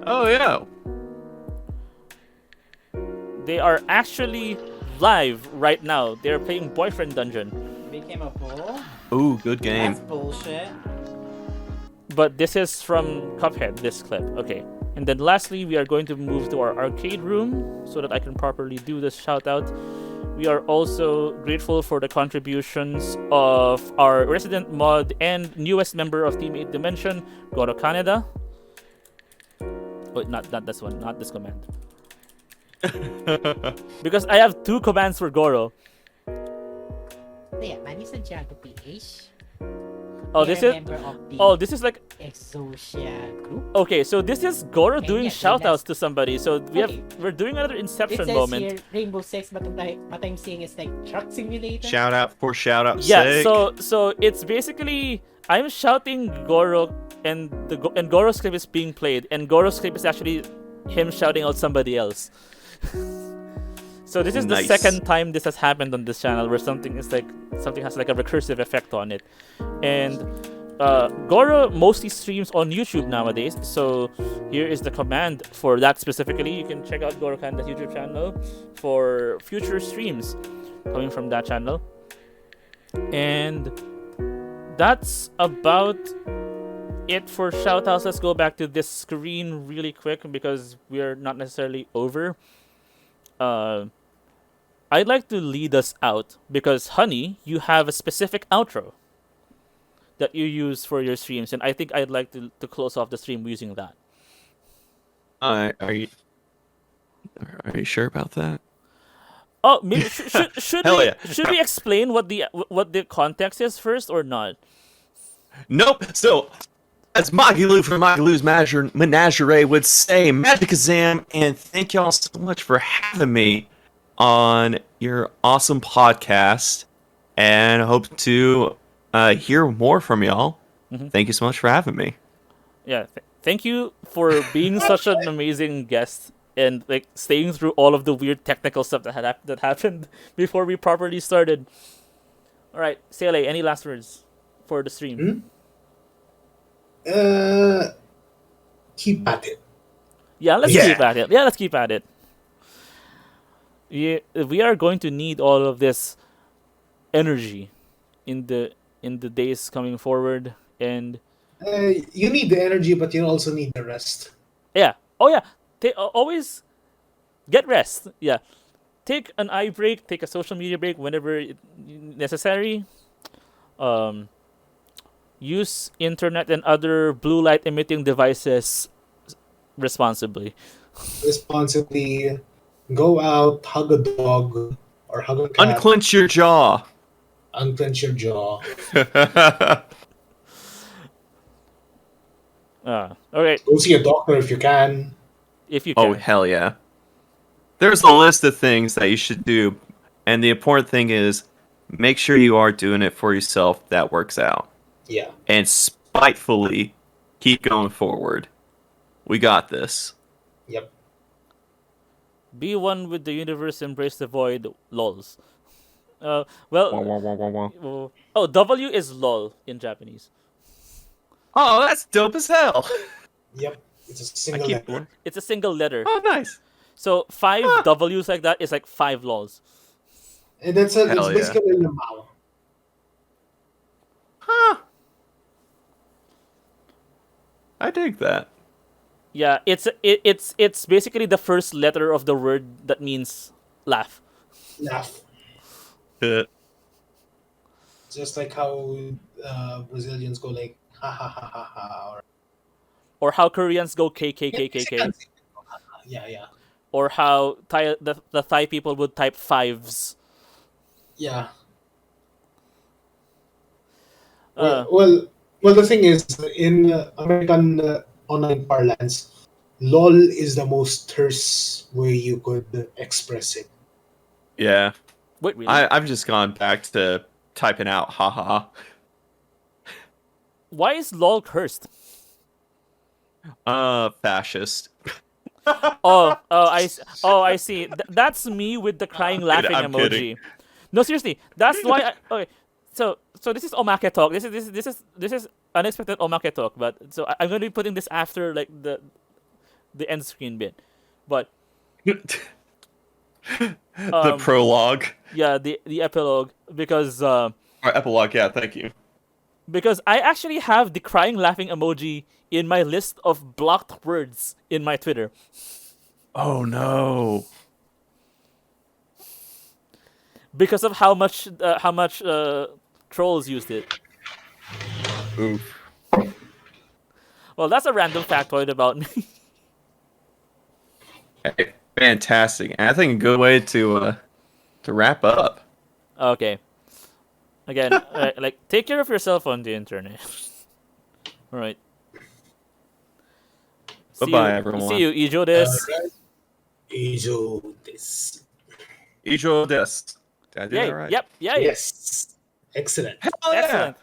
Oh yeah. They are actually live right now. They're playing Boyfriend Dungeon. Became a bull? Ooh, good game. That's bullshit. But this is from Cuphead, this clip. Okay. And then lastly, we are going to move to our arcade room so that I can properly do this shout out. We are also grateful for the contributions of our resident mod and newest member of Team 8 Dimension, Goro Kaneda. Wait, not this one, not this command. Because I have 2 commands for Goro. Yeah, man, is a Jago PH. Oh, this is member of the this is like Exosia group. okay. So this is Goro doing yes, shoutouts that's- to somebody. So Okay. we're doing another It Inception says moment. here Rainbow Six, but what I'm seeing is like Truck Simulator. Shout out for shout out Yeah. sake. So it's basically I'm shouting Goro and Goro's clip is being played, and Goro's clip is actually him shouting out somebody else. So this is the Nice. second time this has happened on this channel where something has like a recursive effect on it. And Goro mostly streams on YouTube nowadays, so here is the command for that specifically. You can check out Goro Kanda's YouTube channel for future streams coming from that channel. And that's about it for shoutouts. Let's go back to this screen really quick because we're not necessarily over. I'd like to lead us out because, Hunny, you have a specific outro that you use for your streams, and I think I'd like to close off the stream using that. Are you sure about that? Oh, maybe should Hell we yeah. should we explain what the context is first or not? Nope. So, as Magilou from Magilou's Menagerie would say, MAGICKAZAM, and thank y'all so much for having me on your awesome podcast, and I hope to hear more from y'all. Thank you so much for having me. Yeah, thank you for being such an amazing guest and like staying through all of the weird technical stuff that happened before we properly started. All right, Seele, any last words for the stream? Keep at it. Yeah, let's Yeah. keep at it. Yeah, let's keep at it. Yeah, we are going to need all of this energy in the days coming forward, and You need the energy, but you also need the rest. yeah. Oh yeah. Always get rest. Yeah. Take an eye break. Take a social media break whenever necessary. Use internet and other blue light emitting devices responsibly. Responsibly, go out, hug a dog, or hug a cat. Unclench your jaw. Unclench your jaw. Okay. Go see a doctor if you can. If you can. Oh, hell yeah. There's a list of things that you should do, and the important thing is make sure you are doing it for yourself that works out. Yeah. And spitefully keep going forward. We got this. Yep. Be one with the universe, embrace the void, lols. Wah, wah, wah, wah, wah. Oh, W is lol in Japanese. Oh, that's dope as hell. Yep. It's a I single keep. letter. It's a single letter. Oh, nice. So 5 W's like that is like 5 lols. And it's Hell yeah. basically a lamao. Huh. I dig that. Yeah, it's basically the first letter of the word that means laugh. Laugh. Uh, Just like how Brazilians go like ha ha ha ha ha, or Or how Koreans go yeah, KKKKK. Mexicans. Yeah, yeah, Or how the Thai people would type fives. yeah. Uh, Well, the thing is, in American online parlance, "lol" is the most terse way you could express it. yeah. wait, really? I've just gone back to typing out haha. Why is lol cursed? Fascist. I see. That's me with the crying laughing I'm emoji. kidding. No, seriously. That's why. Okay, so this is omake talk. This is unexpected omake talk. But so I'm going to be putting this after like the end screen bit. But The Um, prologue. yeah, the epilogue because Or epilogue, yeah, thank you. because I actually have the crying laughing emoji in my list of blocked words in my Twitter. Oh no. Because of how much trolls used it. Oof. Well, that's a random factoid about me. Hey, fantastic. And I think a good way to wrap up. Okay. Again, like take care of yourself on the internet. All right. Bye-bye, everyone. See you, Ijo des. Right? Ijo this. Ijo des. Did I do Yay. that right? Yep. Yay. Yes, excellent. Hell yeah. Excellent.